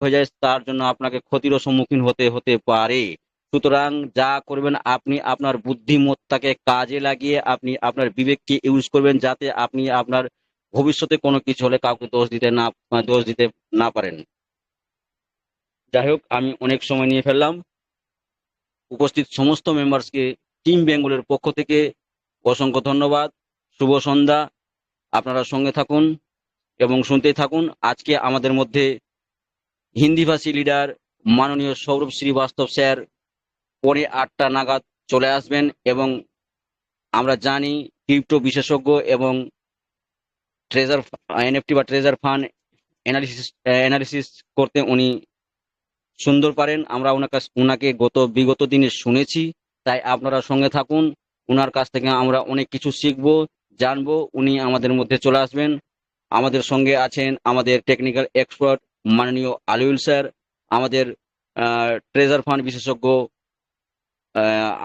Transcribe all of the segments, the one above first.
হয়ে যায় তার জন্য আপনাকে ক্ষতিরও সম্মুখীন হতে হতে পারে। সুতরাং যা করবেন আপনি আপনার বুদ্ধিমত্তাকে কাজে লাগিয়ে আপনি আপনার বিবেককে ইউজ করবেন, যাতে আপনি আপনার ভবিষ্যতে কোনো কিছু হলে কাউকে দোষ দিতে না পারেন। যাই হোক, আমি অনেক সময় নিয়ে ফেললাম। উপস্থিত সমস্ত মেম্বার্সকে টিম বেঙ্গলের পক্ষ থেকে অসংখ্য ধন্যবাদ। শুভ সন্ধ্যা। আপনারা সঙ্গে থাকুন এবং শুনতেই থাকুন। আজকে আমাদের মধ্যে হিন্দিভাষী লিডার মাননীয় সৌরভ শ্রীবাস্তব স্যার 8:45 নাগাদ চলে আসবেন, এবং আমরা জানি ক্রিপ্টো বিশেষজ্ঞ এবং ট্রেজার এনএফটি বা ট্রেজার ফান্ড অ্যানালিসিস করতে উনি সুন্দর পারেন। আমরা ওনাকে বিগত দিনে শুনেছি, তাই আপনারা সঙ্গে থাকুন। ওনার কাছ থেকে আমরা অনেক কিছু শিখবো, জানবো। উনি আমাদের মধ্যে চলে আসবেন। আমাদের সঙ্গে আছেন আমাদের টেকনিক্যাল এক্সপার্ট মাননীয় আলিউল স্যার, আমাদের ট্রেজার ফান্ড বিশেষজ্ঞ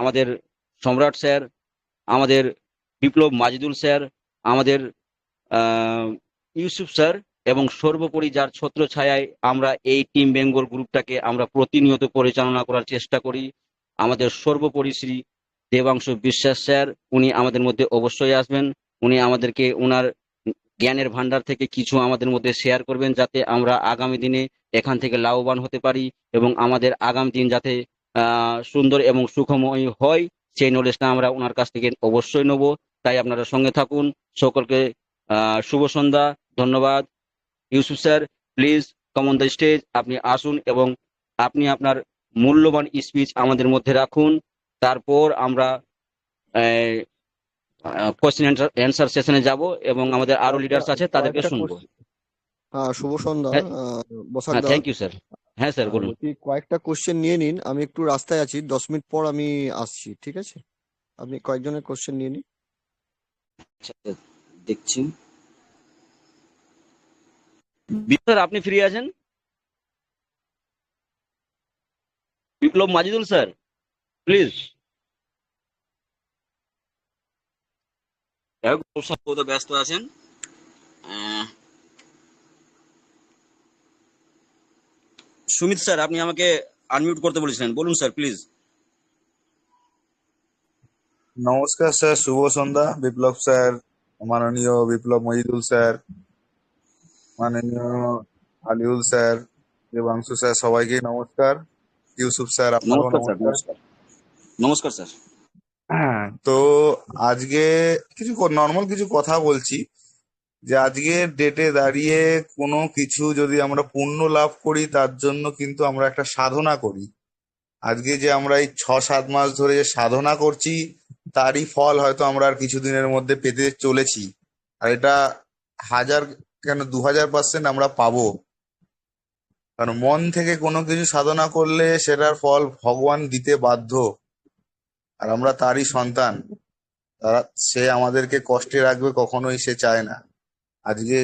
আমাদের সম্রাট স্যার, আমাদের বিপ্লব মাজিদুল স্যার, আমাদের ইউসুফ স্যার, এবং সর্বোপরি যার ছত্রছায়ায় আমরা এই টিম বেঙ্গল গ্রুপটাকে আমরা প্রতিনিয়ত পরিচালনা করার চেষ্টা করি, আমাদের সর্বোপরি শ্রী দেবাংশু বিশ্বাস স্যার। উনি আমাদের মধ্যে অবশ্যই আসবেন। উনি আমাদেরকে ওনার জ্ঞানের ভান্ডার থেকে কিছু আমাদের মধ্যে শেয়ার করবেন, যাতে আমরা আগামী দিনে এখান থেকে লাভবান হতে পারি এবং আমাদের আগামী দিন যাতে সুন্দর এবং সুখময় হয়, সেই নলেজটা আমরা ওনার কাছ থেকে অবশ্যই নেব। তাই আপনারা সঙ্গে থাকুন। সকলকে শুভ সন্ধ্যা। ধন্যবাদ। Yusuf sir, please come on the stage. আপনি আসুন এবং আপনি আপনার মূল্যবান স্পিচ আমাদের মধ্যে রাখুন। তারপর আমরা কোশ্চেন অ্যান্সার সেশনে যাব এবং আমাদের আরো কয়েকটা লিডার্স আছে, তাদেরকে কয়েকটা শুনবো। কোশ্চেন। শুভ সন্ধ্যা হ্যাঁ, বসাক হ্যাঁ, দা। Thank you sir. হ্যাঁ স্যার, বলুন। বলছি কয়েকটা কোশ্চেন নিয়ে নিন, আমি একটু রাস্তায় আছি, 10 মিনিট পর আমি আসছি, ঠিক আছে? আপনি কয়েকজনের কোশ্চেন নিয়ে নিন। আচ্ছা, দেখছি। স্যার, আপনি ফ্রি আছেন? বিপ্লব মাজিদুল স্যার, প্লিজ। ব্যস্ত আছেন। আহ, সুমিত স্যার, আপনি আমাকে আনমিউট করতে বলেছিলেন, বলুন স্যার প্লিজ। নমস্কার স্যার, শুভ সন্ধ্যা। বিপ্লব স্যার, মাননীয় বিপ্লব মজিদুল স্যার, মাননীয় আলিউল স্যার, দেবাংশু স্যার, সবাইকে নমস্কার। ইউসুফ স্যার, আপনাকেও নমস্কার স্যার। নমস্কার। নমস্কার। নমস্কার স্যার। তো আজকে কিছু নর্মাল কিছু কথা বলছি, যে আজকের ডেটে দাঁড়িয়ে কোনো কিছু যদি আমরা পুণ্য লাভ করি, তার জন্য কিন্তু আমরা একটা সাধনা করি। আজকে যে আমরা এই 6-7 মাস ধরে যে সাধনা করছি, তারই ফল হয়তো আমরা আর কিছুদিনের মধ্যে পেতে চলেছি। আর এটা হাজার কেন 2000% আমরা পাবো। কারণ মন থেকে কোনো কিছু সাধনা করলে সেটার ফল ভগবান দিতে বাধ্য। আর আমরা তারই সন্তান। তারা সে আমাদেরকে কষ্টে রাখবে কখনোই সে চায় না। আজকে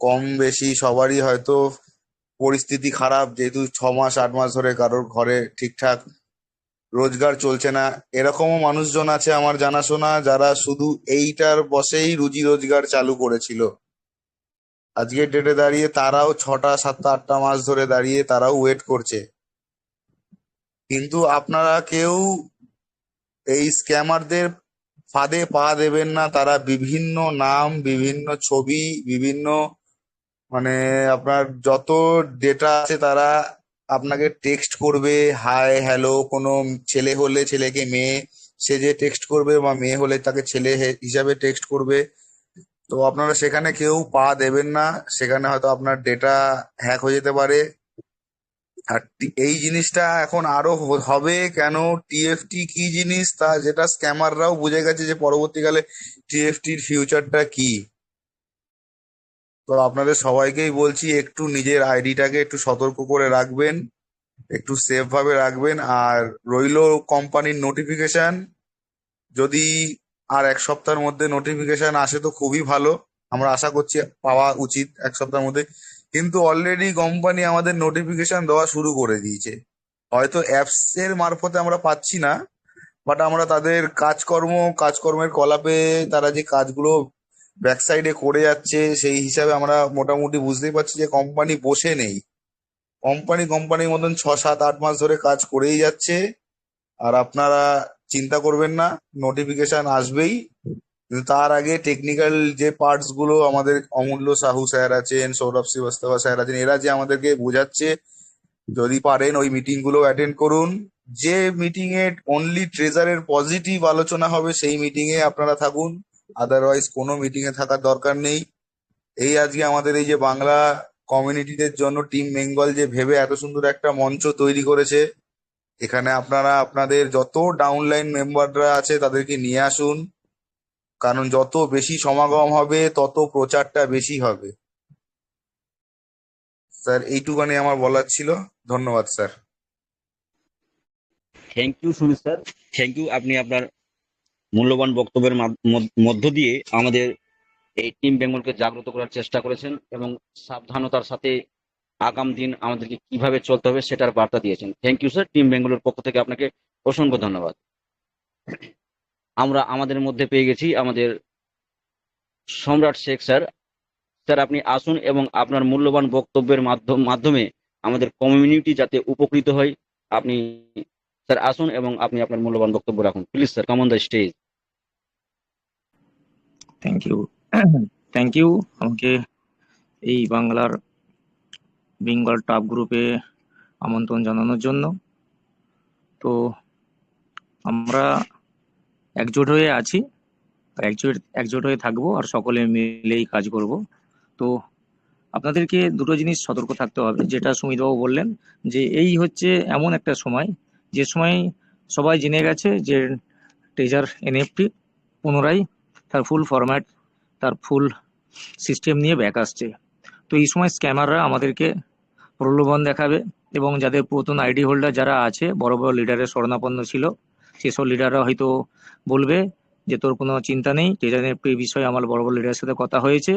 কম বেশি সবারই হয়তো পরিস্থিতি খারাপ, যেহেতু 6 মাস 8 মাস ধরে কারোর ঘরে ঠিকঠাক রোজগার চলছে না। এরকমও মানুষজন আছে আমার জানাশোনা, যারা শুধু এইটার বসেই রুজি রোজগার চালু করেছিল। আজকের ডেটে দাঁড়িয়ে তারাও 6টা 7টা 8টা মাস ধরে দাঁড়িয়ে তারাও ওয়েট করছে। কিন্তু আপনারা কেউ এই স্ক্যামারদের ফাঁদে পা দেবেন না। তারা বিভিন্ন নাম, বিভিন্ন ছবি, বিভিন্ন মানে আপনার যত ডেটা আছে, তারা আপনাকে টেক্সট করবে হাই হ্যালো। কোনো ছেলে হলে ছেলেকে মেয়ে সেজে টেক্সট করবে, বা মেয়ে হলে তাকে ছেলে হিসাবে টেক্সট করবে। তো আপনারা সেখানে কেউ পা দেবেন না। সেখানে হয়তো আপনার ডেটা হ্যাক হয়ে যেতে পারে। আর এই জিনিসটা এখন আরো হবে কেন? টিএফটি কি জিনিস, তা যেটা স্ক্যামাররাও বুঝে গেছে যে পরবর্তীকালে টিএফটির ফিউচারটা কি। তো আপনাদের সবাইকেই বলছি, একটু নিজের আইডিটাকে একটু সতর্ক করে রাখবেন, একটু সেফ ভাবে রাখবেন। আর রইলো কোম্পানির নোটিফিকেশন, যদি আর 1 সপ্তাহের মধ্যে নোটিফিকেশন আসে তো খুবই ভালো। আমরা আশা করছি পাওয়া উচিত 1 সপ্তাহের মধ্যে। কিন্তু অলরেডি কোম্পানি আমাদের নোটিফিকেশন দেওয়া শুরু করে দিয়েছে। হয়তো অ্যাপস এর মারফতে আমরা পাচ্ছি না, বাট আমরা তাদের কাজকর্মের কলাপে তারা যে কাজগুলো ব্যাক সাইডে করে যাচ্ছে, সেই হিসাবে আমরা মোটামুটি বুঝতেই পারছি যে কোম্পানি বসে নেই। কোম্পানির মতন 6, 7, 8 মাস ধরে কাজ করেই যাচ্ছে। আর আপনারা চিন্তা করবেন না, নোটিফিকেশন আসবেই। কিন্তু তার আগে টেকনিক্যাল যে পার্টস গুলো আমাদের অমূল্য সাহু স্যার আছেন, সৌরভ শ্রীবাস্তবা স্যার আছেন, এরা যে আমাদেরকে বোঝাচ্ছে, যদি পারেন ওই মিটিং গুলো অ্যাটেন্ড করুন। যে মিটিং এ অনলি ট্রেজারের পজিটিভ আলোচনা হবে সেই মিটিং এ আপনারা থাকুন, আদারওয়াইজ কোনো মিটিং এ থাকার দরকার নেই। এই আজকে আমাদের এই যে বাংলা কমিউনিটিদের জন্য টিম বেঙ্গল যে ভেবে এত সুন্দর একটা মঞ্চ তৈরি করেছে, এখানে আপনারা আপনাদের যত ডাউনলাইন মেম্বাররা আছে তাদেরকে নিয়ে আসুন, কারণ যত বেশি সমাগম হবে তত প্রচারটা বেশি হবে। স্যার এইটুকানি আমার বলার ছিল। ধন্যবাদ স্যার। Thank you Sumit sir, thank you. আপনি আপনার মূল্যবান বক্তব্যের মধ্য দিয়ে আমাদের এই টিম বেঙ্গলকে জাগ্রত করার চেষ্টা করেছেন এবং সাবধানতার সাথে আগাম দিন আমাদেরকে কিভাবে চলতে হবে সেটার বার্তা দিয়েছেন। থ্যাংক ইউ স্যার, টিম বেঙ্গলের পক্ষ থেকে আপনাকে অসংখ্য ধন্যবাদ। আমরা আমাদের মধ্যে পেয়ে গেছি আমাদের সম্রাট শেখ স্যার। স্যার আপনি আসুন এবং আপনার মূল্যবান বক্তব্যের মাধ্যমে আমাদের কমিউনিটি যাতে উপকৃত হয়, আপনি স্যার আসুন এবং আপনি আপনার মূল্যবান বক্তব্য রাখুন। Please sir, come on the stage. Thank you. Thank you আমাকে এই বাংলার বেঙ্গল টাপ গ্রুপে আমন্ত্রণ জানানোর জন্য। তো আমরা একজোট হয়ে আছি, একজোট হয়ে থাকবো আর সকলে মিলেই কাজ করব। তো আপনাদেরকে দুটো জিনিস সতর্ক থাকতে হবে, যেটা সুমিতবাবু বললেন যে এই হচ্ছে এমন একটা সময় যে সময় সবাই জেনে গেছে যে ট্রেজার এনএফটি পুনরায় তার ফুল ফরম্যাট, তার ফুল সিস্টেম নিয়ে ব্যাক আসছে। তো এই সময় স্ক্যামাররা আমাদেরকে প্রলোভন দেখাবে এবং যাদের পুরাতন আইডি হোল্ডার যারা আছে, বড় বড় লিডারের শরণাপন্ন ছিল, সেসব লিডাররা হয়তো বলবে যে তোর কোনো চিন্তা নেই, ট্রেজার এনএফটি বিষয়ে আমার বড় বড় লিডারের সাথে কথা হয়েছে,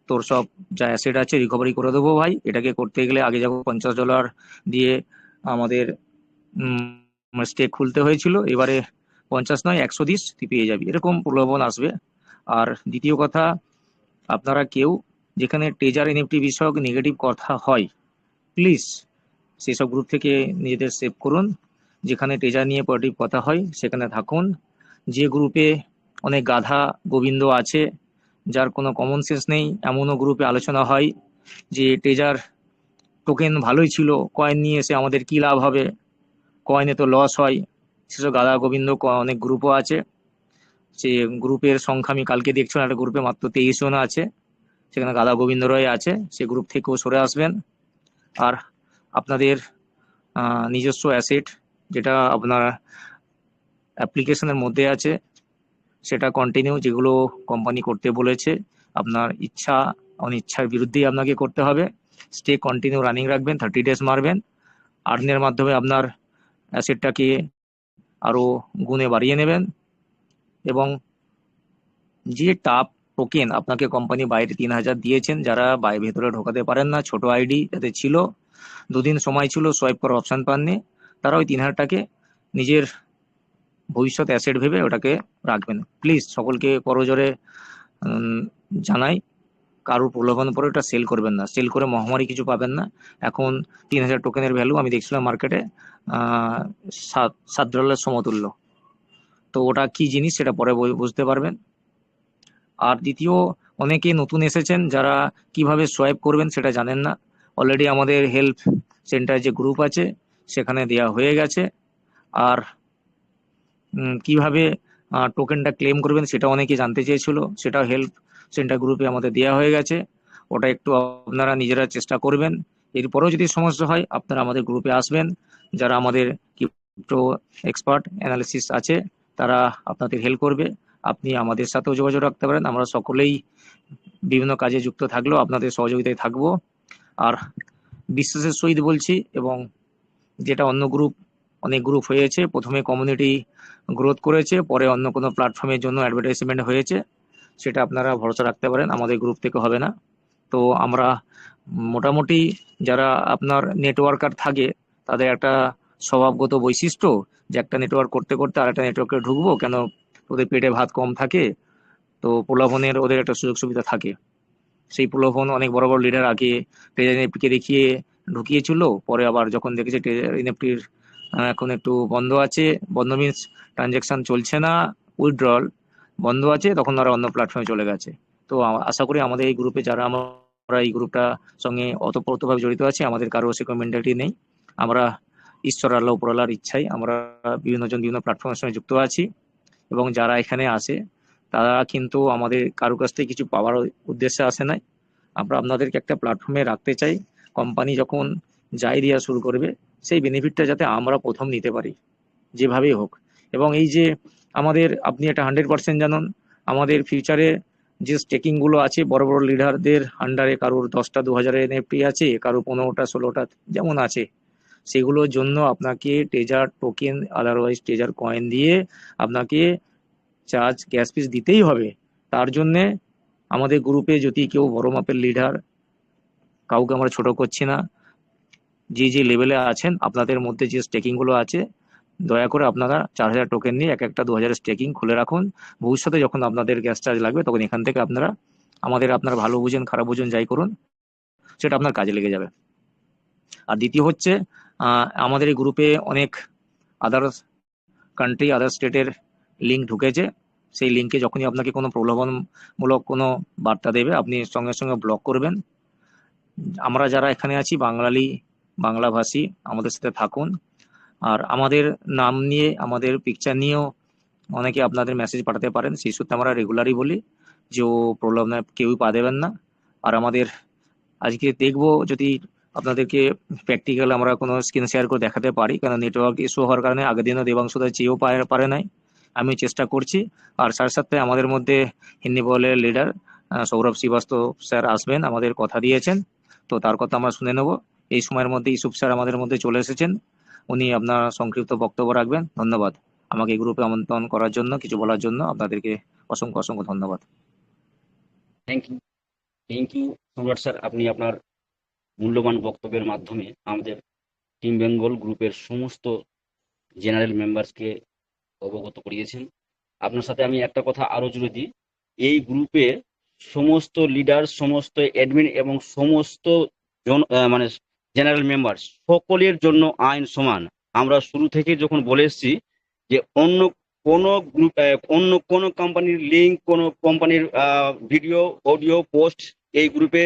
তোর সব যা অ্যাসেট আছে রিকভারি করে দেবো ভাই। এটাকে করতে গেলে আগে যখন $50 দিয়ে আমাদের স্টেক খুলতে হয়েছিল, এবারে 50 নয় 100 দিস তুই পেয়ে যাবি, এরকম প্রলোভন আসবে। আর দ্বিতীয় কথা, আপনারা কেউ যেখানে ট্রেজার এনএফটি বিষয়ক নেগেটিভ কথা হয়, প্লিজ সেসব গ্রুপ থেকে নিজেদের সেভ করুন। যেখানে ট্রেজার নিয়ে পজিটিভ কথা হয় সেখানে থাকুন। যে গ্রুপে অনেক গাধা গোবিন্দ আছে, যার কোনো কমন সেন্স নেই, এমনও গ্রুপে আলোচনা হয় যে ট্রেজার টোকেন ভালোই ছিল, কয়েন নিয়ে এসে আমাদের কি লাভ হবে, কয়েনে তো লস হয়, সেসব গাধা গোবিন্দ অনেক গ্রুপও আছে। সে গ্রুপের সংখ্যা আমি কালকে দেখছিলাম, একটা গ্রুপে মাত্র 23 জন আছে, সেখানে গাধা গোবিন্দরাই আছে। সে গ্রুপ থেকেও সরে আসবেন। আর আপনাদের নিজস্ব অ্যাসেট যেটা আপনার অ্যাপ্লিকেশনের মধ্যে আছে সেটা কন্টিনিউ, যেগুলো কোম্পানি করতে বলেছে আপনার ইচ্ছা অনিচ্ছার বিরুদ্ধেই আপনাকে করতে হবে। স্টে কন্টিনিউ রানিং রাখবেন, 30 ডেজ মারবেন। আর্নের মাধ্যমে আপনার অ্যাসেটটাকে আরও গুণে বাড়িয়ে নেবেন। এবং যে টাপ টোকেন আপনাকে কোম্পানি বাইরে 3000 দিয়েছেন, যারা ভেতরে ঢোকাতে পারেন না, ছোট আইডি যাদের ছিল, 2 দিন সময় ছিল, সোয়াইপ করার অপশন পাননি, তারা ওই 3000টাকে নিজের ভবিষ্যৎ অ্যাসেট ভেবে ওটাকে রাখবেন। প্লিজ সকলকে করজোরে জানাই, কারোর প্রলোভন পরে ওটা সেল করবেন না, সেল করে মহামারী কিছু পাবেন না। এখন 3000 টোকেনের ভ্যালু আমি দেখছিলাম মার্কেটে $7 সমতুল্য। তো ওটা কি জিনিস সেটা পরে বুঝতে পারবেন। আর দ্বিতীয়, অনেকে নতুন এসেছেন যারা কিভাবে সোয়াইপ করবেন সেটা জানেন না। অলরেডি আমাদের হেল্প সেন্টার যে গ্রুপ আছে সেখানে দেওয়া হয়ে গেছে। আর কিভাবে টোকেনটা ক্লেম করবেন সেটা অনেকে জানতে চেয়েছিল, সেটাও হেল্প সেন্টার গ্রুপে আমাদের দেওয়া হয়ে গেছে। ওটা একটু আপনারা নিজেরা চেষ্টা করবেন। এরপরেও যদি সমস্যা হয় আপনারা আমাদের গ্রুপে আসবেন, যারা আমাদের ক্রিপ্টো এক্সপার্ট অ্যানালিসিস আছে তারা আপনাদের হেল্প করবে। আপনি আমাদের সাথেও যোগাযোগ রাখতে পারেন, আমরা সকলেই বিভিন্ন কাজে যুক্ত থাকলেও আপনাদের সহযোগিতায় থাকবো। আর বিশ্বাসের সহিত বলছি, এবং যেটা অনেক গ্রুপ হয়েছে, প্রথমে কমিউনিটি গ্রোথ করেছে, পরে অন্য কোনো প্ল্যাটফর্মের জন্য অ্যাডভার্টাইজমেন্ট হয়েছে, সেটা আপনারা ভরসা রাখতে পারেন, আমাদের গ্রুপ থেকে হবে না। তো আমরা মোটামুটি যারা আপনার নেটওয়ার্কার থাকে তাদের একটা স্বভাবগত বৈশিষ্ট্য যে একটা নেটওয়ার্ক করতে করতে আর একটা নেটওয়ার্কে ঢুকবো কেন, ওদের পেটে ভাত কম থাকে, তো প্রলোভনের ওদের একটা সুযোগ সুবিধা থাকে। সেই প্রলোভন অনেক বড় বড় লিডার আগে ট্রেজার এনএফটিকে দেখিয়ে ঢুকিয়েছিল, পরে আবার যখন দেখেছে এনএফটির এখন একটু বন্ধ আছে, বন্ধ মিন্স ট্রানজ্যাকশন চলছে না, উইথড্রল বন্ধ আছে, তখন ওরা অন্য প্ল্যাটফর্মে চলে গেছে। তো আশা করি আমাদের এই গ্রুপে যারা আমরা এই গ্রুপটা সঙ্গে অতপ্রতভাবে জড়িত আছি, আমাদের কারো সেরকম মেন্টালিটি নেই। আমরা ঈশ্বর আল্লাহ উপরওয়ালার ইচ্ছায় আমরা বিভিন্ন জন বিভিন্ন প্ল্যাটফর্মের সঙ্গে যুক্ত আছি, এবং যারা এখানে আসে তারা কিন্তু আমাদের কারো কাছ থেকে কিছু পাওয়ার উদ্দেশ্যে আসে নাই। আমরা আপনাদেরকে একটা প্ল্যাটফর্মে রাখতে চাই, কোম্পানি যখন যাই দেওয়া শুরু করবে সেই বেনিফিটটা যাতে আমরা প্রথম নিতে পারি যেভাবেই হোক। এবং এই যে আমাদের, আপনি এটা 100% জানুন, আমাদের ফিউচারে যে স্টেকিংগুলো আছে বড় বড় লিডারদের আন্ডারে, কারোর 10টা 2000 এনএফটি আছে, কারোর 15টা 16টা যেমন আছে, সেগুলোর জন্য আপনাকে treasure token otherwise treasure coin দিয়ে আপনাকে চার্জ গ্যাস ফিস দিতেই হবে। তার জন্যে আমাদের গ্রুপে যদি কেউ বড় মাপের লিডার, কাউকে আমরা ছোট করছি না, যে যে লেভেলে আছেন আপনাদের মধ্যে যে স্টেকিংগুলো আছে, দয়া করে আপনারা 4000 টোকেন নিয়ে এক একটা 2000 স্টেকিং খুলে রাখুন। ভবিষ্যতে যখন আপনাদের গ্যাস চার্জ লাগবে তখন এখান থেকে আপনারা আপনারা ভালো বুঝেন খারাপ বুঝেন যাই করুন, সেটা আপনার কাজে লেগে যাবে। আর দ্বিতীয় হচ্ছে, আমাদের এই গ্রুপে অনেক আদার্স কান্ট্রি, আদার স্টেটের লিঙ্ক ঢুকেছে। সেই লিঙ্কে যখনই আপনাকে কোনো প্রলোভনমূলক কোনো বার্তা দেবে আপনি সঙ্গে সঙ্গে ব্লক করবেন। আমরা যারা এখানে আছি বাঙালি, বাংলাভাষী, আমাদের সাথে থাকুন। আর আমাদের নাম নিয়ে, আমাদের পিকচার নিয়েও অনেকে আপনাদের মেসেজ পাঠাতে পারেন, সেই সূত্রে আমরা রেগুলারই বলি যে ও প্রলোভনে কেউই পা দেবেন না। আর আমাদের আজকে দেখবো যদি আপনাদেরকে প্র্যাকটিক্যাল আমরা কোনো স্ক্রিন শেয়ার করে দেখাতে পারি, কারণ নেটওয়ার্ক ইস্যু হওয়ার কারণে আগের দিনও দেবাংশুদা চেয়েও পারে নাই, আমি চেষ্টা করছি। আর সাথে সাথে আমাদের মধ্যে হিন্দি বলের লিডার সৌরভ শ্রীবাস্তব স্যার আসবেন, আমাদের কথা দিয়েছেন, তো তার কথা আমরা শুনে নেব। এই সময়ের মধ্যে ইউসুফ স্যার আমাদের মধ্যে চলে এসেছেন, উনি আপনার সংক্ষিপ্ত বক্তব্য রাখবেন। ধন্যবাদ আমাকে এই গ্রুপে আমন্ত্রণ করার জন্য, কিছু বলার জন্য আপনাদেরকে অসংখ্য অসংখ্য ধন্যবাদ। থ্যাংক ইউ সম্রাট স্যার, আপনি আপনার মূল্যবান বক্তব্যের মাধ্যমে আমাদের টিম বেঙ্গল গ্রুপের সমস্ত জেনারেল মেম্বার্সকে অবগত করিয়েছেন। আপনার সাথে আমি একটা কথা আরো জুড়ে দিই, এই গ্রুপে সমস্ত লিডার, সমস্ত অ্যাডমিন এবং সমস্ত মানে জেনারেল মেম্বার সকলের জন্য আইন সমান। আমরা শুরু থেকে যখন বলে এসেছি যে অন্য কোনো কোম্পানির লিঙ্ক, কোনো কোম্পানির ভিডিও অডিও পোস্ট এই গ্রুপে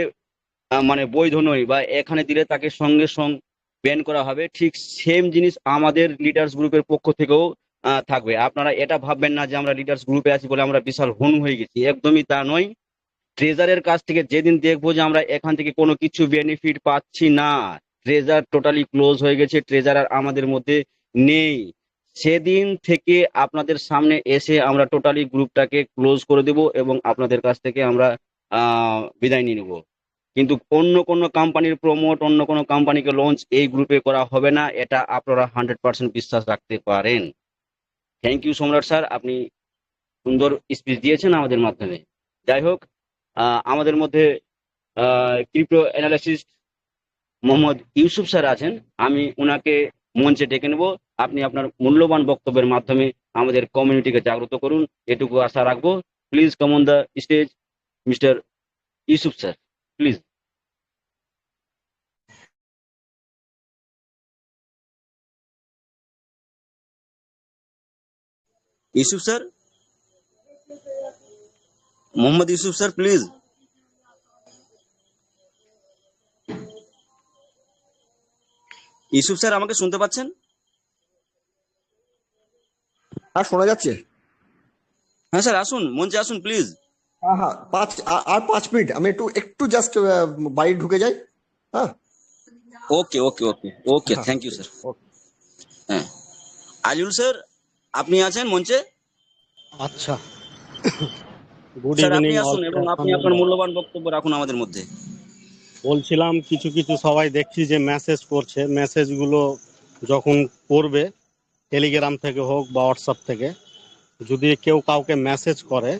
মানে বৈধ নয়, বা এখানে দিলে তাকে সঙ্গে সঙ্গে ব্যান করা হবে। ঠিক সেম জিনিস আমাদের লিডার্স গ্রুপের পক্ষ থেকেও থাকবে। আপনারা এটা ভাববেন না যে আমরা লিডার্স গ্রুপে আছি বলে আমরা বিশাল হনু হয়ে গেছি, একদমই তা নয়। ট্রেজারের কাছ থেকে যেদিন দেখবো যে আমরা এখান থেকে কোনো কিছু বেনিফিট পাচ্ছি না, ট্রেজার টোটালি ক্লোজ হয়ে গেছে, ট্রেজার আর আমাদের মধ্যে নেই, সেদিন থেকে আপনাদের সামনে এসে আমরা টোটালি গ্রুপটাকে ক্লোজ করে দেব এবং আপনাদের কাছ থেকে আমরা বিদায় নিয়ে নেব। কিন্তু অন্য কোনো কোম্পানির প্রমোট, অন্য কোনো কোম্পানিকে লঞ্চ এই গ্রুপে করা হবে না, এটা আপনারা 100% বিশ্বাস রাখতে পারেন। থ্যাংক ইউ সম্রাট স্যার, আপনি সুন্দর স্পিচ দিয়েছেন আমাদের মাধ্যমে। যাই হোক, আমাদের মধ্যে crypto analyst Mohammad Yusuf sir আছেন, আমি ওনাকে মঞ্চে ডেকে নেব। আপনি আপনার মূল্যবান বক্তব্যের মাধ্যমে আমাদের কমিউনিটিকে জাগ্রত করুন, এটুকু আশা রাখবো। Please come on the stage mister Yusuf sir, please. Yusuf sir, Mohammad Yusuf sir, please. Yusuf sir আমাকে শুনতে পাচ্ছেন? আর শোনা যাচ্ছে? হ্যাঁ স্যার, আসুন মঞ্চে আসুন প্লিজ। হ্যাঁ হ্যাঁ, 5 মিনিট আমি একটু জাস্ট বাড়ি ঢুকে যাই। হ্যাঁ ওকে ওকে ওকে ওকে, হ্যাঁ, থ্যাংক ইউ স্যার। ওকে। হ্যাঁ, আজুল স্যার আপনি আছেন মঞ্চে? আচ্ছা, গুড স্যার আপনি ইভিনিং অল আসুন এবং আপনি আপনার মূল্যবান বক্তব্য রাখুন আমাদের মধ্যে। বলছিলাম কিছু কিছু সবাই দেখছি যে মেসেজ করছে, মেসেজগুলো যখন করবে টেলিগ্রাম থেকে হোক বা হোয়াটসঅ্যাপ থেকে, যদি কেউ কাউকে মেসেজ করে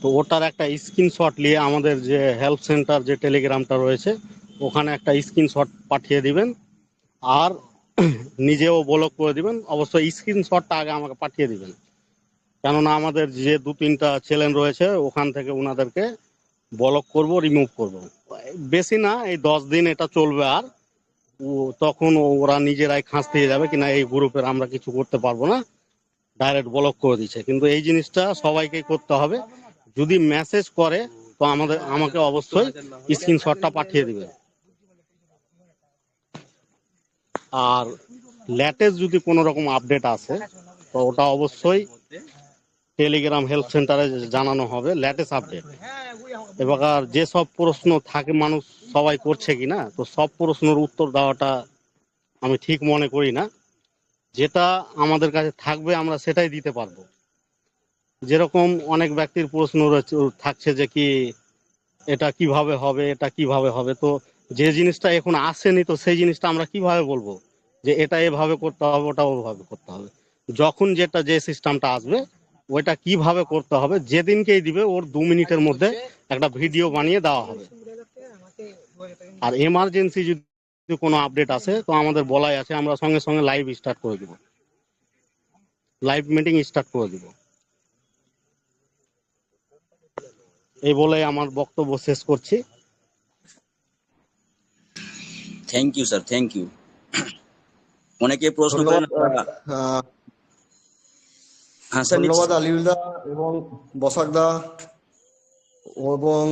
তো ওটার একটা স্ক্রিনশট নিয়ে আমাদের যে হেল্প সেন্টার যে টেলিগ্রামটা রয়েছে ওখানে একটা স্ক্রিনশট পাঠিয়ে দিবেন, আর নিজেও ব্লক করে দিবেন। অবশ্যই স্ক্রিনশটটা আগে আমাকে পাঠিয়ে দিবেন, কেননা আমাদের যে 2-3টা চ্যানেল রয়েছে ওখান থেকে ওনাদেরকে ব্লক করব, রিমুভ করব। বেশি না, এই 10 দিন এটা চলবে। আর তখন ওরা নিজেরাই খাঁজ দিয়ে যাবে কিনা এই গ্রুপের আমরা কিছু করতে পারবো না, ডাইরেক্ট ব্লক করে দিচ্ছে। কিন্তু এই জিনিসটা সবাইকেই করতে হবে। যদি মেসেজ করে তো আমাকে অবশ্যই স্ক্রিনশটটা পাঠিয়ে দিবে। আর লেটেস্ট যদি কোনো রকম আপডেট আসে তো ওটা অবশ্যই টেলিগ্রাম হেল্প সেন্টারে জানানো হবে লেটেস্ট আপডেট। এবার যেসব প্রশ্ন থাকে মানুষ সবাই করছে কিনা, তো সব প্রশ্নের উত্তর দেওয়াটা আমি ঠিক মনে করি না। যেটা আমাদের কাছে থাকবে আমরা সেটাই দিতে পারবো। যেরকম অনেক ব্যক্তির প্রশ্ন থাকছে যে কি এটা কিভাবে হবে, এটা কিভাবে হবে, তো যে জিনিসটা এখন আসেনি তো সেই জিনিসটা আমরা কিভাবে বলবো যে এটা এভাবে করতে হবে ওটা ওভাবে করতে হবে। যখন যে সিস্টেমটা আসবে ওইটা কিভাবে করতে হবে যেদিনকেই দিবে ওর 2 মিনিটের মধ্যে একটা ভিডিও বানিয়ে দেওয়া হবে। আর এমার্জেন্সি যদি কোনো আপডেট আসে তো আমাদের বলাই আছে, আমরা সঙ্গে সঙ্গে লাইভ স্টার্ট করে দিব, লাইভ মিটিং স্টার্ট করে দিব। এই বলে আমার বক্তব্য শেষ করছি। Thank you sir, thank you. অনেকে প্রশ্ন করেন ধন্যবাদ আহ, হ্যাঁ স্যার নিচ্ছি। ধন্যবাদ আলিউলদা এবং বসাকদা এবং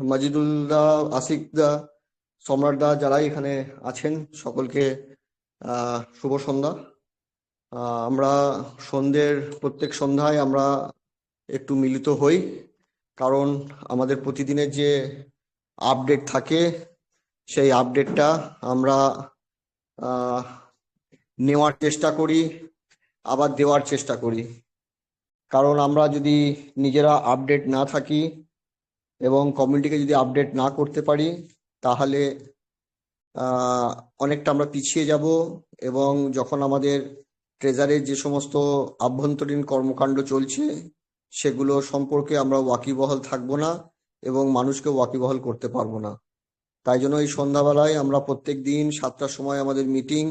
মাজিদুলদা, আসিকদা, সম্রাটদা, যারা এখানে আছেন সকলকে শুভ সন্ধ্যা। আমরা প্রত্যেক সন্ধ্যায় আমরা একটু মিলিত হই, কারণ আমাদের প্রতিদিনের যে আপডেট থাকে সেই আপডেটটা আমরা নেওয়ার চেষ্টা করি, আবার দেওয়ার চেষ্টা করি। কারণ আমরা যদি নিজেরা আপডেট না থাকি এবং কমিউনিটিকে যদি আপডেট না করতে পারি তাহলে অনেকটা আমরা পিছিয়ে যাব, এবং যখন আমাদের ট্রেজারের যে সমস্ত আভ্যন্তরীণ কর্মকাণ্ড চলছে সেগুলো সম্পর্কে আমরা ওয়াকিবহাল থাকবো না এবং মানুষকে ওয়াকিবহাল করতে পারবো না। তাই জন্য এই সন্ধ্যাবেলায় আমরা প্রত্যেক দিন 7টার সময় আমাদের মিটিং,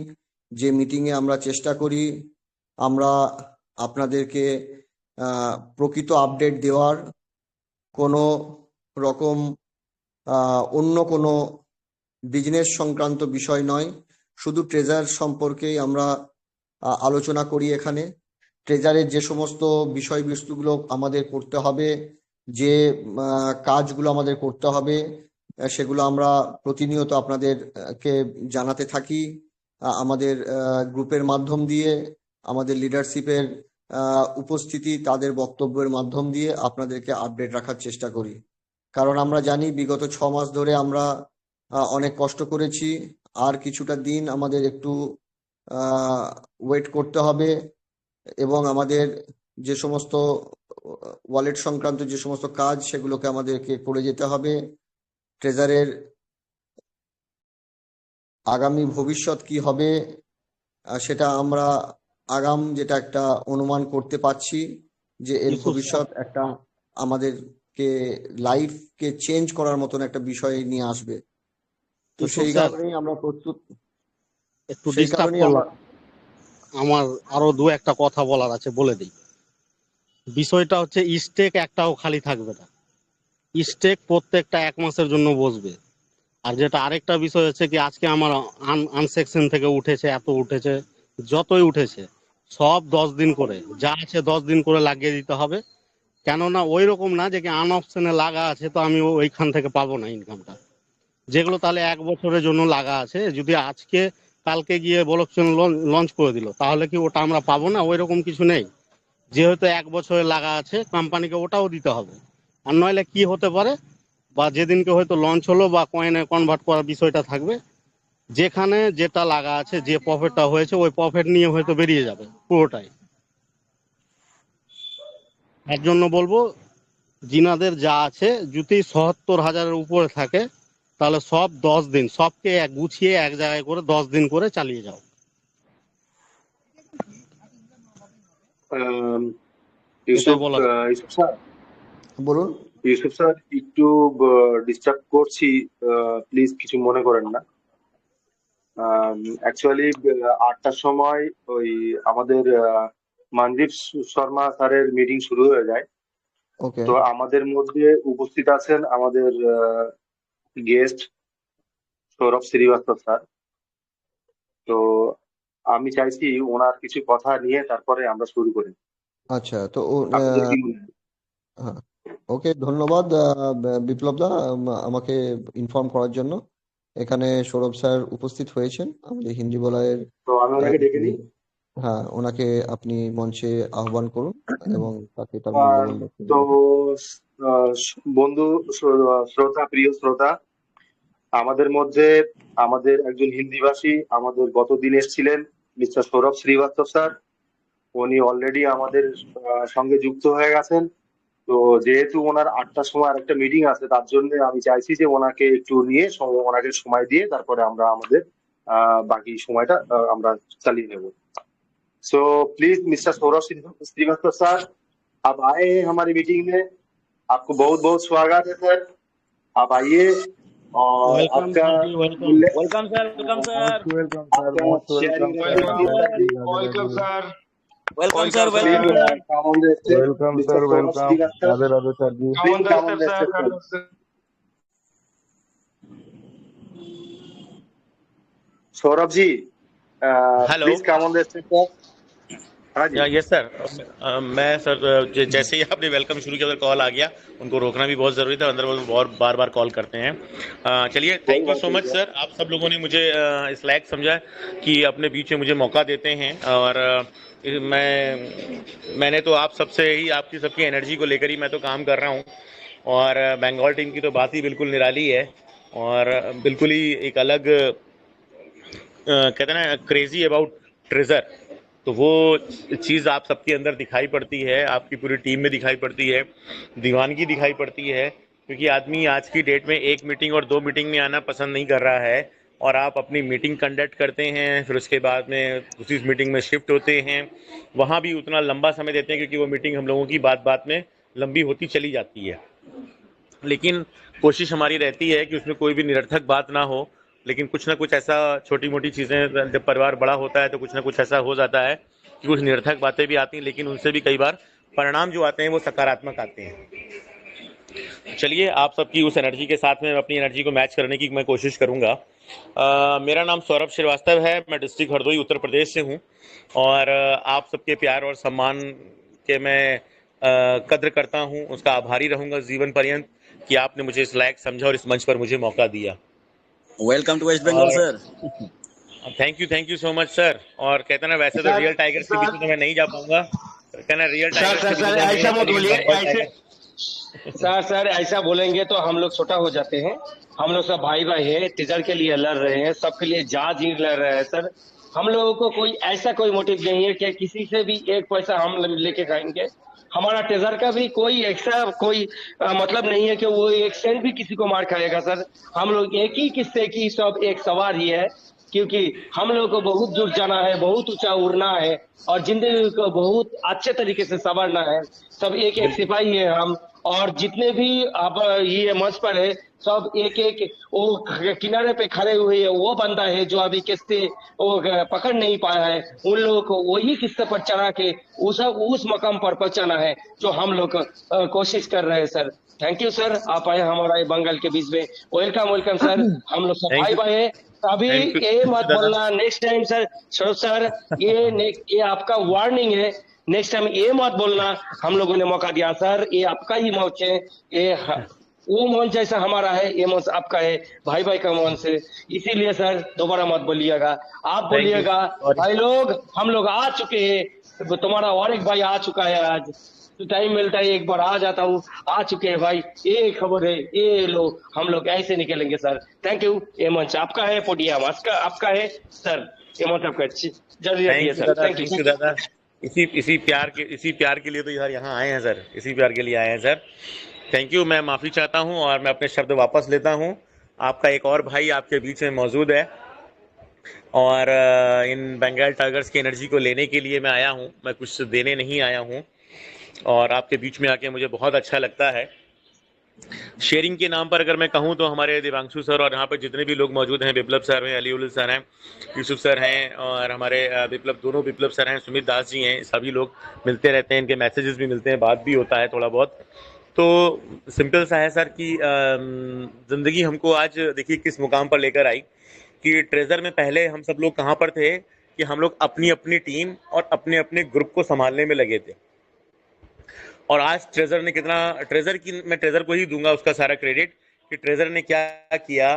যে মিটিংয়ে আমরা চেষ্টা করি আমরা আপনাদেরকে প্রকৃত আপডেট দেওয়ার, কোনো রকম অন্য কোনো বিজনেস সংক্রান্ত বিষয় নয়, শুধু ট্রেজার সম্পর্কেই আমরা আলোচনা করি। এখানে ট্রেজারের যে সমস্ত বিষয়বস্তুগুলো আমাদের করতে হবে, যে কাজগুলো আমাদের করতে হবে, সেগুলো আমরা প্রতিনিয়ত আপনাদেরকে জানাতে থাকি আমাদের গ্রুপের মাধ্যম দিয়ে, আমাদের লিডারশিপের উপস্থিতি, তাদের বক্তব্যের মাধ্যম দিয়ে আপনাদেরকে আপডেট রাখার চেষ্টা করি। কারণ আমরা জানি বিগত 6 মাস ধরে আমরা অনেক কষ্ট করেছি, আর কিছুটা দিন আমাদের একটু ওয়েট করতে হবে এবং আমাদের যে সমস্ত ওয়ালেট সংক্রান্ত যে সমস্ত কাজ সেগুলোকে আমাদেরকে করে যেতে হবে। ট্রেজারের আগামী ভবিষ্যৎ কি হবে সেটা আমরা যেটা একটা অনুমান করতে পারছি যে এর ভবিষ্যৎ একটা আমাদেরকে লাইফকে চেঞ্জ করার মতন একটা বিষয় নিয়ে আসবে। তো সেই কারণেই আমরা প্রস্তুত। একটু ডিস্টার্ব করলাম, আমার আরো দু একটা কথা বলার আছে, বলে দিই। বিষয়টা হচ্ছে স্টেক একটাও খালি থাকবে না, স্টেক প্রত্যেকটা 1 মাসের জন্য বসবে। আর যেটা আরেকটা বিষয় হচ্ছে কি, আজকে আমার আনসেকশন থেকে উঠেছে, এত উঠেছে, যতই উঠেছে সব 10 দিন করে, যা আছে 10 দিন করে লাগিয়ে দিতে হবে। কেননা ওই রকম না যে কি আন অপশনে লাগা আছে তো আমি ওইখান থেকে পাবো না ইনকামটা। যেগুলো তাহলে 1 বছরের জন্য লাগা আছে, যদি আজকে কালকে গিয়ে ব্লকচেন লঞ্চ করে দিল তাহলে কি ওটা আমরা পাবো না? ওই রকম কিছু নেই। যেহেতু 1 বছরের লাগা আছে কোম্পানিকে ওটাও দিতে হবে। আর নইলে কি হতে পারে, বা যেদিনকে হয়তো লঞ্চ হলো বা কয়েনে কনভার্ট করার বিষয়টা থাকবে, যেখানে যেটা লাগা আছে, যে প্রফিটটা হয়েছে ওই প্রফিট নিয়ে হয়তো বেরিয়ে যাবে পুরোটাই। এর জন্য বলবো জিনাদের যা আছে যদি ৭৭,০০০-এর উপরে থাকে তাহলে সব 10 দিন সবকে গুছিয়ে এক জায়গায় করে 10 দিন করে চালিয়ে যাও। ইউসুফ বলা ইউসুফ স্যার, বলুন। ইউসুফ স্যার একটু ডিস্টার্ব করছি, প্লিজ কিছু মনে করেন না। অ্যাকচুয়ালি 8টার সময় ওই আমাদের মনদীপ শর্মা স্যারের মিটিং শুরু হয়ে যায়। ওকে। তো আমাদের মধ্যে উপস্থিত আছেন আমাদের গেস্ট সৌরভ শ্রীবাস্তব স্যার। তো আমি চাইছি ওনার কিছু কথা নিয়ে তারপরে আমরা শুরু করি। আচ্ছা, তো আপনাদের কি মনে হয়? হ্যাঁ, ওকে, ধন্যবাদ বিপ্লব দা আমাকে ইনফর্ম করার জন্য। এখানে সৌরভ স্যার উপস্থিত হয়েছেন, আমাদের হিন্দি বলয়ের। তো আমি ওনাকে ডেকে নিই। হ্যাঁ, ওনাকে আপনি মঞ্চে আহ্বান করুন এবং তাকে তার আহ, মূল্যবান বক্তব্য তো দিন। বন্ধু, শ্রোতা, প্রিয় শ্রোতা, আমাদের মধ্যে আমাদের একজন হিন্দিভাষী আমাদের গতদিন এসেছিলেন, মিস্টার সৌরভ শ্রীবাস্তব স্যার। উনি অলরেডি আমাদের সঙ্গে যুক্ত হয়ে গেছেন। তো যেহেতু ওনার 8টার সময় আরেকটা মিটিং আছে, তার জন্য আমি চাইছি যে ওনাকে একটু নিয়ে ওনাকে সময় দিয়ে তারপরে আমরা আমাদের বাকি সময়টা আমরা চালিয়ে নেব। So please mister Saurabh Shrivastava sir, आप आए हैं हमारी मीटिंग में। आपको बहुत बहुत स्वागत है सर। आप आइए और वेलकम आपका सर जी, वेलकम। मूल्य welcome sir, welcome sir, welcome sir, आपका मोस्ट शेयरिंग वेलकम रहेगा sir, sir. Welcome sir, welcome sir, please welcome sir. Come on the stage welcome mister sir, Saurabh welcome, Srivastava, Radhe Radhe sir जी। Please come on the stage sir. Saurabh ji, hello. Please come on the stage sir. हाँ जी, yes sir. मैं sir जैसे ही आपने welcome शुरू किया उधर कॉल आ गया, उनको रोकना भी बहुत ज़रूरी था, अंदर वो बहुत बार बार कॉल करते हैं। चलिए, कोई थैंक यू बात सो नहीं मच सर। सर, आप सब लोगों ने मुझे इस लायक समझा कि अपने बीच में मुझे मौका देते हैं। और मैंने तो आप सबसे ही, आपकी सबकी एनर्जी को लेकर ही मैं तो काम कर रहा हूँ। और बंगाल टीम की तो बात ही बिल्कुल निराली है, और बिल्कुल ही एक अलग कहते हैं ना, क्रेजी अबाउट ट्रेजर। तो वो चीज़ आप सबके अंदर दिखाई पड़ती है, आपकी पूरी टीम में दिखाई पड़ती है, दीवानगी दिखाई पड़ती है। क्योंकि आदमी आज की डेट में एक मीटिंग और 2 मीटिंग में आना पसंद नहीं कर रहा है, और आप अपनी मीटिंग कंडक्ट करते हैं, फिर उसके बाद में उसी मीटिंग में शिफ्ट होते हैं, वहाँ भी उतना लंबा समय देते हैं, क्योंकि वो मीटिंग हम लोगों की बात बात में लंबी होती चली जाती है। लेकिन कोशिश हमारी रहती है कि उसमें कोई भी निरर्थक बात ना हो, लेकिन कुछ ना कुछ ऐसा, छोटी मोटी चीज़ें, जब परिवार बड़ा होता है तो कुछ ना कुछ ऐसा हो जाता है कि कुछ निरर्थक बातें भी आती हैं, लेकिन उनसे भी कई बार परिणाम जो आते हैं वो सकारात्मक आते हैं। चलिए, आप सबकी उस एनर्जी के साथ में अपनी एनर्जी को मैच करने की मैं कोशिश करूंगा। मेरा नाम सौरभ श्रीवास्तव है, मैं डिस्ट्रिक्ट हरदोई उत्तर प्रदेश से हूं, और आप सबके प्यार और सम्मान के मैं कद्र करता हूं, उसका आभारी रहूंगा जीवन पर्यंत कि आपने मुझे इस लायक समझा और इस मंच पर मुझे मौका दिया। वेलकम टू वेस्ट बंगाल और sir. Thank you so much sir. और कहते ना, वैसे तो रियल टाइगर्स के बीच में तो मैं नहीं जा पाऊंगा, कहना रियल सर टाइगर्स के सर बीच में सर तो मैं नहीं जा ऐसा मत पाऊंगा, बोलिए, लेकिन बंगाल ऐसे टाइगर। सर ऐसा बोलेंगे तो हम लोग छोटा हो जाते हैं। हम लोग सब भाई भाई हैं, टीचर के लिए लड़ रहे हैं, सबके लिए जा जी लड़ रहे हैं सर। हम लोगों को कोई ऐसा कोई मोटिव नहीं है कि किसी से भी एक पैसा हम लेके खाएंगे। हमारा टेजर का भी कोई एक्स्ट्रा कोई मतलब नहीं है कि वो एक सेंट भी किसी को मार खाएगा सर। हम लोग एक ही किस्से की सब एक सवार ही है, क्योंकि हम लोग को बहुत दूर जाना है, बहुत ऊंचा उड़ना है, और जिंदगी को बहुत अच्छे तरीके से संवारना है। सब एक एक सिपाही है हम, और जितने भी अब ये मंच पर है, सब एक एक वो किनारे पे खड़े हुए है, वो बंदा है जो अभी किस्से वो पकड़ नहीं पाया है, उन लोगों को वही किस्से पर चढ़ा के उस मकाम पर पहुंचाना है जो हम लोग कोशिश कर रहे हैं सर। थैंक यू सर, आप आए हमारा बंगाल के बीच में। वेलकम वेलकम सर, हम लोग सब भाई थैंक भाई है। अभी यू ये मत दादा। बोलना next time sir. Sir sir, ये आपका वार्निंग है, नेक्स्ट टाइम ये मत बोलना हम लोगों ने मौका दिया सर, ये आपका ही मंच है। वो मंच जैसा हमारा है, ये मंच आपका है, भाई भाई का मंच है। इसीलिए सर दोबारा मत बोलिएगा, आप थैंक यू, बोलिएगा सॉरी। भाई लोग हम लोग आ चुके हैं, तुम्हारा और एक भाई आ चुका है, आज तो टाइम मिलता है एक बार आ जाता हूँ, आ चुके हैं भाई, ये खबर है, ये लो, हम लोग ऐसे निकलेंगे सर। थैंक यू, ये मंच आपका है, पोडियम आपका है सर, ये मंच आपका जल्दी रखिए थैंक यू सर। दादा, थैंक थैंक यू। यू दादा। इसी प्यार के लिए तो यार यहाँ आए हैं सर, इसी प्यार के लिए आए हैं सर। Thank you. मैं माफ़ी चाहता हूँ और मैं अपने शब्द वापस लेता हूँ। आपका एक और भाई आपके बीच में मौजूद है, और इन बंगाल टाइगर्स की एनर्जी को लेने के लिए मैं आया हूँ, मैं कुछ देने नहीं आया हूँ। और आपके बीच में आके मुझे बहुत अच्छा लगता है। शेयरिंग के नाम पर अगर मैं कहूँ तो हमारे दिवांशु सर और यहाँ पर जितने भी लोग मौजूद हैं, विप्लव सर हैं, अली उल सर हैं, यूसुफ सर हैं, और हमारे दोनों विप्लव सर हैं, सुमित दास जी हैं, सभी लोग मिलते रहते हैं, इनके मैसेजेस भी मिलते हैं, बात भी होता है थोड़ा बहुत। तो सिंपल सा है सर कि ज़िंदगी हमको आज देखिए किस मुकाम पर लेकर आई कि ट्रेजर में पहले हम सब लोग कहाँ पर थे कि हम लोग अपनी अपनी टीम और अपने अपने ग्रुप को संभालने में लगे थे, और आज ट्रेजर ने कितना, मैं ट्रेजर को ही दूंगा उसका सारा क्रेडिट कि ट्रेजर ने क्या किया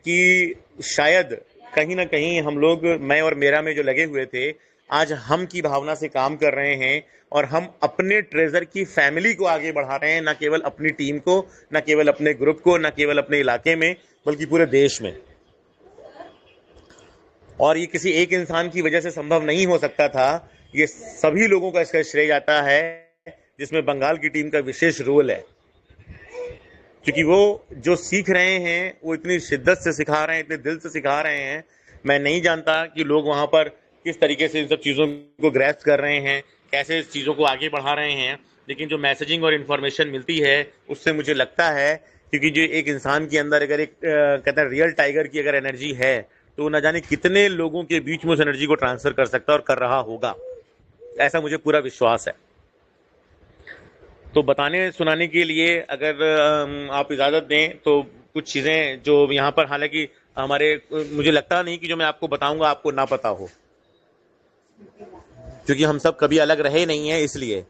कि शायद कहीं ना कहीं हम लोग, मैं और मेरा में जो लगे हुए थे, आज हम की भावना से काम कर रहे हैं और हम अपने ट्रेजर की फैमिली को आगे बढ़ा रहे हैं, ना केवल अपनी टीम को, ना केवल अपने ग्रुप को, ना केवल अपने इलाके में, बल्कि पूरे देश में। और ये किसी एक इंसान की वजह से संभव नहीं हो सकता था, ये सभी लोगों का इसका श्रेय जाता है, जिसमें बंगाल की टीम का विशेष रोल है, क्योंकि वो जो सीख रहे हैं वो इतनी शिद्दत से सिखा रहे हैं, इतने दिल से सिखा रहे हैं। मैं नहीं जानता कि लोग वहां पर किस तरीके से इन सब चीज़ों को ग्रैस्प कर रहे हैं, कैसे इस चीज़ों को आगे बढ़ा रहे हैं, लेकिन जो मैसेजिंग और इन्फॉर्मेशन मिलती है उससे मुझे लगता है, क्योंकि जो एक इंसान के अंदर अगर एक कहते हैं रियल टाइगर की अगर एनर्जी है, तो न जाने कितने लोगों के बीच में उस एनर्जी को ट्रांसफर कर सकता है और कर रहा होगा, ऐसा मुझे पूरा विश्वास है। तो बताने सुनाने के लिए अगर आप इजाज़त दें तो कुछ चीज़ें जो यहाँ पर, हालांकि हमारे, मुझे लगता नहीं कि जो मैं आपको बताऊंगा आपको ना पता हो, क्योंकि हम सब कभी अलग रहे नहीं हैं इसलिए,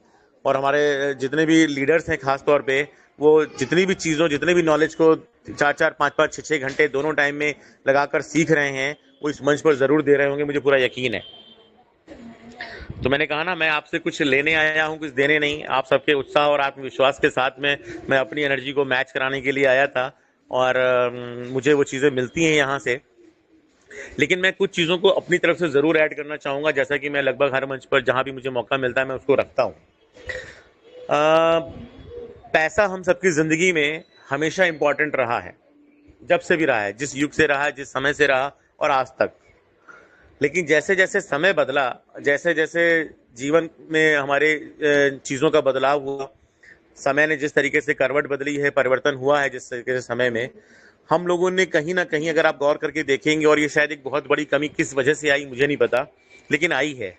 और हमारे जितने भी लीडर्स हैं खास तौर पे, वो जितनी भी चीज़ों, जितने भी नॉलेज को 4-4, 5-5, 6-6 घंटे दोनों टाइम में लगाकर सीख रहे हैं, वो इस मंच पर ज़रूर दे रहे होंगे, मुझे पूरा यकीन है। तो मैंने कहा ना, मैं आपसे कुछ लेने आया हूँ, कुछ देने नहीं। आप सबके उत्साह और आत्मविश्वास के साथ में मैं अपनी एनर्जी को मैच कराने के लिए आया था, और मुझे वो चीज़ें मिलती हैं यहाँ से। लेकिन मैं कुछ चीज़ों को अपनी तरफ से ज़रूर ऐड करना चाहूँगा, जैसा कि मैं लगभग हर मंच पर जहाँ भी मुझे मौका मिलता है मैं उसको रखता हूँ। पैसा हम सबकी ज़िंदगी में हमेशा इम्पॉर्टेंट रहा है, जब से भी रहा है, जिस युग से रहा है, जिस समय से रहा और आज तक। लेकिन जैसे जैसे समय बदला, जैसे जैसे जीवन में हमारे चीज़ों का बदलाव हुआ, समय ने जिस तरीके से करवट बदली है, परिवर्तन हुआ है जिस तरीके से समय में, हम लोगों ने कहीं ना कहीं, अगर आप गौर करके देखेंगे, और ये शायद एक बहुत बड़ी कमी किस वजह से आई मुझे नहीं पता, लेकिन आई है,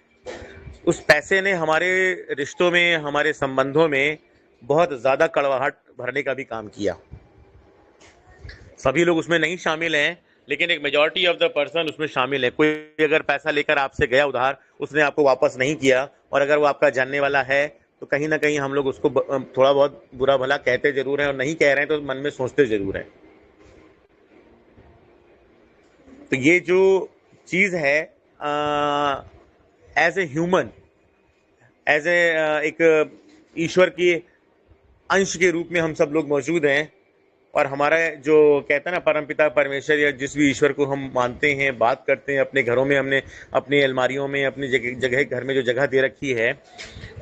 उस पैसे ने हमारे रिश्तों में, हमारे संबंधों में बहुत ज़्यादा कड़वाहट भरने का भी काम किया। सभी लोग उसमें नहीं शामिल हैं, लेकिन एक मेजॉरिटी ऑफ द पर्सन उसमें शामिल है। कोई अगर पैसा लेकर आपसे गया उधार, उसने आपको वापस नहीं किया, और अगर वो आपका जानने वाला है, तो कहीं ना कहीं हम लोग उसको थोड़ा बहुत बुरा भला कहते जरूर हैं, और नहीं कह रहे हैं तो मन में सोचते जरूर हैं। तो ये जो चीज़ है, as a human, as a एक ईश्वर के अंश के रूप में हम सब लोग मौजूद हैं, और हमारा जो कहता है ना परमपिता परमेश्वर, या जिस भी ईश्वर को हम मानते हैं, बात करते हैं, अपने घरों में हमने अपनी अलमारियों में, अपनी जगह घर में जो जगह दे रखी है,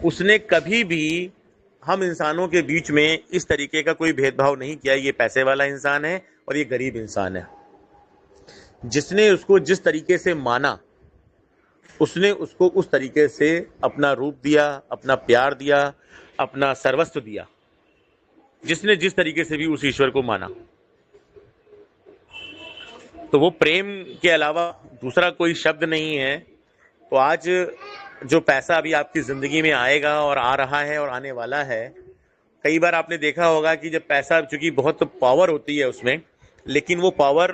उसने कभी भी हम इंसानों के बीच में इस तरीके का कोई भेदभाव नहीं किया। ये पैसे वाला इंसान है और ये गरीब इंसान है। जिसने उसको जिस तरीके से माना, उसने उसको उस तरीके से अपना रूप दिया, अपना प्यार दिया, अपना सर्वस्व दिया, जिसने जिस तरीके से भी उस ईश्वर को माना। तो वो प्रेम के अलावा दूसरा कोई शब्द नहीं है। तो आज जो पैसा अभी आपकी जिंदगी में आएगा और आ रहा है और आने वाला है, कई बार आपने देखा होगा कि जब पैसा, चूंकि बहुत पावर होती है उसमें, लेकिन वो पावर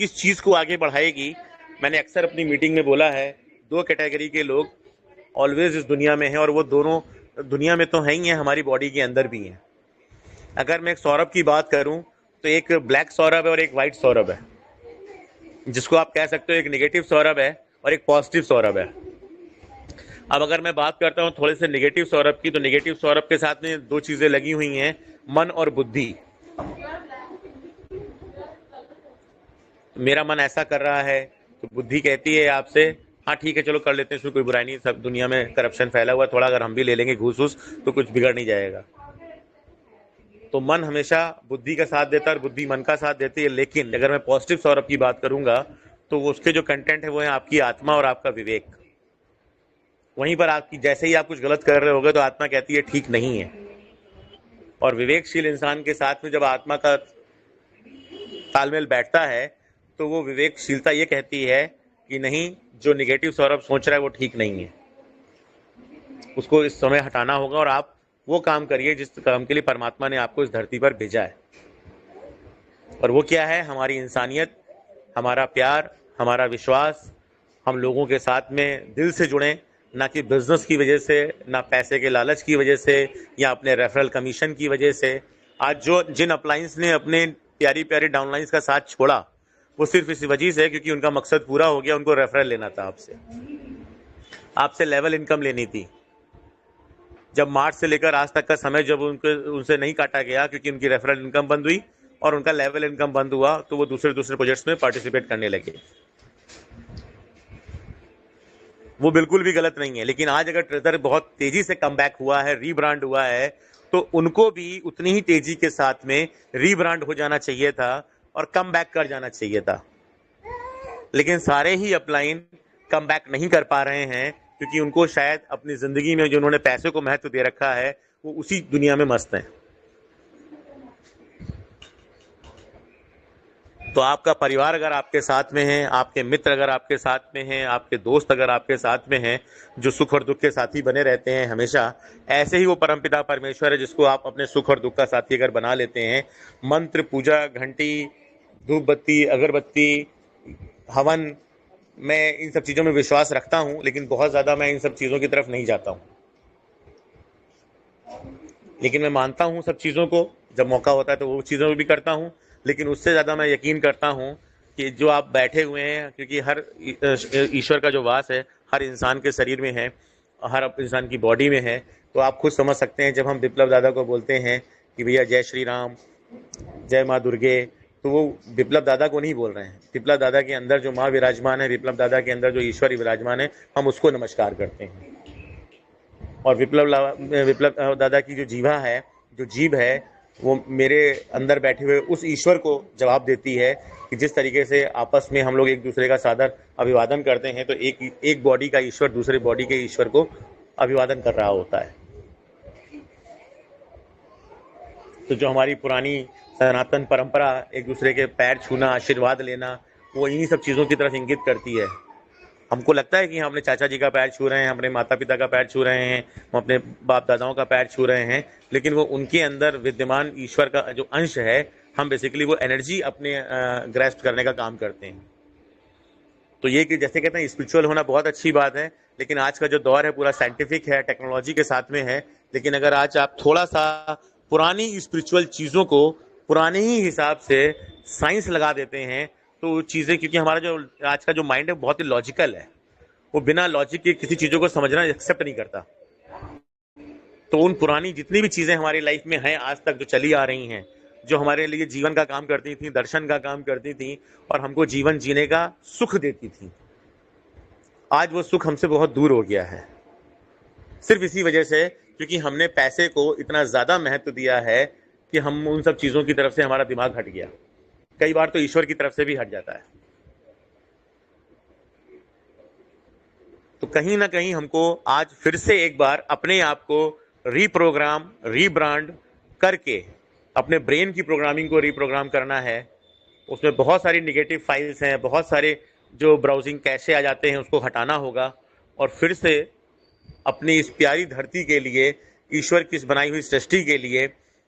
किस चीज़ को आगे बढ़ाएगी। मैंने अक्सर अपनी मीटिंग में बोला है, दो कैटेगरी के लोग ऑलवेज इस दुनिया में हैं, और वो दोनों दुनिया में तो हैं ही हैं, हमारी बॉडी के अंदर भी हैं। अगर मैं एक सौरभ की बात करूं, तो एक ब्लैक सौरभ है और एक वाइट सौरभ है, जिसको आप कह सकते हो एक नेगेटिव सौरभ है और एक पॉजिटिव सौरभ है। अब अगर मैं बात करता हूं थोड़े से नेगेटिव सौरभ की, तो नेगेटिव सौरभ के साथ में दो चीजें लगी हुई हैं, मन और बुद्धि। मेरा मन ऐसा कर रहा है तो बुद्धि कहती है आपसे, हाँ ठीक है चलो कर लेते हैं, इसमें कोई बुराई नहीं, सब दुनिया में करप्शन फैला हुआ है, थोड़ा अगर हम भी ले लेंगे घूस घूस तो कुछ बिगड़ नहीं जाएगा। तो मन हमेशा बुद्धि का साथ देता है और बुद्धि मन का साथ देती है। लेकिन अगर मैं पॉजिटिव सौरभ की बात करूंगा, तो उसके जो कंटेंट है वो है आपकी आत्मा और आपका विवेक। वहीं पर आपकी, जैसे ही आप कुछ गलत कर रहे होगे तो आत्मा कहती है ठीक नहीं है, और विवेकशील इंसान के साथ में जब आत्मा का तालमेल बैठता है, तो वो विवेकशीलता ये कहती है कि नहीं, जो नेगेटिव सौरभ सोच रहा है वो ठीक नहीं है, उसको इस समय हटाना होगा, और आप वो काम करिए जिस काम के लिए परमात्मा ने आपको इस धरती पर भेजा है। और वो क्या है? हमारी इंसानियत, हमारा प्यार, हमारा विश्वास, हम लोगों के साथ में दिल से जुड़ें, ना कि बिजनेस की वजह से, ना पैसे के लालच की वजह से या अपने रेफरल कमीशन की वजह से। आज जो जिन अपलाइंस ने अपने प्यारी प्यारी डाउनलाइंस का साथ छोड़ा, वो सिर्फ इसी वजह से क्योंकि उनका मकसद पूरा हो गया, उनको रेफरल लेना था आपसे लेवल इनकम लेनी थी। जब मार्च से लेकर आज तक का समय जब उनसे नहीं काटा गया क्योंकि उनकी रेफरल इनकम बंद हुई और उनका लेवल इनकम बंद हुआ, तो वो दूसरे प्रोजेक्ट्स में पार्टिसिपेट करने लगे। वो बिल्कुल भी गलत नहीं है, लेकिन आज अगर ट्रेजर बहुत तेजी से कम बैक हुआ है, रीब्रांड हुआ है, तो उनको भी उतनी ही तेजी के साथ में रीब्रांड हो जाना चाहिए था और कम बैक कर जाना चाहिए था। लेकिन सारे ही अपलाइन कम बैक नहीं कर पा रहे हैं क्योंकि उनको शायद अपनी जिंदगी में जो उन्होंने पैसे को महत्व दे रखा है, वो उसी दुनिया में मस्त हैं। तो आपका परिवार अगर आपके साथ में है, आपके मित्र अगर आपके साथ में हैं, आपके दोस्त अगर आपके साथ में हैं, जो सुख और दुख के साथी बने रहते हैं हमेशा, ऐसे ही वो परमपिता परमेश्वर है जिसको आप अपने सुख और दुख का साथी अगर बना लेते हैं। मंत्र, पूजा, घंटी, धूप बत्ती, अगरबत्ती, हवन, मैं इन सब चीज़ों में विश्वास रखता हूँ, लेकिन बहुत ज़्यादा मैं इन सब चीज़ों की तरफ नहीं जाता हूँ। लेकिन मैं मानता हूँ सब चीज़ों को, जब मौका होता है तो वो चीज़ों को भी करता हूँ, लेकिन उससे ज़्यादा मैं यकीन करता हूँ कि जो आप बैठे हुए हैं, क्योंकि हर ईश्वर का जो वास है हर इंसान के शरीर में है, हर इंसान की बॉडी में है। तो आप खुद समझ सकते हैं, जब हम विप्लव दादा को बोलते हैं कि भैया जय श्री राम, जय माँ दुर्गे, तो वो विप्लव दादा को नहीं बोल रहे हैं। विप्लव दादा के अंदर जो माँ विराजमान है, विप्लव दादा के अंदर जो ईश्वर विराजमान है, हम उसको नमस्कार करते हैं। और विप्लव दादा की जो जीवा है, जो जीभ है, वो मेरे अंदर बैठे हुए उस ईश्वर को जवाब देती है कि जिस तरीके से आपस में हम लोग एक दूसरे का सादर अभिवादन करते हैं, तो एक बॉडी का ईश्वर दूसरे बॉडी के ईश्वर को अभिवादन कर रहा होता है। तो जो हमारी पुरानी सनातन परंपरा, एक दूसरे के पैर छूना, आशीर्वाद लेना, वो इन्हीं सब चीज़ों की तरफ इंगित करती है। हमको लगता है कि हम अपने चाचा जी का पैर छू रहे हैं, अपने माता पिता का पैर छू रहे हैं, हम अपने बाप दादाओं का पैर छू रहे हैं, लेकिन वो उनके अंदर विद्यमान ईश्वर का जो अंश है, हम बेसिकली वो एनर्जी अपने ग्रैस्प करने का काम करते हैं। तो ये कि जैसे कहते हैं स्पिरिचुअल होना बहुत अच्छी बात है, लेकिन आज का जो दौर है पूरा साइंटिफिक है, टेक्नोलॉजी के साथ में है। लेकिन अगर आज आप थोड़ा सा पुरानी स्पिरिचुअल चीज़ों को पुराने ही हिसाब से साइंस लगा देते हैं, तो चीज़ें, क्योंकि हमारा जो आज का जो माइंड है बहुत ही लॉजिकल है, वो बिना लॉजिक के किसी चीज़ों को समझना एक्सेप्ट नहीं करता। तो उन पुरानी जितनी भी चीज़ें हमारी लाइफ में हैं आज तक जो चली आ रही हैं, जो हमारे लिए जीवन का काम करती थी, दर्शन का काम करती थी और हमको जीवन जीने का सुख देती थी, आज वो सुख हमसे बहुत दूर हो गया है। सिर्फ इसी वजह से क्योंकि हमने पैसे को इतना ज़्यादा महत्व दिया है कि हम उन सब चीज़ों की तरफ से हमारा दिमाग हट गया। कई बार तो ईश्वर की तरफ से भी हट जाता है। तो कहीं ना कहीं हमको आज फिर से एक बार अपने आप को रीप्रोग्राम, रीब्रांड करके अपने ब्रेन की प्रोग्रामिंग को रीप्रोग्राम करना है। उसमें बहुत सारी निगेटिव फाइल्स हैं, बहुत सारे जो ब्राउजिंग कैशे आ जाते हैं, उसको हटाना होगा और फिर से अपनी इस प्यारी धरती के लिए, ईश्वर की इस बनाई हुई सृष्टि के लिए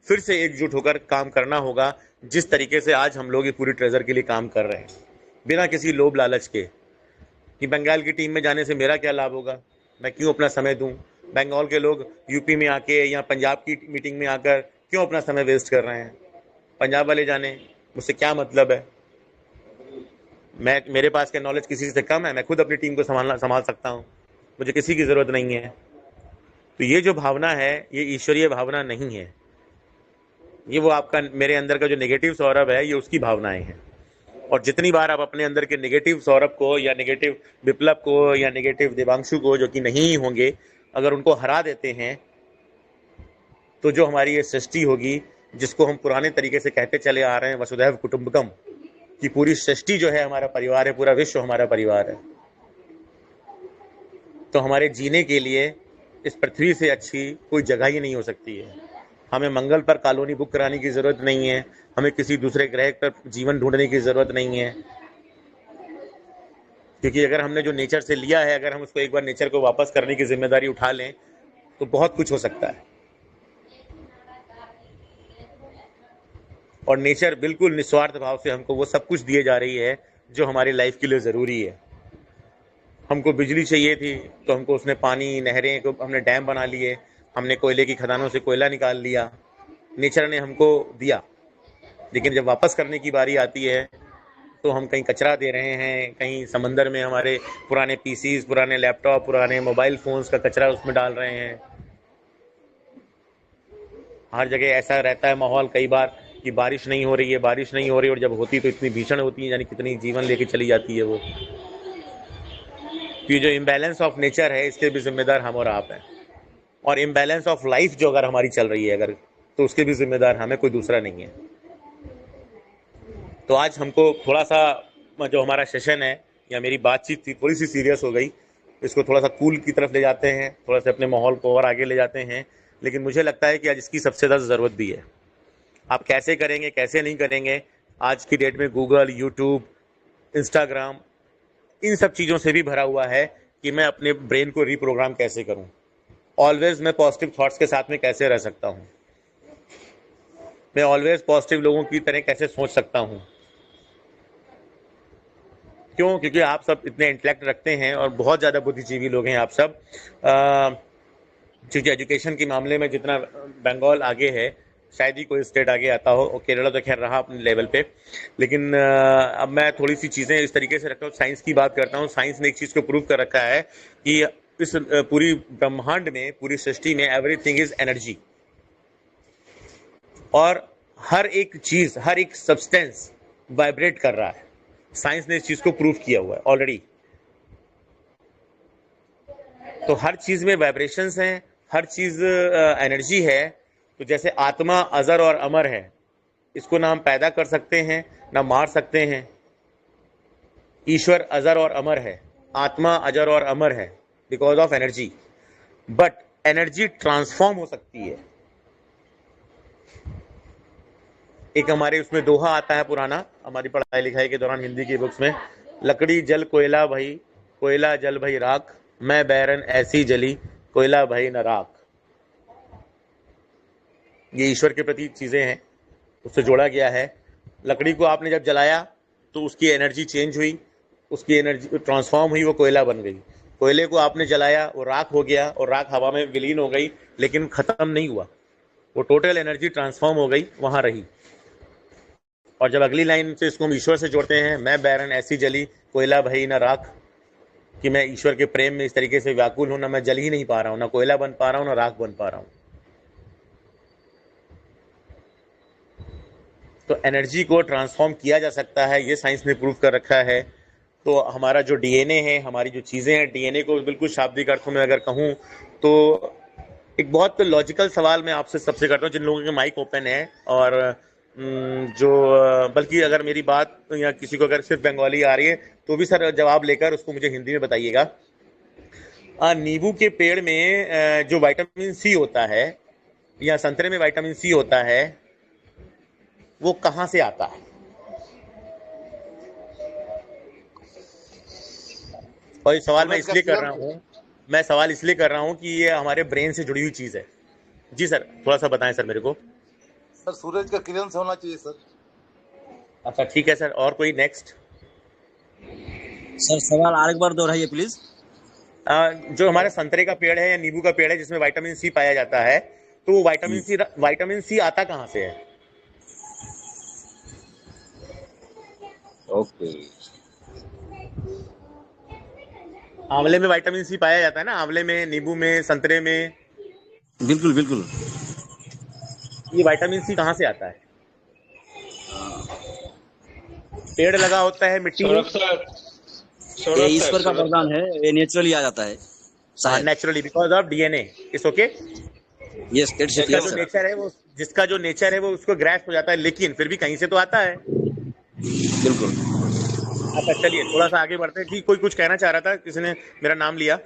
फिर से एकजुट होकर काम करना होगा, जिस तरीके से आज हम लोग ये पूरी ट्रेजर के लिए काम कर रहे हैं, बिना किसी लोभ लालच के कि बंगाल की टीम में जाने से मेरा क्या लाभ होगा, मैं क्यों अपना समय दूं। बंगाल के लोग यूपी में आके या पंजाब की मीटिंग में आकर क्यों अपना समय वेस्ट कर रहे हैं। पंजाब वाले जाने, मुझसे क्या मतलब है। मेरे पास क्या नॉलेज किसी से कम है, मैं खुद अपनी टीम को संभाल सकता हूँ, मुझे किसी की ज़रूरत नहीं है। तो ये जो भावना है, ये ईश्वरीय भावना नहीं है, ये वो आपका मेरे अंदर का जो नेगेटिव सौरभ है, ये उसकी भावनाएं हैं। और जितनी बार आप अपने अंदर के नेगेटिव सौरभ को या नेगेटिव विप्लव को या नेगेटिव देवांशु को, जो कि नहीं ही होंगे, अगर उनको हरा देते हैं, तो जो हमारी ये सृष्टि होगी, जिसको हम पुराने तरीके से कहते चले आ रहे हैं वसुधैव कुटुंबकम, कि पूरी सृष्टि जो है हमारा परिवार है, पूरा विश्व हमारा परिवार है। तो हमारे जीने के लिए इस पृथ्वी से अच्छी कोई जगह ही नहीं हो सकती है। हमें मंगल पर कॉलोनी बुक कराने की ज़रूरत नहीं है, हमें किसी दूसरे ग्रह पर जीवन ढूंढने की ज़रूरत नहीं है, क्योंकि अगर हमने जो नेचर से लिया है, अगर हम उसको एक बार नेचर को वापस करने की जिम्मेदारी उठा लें, तो बहुत कुछ हो सकता है। और नेचर बिल्कुल निस्वार्थ भाव से हमको वो सब कुछ दिए जा रही है जो हमारी लाइफ के लिए ज़रूरी है। हमको बिजली चाहिए थी तो हमको उसने पानी, नहरें को हमने डैम बना लिए, हमने कोयले की खदानों से कोयला निकाल लिया, नेचर ने हमको दिया। लेकिन जब वापस करने की बारी आती है तो हम कहीं कचरा दे रहे हैं, कहीं समंदर में हमारे पुराने पीसीज, पुराने लैपटॉप, पुराने मोबाइल फोन्स का कचरा उसमें डाल रहे हैं। हर जगह ऐसा रहता है माहौल कई बार कि बारिश नहीं हो रही है, बारिश नहीं हो रही, और जब होती तो इतनी भीषण होती है, यानी कितनी जीवन लेके चली जाती है वो। ये जो इम्बैलेंस ऑफ नेचर है इसके भी जिम्मेदार हम और आप हैं, और इम्बैलेंस ऑफ लाइफ जो अगर हमारी चल रही है अगर, तो उसके भी जिम्मेदार हमें, कोई दूसरा नहीं है। तो आज हमको थोड़ा सा जो हमारा सेशन है या मेरी बातचीत थी थोड़ी सी सीरियस हो गई, इसको थोड़ा सा कूल की तरफ ले जाते हैं, थोड़ा सा अपने माहौल को और आगे ले जाते हैं। लेकिन मुझे लगता है कि आज इसकी सबसे ज़्यादा ज़रूरत भी है। आप कैसे करेंगे, कैसे नहीं करेंगे, आज की डेट में गूगल, यूट्यूब, इंस्टाग्राम, इन सब चीज़ों से भी भरा हुआ है कि मैं अपने ब्रेन को रीप्रोग्राम कैसे करूं, ऑलवेज मैं पॉजिटिव थॉट्स के साथ में कैसे रह सकता हूं, मैं ऑलवेज पॉजिटिव लोगों की तरह कैसे सोच सकता हूं। क्यों? क्योंकि आप सब इतने इंटेलेक्ट रखते हैं और बहुत ज़्यादा बुद्धिजीवी लोग हैं आप सब। क्योंकि एजुकेशन के मामले में जितना बंगाल आगे है, शायद ही कोई स्टेट आगे आता हो, और केरला तो खैर रहा अपने लेवल पे। लेकिन अब मैं थोड़ी सी चीज़ें इस तरीके से रखता हूँ, साइंस की बात करता हूँ। साइंस ने एक चीज़ को प्रूव कर रखा है कि इस पूरी ब्रह्मांड में, पूरी सृष्टि में एवरीथिंग इज एनर्जी, और हर एक चीज़, हर एक सब्सटेंस वाइब्रेट कर रहा है। साइंस ने इस चीज़ को प्रूव किया हुआ है ऑलरेडी। तो हर चीज़ में वाइब्रेशंस हैं, हर चीज़ एनर्जी है। तो जैसे आत्मा अजर और अमर है, इसको ना हम पैदा कर सकते हैं ना मार सकते हैं। ईश्वर अजर और अमर है, आत्मा अजर और अमर है because of energy. But energy transform हो सकती है। एक हमारे उसमें दोहा आता है पुराना, हमारी पढ़ाई लिखाई के दौरान हिंदी की बुक्स में, लकड़ी जल कोयला भई, कोयला जल भई राख, मैं बैरन ऐसी जली, कोयला भई न राख। ये ईश्वर के प्रति चीज़ें हैं, उससे जोड़ा गया है। लकड़ी को आपने जब जलाया तो उसकी एनर्जी चेंज हुई, उसकी एनर्जी ट्रांसफॉर्म हुई, वो कोयला बन गई। कोयले को आपने जलाया, वो राख हो गया, और राख हवा में विलीन हो गई, लेकिन ख़त्म नहीं हुआ, वो टोटल एनर्जी ट्रांसफॉर्म हो गई, वहाँ रही। और जब अगली लाइन से इसको हम ईश्वर से जोड़ते हैं, मैं बैरन ऐसी जली, कोयला भई न राख, कि मैं ईश्वर के प्रेम में इस तरीके से व्याकुल हूँ, ना मैं जल ही नहीं पा रहा हूँ, ना कोयला बन पा रहा हूँ, ना राख बन पा रहा हूँ। तो एनर्जी को ट्रांसफॉर्म किया जा सकता है, ये साइंस ने प्रूव कर रखा है। तो हमारा जो डीएनए है, हमारी जो चीज़ें हैं, डीएनए को बिल्कुल शाब्दिक अर्थों में अगर कहूँ तो एक बहुत लॉजिकल सवाल मैं आपसे सबसे करता हूँ, जिन लोगों के माइक ओपन है, और जो बल्कि अगर मेरी बात या किसी को अगर सिर्फ बंगाली आ रही है तो भी सर जवाब लेकर उसको मुझे हिंदी में बताइएगा। नींबू के पेड़ में जो विटामिन सी होता है, या संतरे में विटामिन सी होता है, वो कहाँ से आता है? और ये सवाल मैं इसलिए कर रहा हूँ कि ये हमारे ब्रेन से जुड़ी हुई चीज़ है। जी सर, थोड़ा सा बताएं सर मेरे को। सर सूरज का किरण से होना चाहिए सर। अच्छा ठीक है सर, और कोई नेक्स्ट? सर सवाल और एक बार दोहराइए प्लीज। जो हमारे संतरे का पेड़ है या नींबू का पेड़ है जिसमें विटामिन सी पाया जाता है, तो वो विटामिन सी आता कहाँ से है? ओके, आंवले में विटामिन सी पाया जाता है ना, आंवले में, नींबू में, संतरे में। बिल्कुल बिल्कुल। ये विटामिन सी कहाँ से आता है? पेड़ लगा होता है मिट्टी में, ये ईश्वर का वरदान है, ये नेचुरली आ जाता है शायद। Naturally because of DNA. It's okay. Yes, जिसका जो नेचर है वो उसको ग्रैस्प हो जाता है, लेकिन फिर भी कहीं से तो आता है। बिल्कुल। अच्छा चलिए थोड़ा सा आगे बढ़ते हैं कि कोई कुछ कहना चाह रहा था, किसी ने मेरा नाम लिया।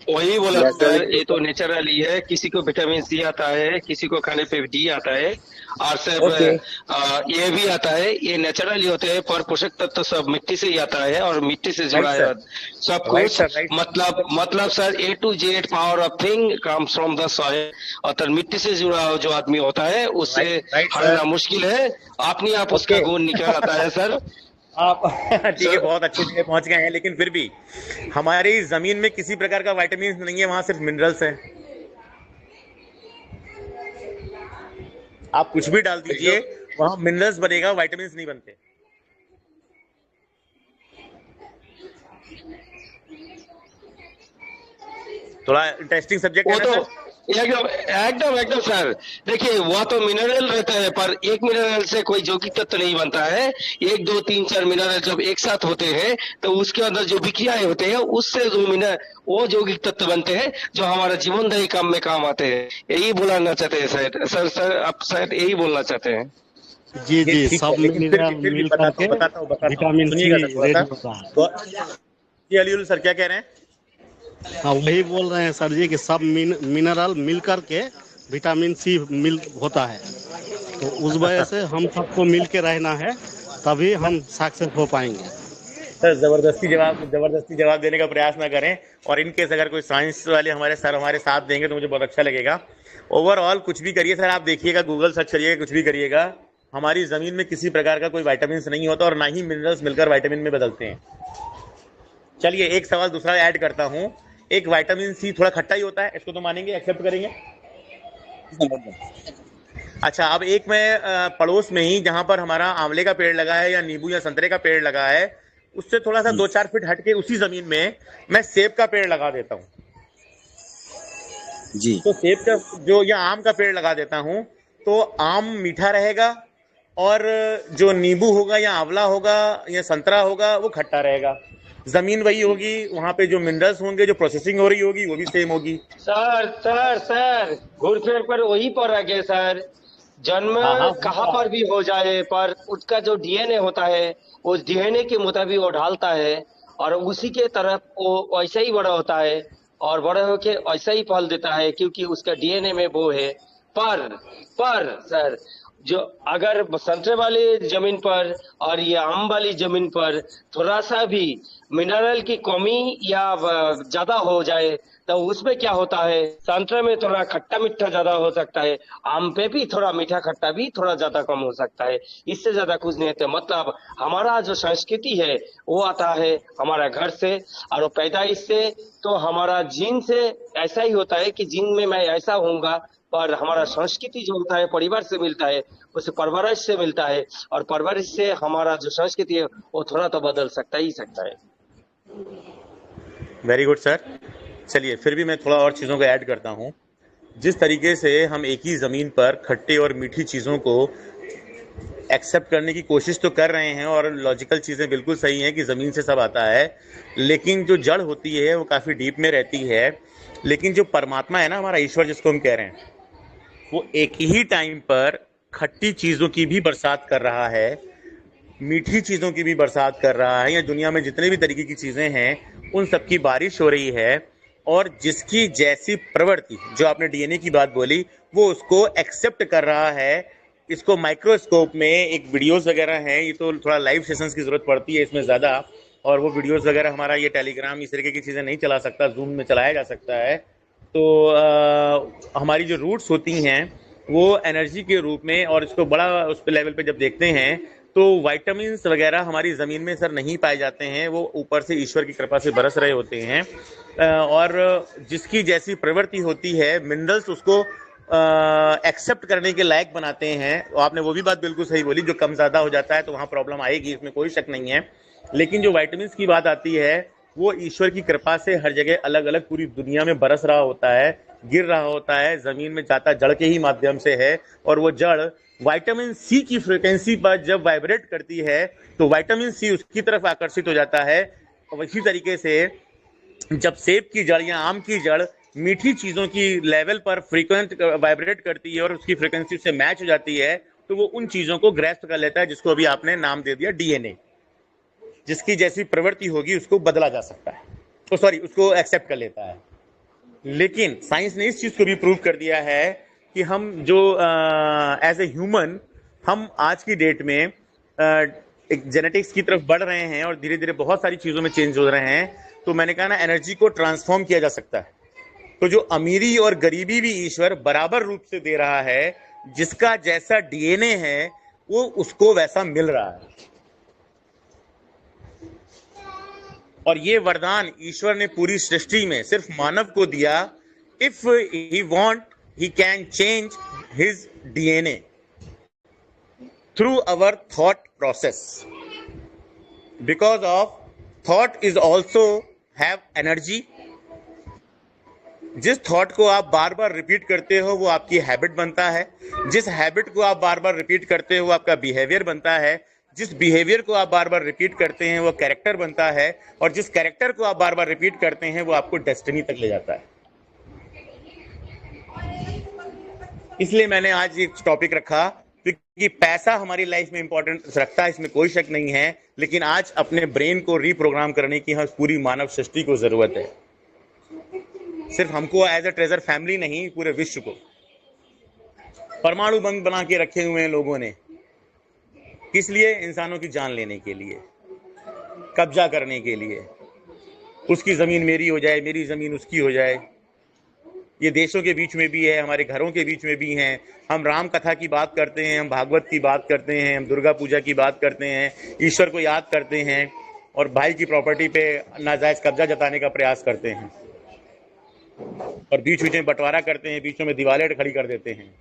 वही बोला सर, ये तो नेचुरली है। किसी को विटामिन सी आता है, किसी को खाने पे डी आता है। और सब ओके, ये भी आता है, ये नेचुरली होते हैं, पर पोषक तत्व सब मिट्टी से ही आता है और मिट्टी से जुड़ा राइट है सर, सब राइट कुछ। सर, राइट मतलब sir A to Z power of thing comes from the soil. और मिट्टी से जुड़ा जो आदमी होता है उससे राइट राइट हरना सर। मुश्किल है, अपने आप उसका ओके, गुण निकल आता है सर। आप ठीक है, सर बहुत अच्छी जगह पहुंच गए हैं, लेकिन फिर भी हमारी जमीन में किसी प्रकार का विटामिन नहीं है, वहां सिर्फ मिनरल्स है। आप कुछ भी डाल दीजिए, एकदम वहां मिनरल्स बनेगा, विटामिन नहीं बनते। थोड़ा इंटरेस्टिंग सब्जेक्ट है वो ना तो सर? एकदम एकदम एकदम सर, देखिए वह तो मिनरल रहता है, पर एक मिनरल से कोई यौगिक तत्व नहीं बनता है। 1 2 3 4 मिनरल जब एक साथ होते हैं तो उसके अंदर जो विक्रियाएं होते हैं उससे जो वो यौगिक तत्व बनते हैं जो हमारा जीवनदायी काम में काम आते हैं। यही बोलना चाहते हैं सर आप शायद यही बोलना चाहते हैं। जी ये जी, ठीक सब है, लेकिन मिनरल फिर भी मिल बताता करके हूँ बताता हूँ, विटामिन सी सुनिएगा सर थोड़ा सा। रेडी होता है। तो ये अलीउल सर क्या कह रहे हैं? हाँ, वही बोल रहे हैं सर जी कि सब मिनरल मिल करके विटामिन सी मिल होता है, तो उस वजह से हम सबको मिल के रहना है, तभी हम सक्सेस हो पाएंगे। सर जबरदस्ती जवाब देने का प्रयास ना करें, और इनकेस अगर कोई साइंस वाले हमारे सर हमारे साथ देंगे तो मुझे बहुत अच्छा लगेगा। ओवरऑल कुछ भी करिए सर, आप देखिएगा, गूगल सर्च करिएगा, कुछ भी करिएगा, हमारी जमीन में किसी प्रकार का कोई विटामिन नहीं होता और ना ही मिनरल्स मिलकर विटामिन में बदलते हैं। चलिए एक सवाल दूसरा ऐड करता हूँ। एक विटामिन सी थोड़ा खट्टा ही होता है, इसको तो मानेंगे, एक्सेप्ट करेंगे? अच्छा, अब एक मैं पड़ोस में ही जहां पर हमारा आंवले का पेड़ लगा है या नींबू या संतरे का पेड़ लगा है, उससे थोड़ा सा 2-4 फीट हटके उसी जमीन में मैं सेब का पेड़ लगा देता हूँ। जी तो सेब का जो या आम का पेड़ लगा देता हूँ, तो आम मीठा रहेगा और जो नींबू होगा या आंवला होगा या संतरा होगा वो खट्टा रहेगा। जमीन वही होगी, वहां पे जो मिनरल्स होंगे, जो प्रोसेसिंग हो रही होगी वो भी सेम होगी। सर घूर फिर पर वही पर आ गए सर। जन्म हाँ हाँ कहाँ होगा। पर भी हो जाए, पर उसका जो डीएनए होता है उस डीएनए के मुताबिक वो ढालता है और उसी के तरफ वो वैसा ही बड़ा होता है और बड़े होके ऐसा ही फल देता है, क्योंकि उसका डीएनए में वो है। पर सर, जो अगर संतरे वाली जमीन पर और ये आम वाली जमीन पर थोड़ा सा भी मिनरल की कमी या ज्यादा हो जाए तो उसमें क्या होता है, संतरे में थोड़ा खट्टा मीठा ज्यादा हो सकता है, आम पे भी थोड़ा मीठा खट्टा भी थोड़ा ज्यादा कम हो सकता है, इससे ज्यादा कुछ नहीं होता। मतलब हमारा जो संस्कृति है वो आता है हमारा घर से और वो पैदाइश से, तो हमारा जीन से ऐसा ही होता है कि जीन में मैं ऐसा होऊंगा। पर हमारा संस्कृति जो होता है परिवार से मिलता है, उसे परवरिश से मिलता है, और परवरिश से हमारा जो संस्कृति है वो थोड़ा तो बदल सकता ही सकता है। Very good sir. चलिए फिर भी मैं थोड़ा और चीज़ों को ऐड करता हूँ। जिस तरीके से हम एक ही ज़मीन पर खट्टे और मीठी चीज़ों को एक्सेप्ट करने की कोशिश तो कर रहे हैं, और लॉजिकल चीज़ें बिल्कुल सही हैं कि ज़मीन से सब आता है, लेकिन जो जड़ होती है वो काफ़ी डीप में रहती है। लेकिन जो परमात्मा है ना, हमारा ईश्वर जिसको हम कह रहे हैं, वो एक ही टाइम पर खट्टी चीज़ों की भी बरसात कर रहा है, मीठी चीज़ों की भी बरसात कर रहा है, या दुनिया में जितने भी तरीके की चीज़ें हैं उन सब की बारिश हो रही है। और जिसकी जैसी प्रवृत्ति, जो आपने डीएनए की बात बोली, वो उसको एक्सेप्ट कर रहा है। इसको माइक्रोस्कोप में एक वीडियोस वगैरह हैं, ये तो थोड़ा लाइव सेशंस की ज़रूरत पड़ती है इसमें ज़्यादा, और वो वीडियोस वगैरह हमारा ये टेलीग्राम इस तरीके की चीज़ें नहीं चला सकता, जूम में चलाया जा सकता है। तो हमारी जो रूट्स होती हैं वो एनर्जी के रूप में, और इसको बड़ा उस लेवल पे जब देखते हैं तो विटामिन्स वगैरह हमारी ज़मीन में सर नहीं पाए जाते हैं, वो ऊपर से ईश्वर की कृपा से बरस रहे होते हैं। और जिसकी जैसी प्रवृत्ति होती है, मिनरल्स उसको एक्सेप्ट करने के लायक बनाते हैं। आपने वो भी बात बिल्कुल सही बोली, जो कम ज़्यादा हो जाता है तो वहाँ प्रॉब्लम आएगी, इसमें कोई शक नहीं है। लेकिन जो विटामिन्स की बात आती है वो ईश्वर की कृपा से हर जगह अलग अलग पूरी दुनिया में बरस रहा होता है, गिर रहा होता है, ज़मीन में जाता जड़ के ही माध्यम से है। और वो जड़ विटामिन सी की फ्रिक्वेंसी पर जब वाइब्रेट करती है तो विटामिन सी उसकी तरफ आकर्षित हो जाता है। और इसी तरीके से जब सेब की जड़ या आम की जड़ मीठी चीज़ों की लेवल पर फ्रीक्वेंट वाइब्रेट करती है और उसकी फ्रिक्वेंसी से मैच हो जाती है, तो वो उन चीज़ों को ग्रैस्प कर लेता है, जिसको अभी आपने नाम दे दिया डीएनए। जिसकी जैसी प्रवृत्ति होगी उसको बदला जा सकता है, तो सॉरी, उसको एक्सेप्ट कर लेता है। लेकिन साइंस ने इस चीज़ को भी प्रूव कर दिया है कि हम जो एज ए ह्यूमन हम आज की डेट में एक जेनेटिक्स की तरफ बढ़ रहे हैं और धीरे धीरे बहुत सारी चीज़ों में चेंज हो रहे हैं। तो मैंने कहा ना, एनर्जी को ट्रांसफॉर्म किया जा सकता है। तो जो अमीरी और गरीबी भी ईश्वर बराबर रूप से दे रहा है, जिसका जैसा डीएनए है वो उसको वैसा मिल रहा है। और ये वरदान ईश्वर ने पूरी सृष्टि में सिर्फ मानव को दिया। If he want he can change his DNA through our thought process, because of thought is also have energy। जिस थॉट को आप बार बार रिपीट करते हो वो आपकी हैबिट बनता है, जिस हैबिट को आप बार बार रिपीट करते हो वो आपका बिहेवियर बनता है, जिस बिहेवियर को आप बार बार रिपीट करते हैं वो कैरेक्टर बनता है, और जिस कैरेक्टर को आप बार बार रिपीट करते हैं वो आपको डेस्टिनी तक ले जाता है। इसलिए मैंने आज एक टॉपिक रखा, क्योंकि पैसा हमारी लाइफ में इंपॉर्टेंस रखता है, इसमें कोई शक नहीं है, लेकिन आज अपने ब्रेन को रीप्रोग्राम करने की हम पूरी मानव सृष्टि को जरूरत है। सिर्फ हमको एज ए ट्रेजर फैमिली नहीं, पूरे विश्व को। परमाणु बम बना के रखे हुए हैं लोगों ने, किस लिए? इंसानों की जान लेने के लिए, कब्जा करने के लिए। उसकी जमीन मेरी हो जाए, मेरी जमीन उसकी हो जाए। ये देशों के बीच में भी है, हमारे घरों के बीच में भी हैं। हम राम कथा की बात करते हैं, हम भागवत की बात करते हैं, हम दुर्गा पूजा की बात करते हैं, ईश्वर को याद करते हैं, और भाई की प्रॉपर्टी पे नाजायज कब्जा जताने का प्रयास करते हैं, और बीच बीच में बंटवारा करते हैं, बीचों में दीवारें खड़ी कर देते हैं।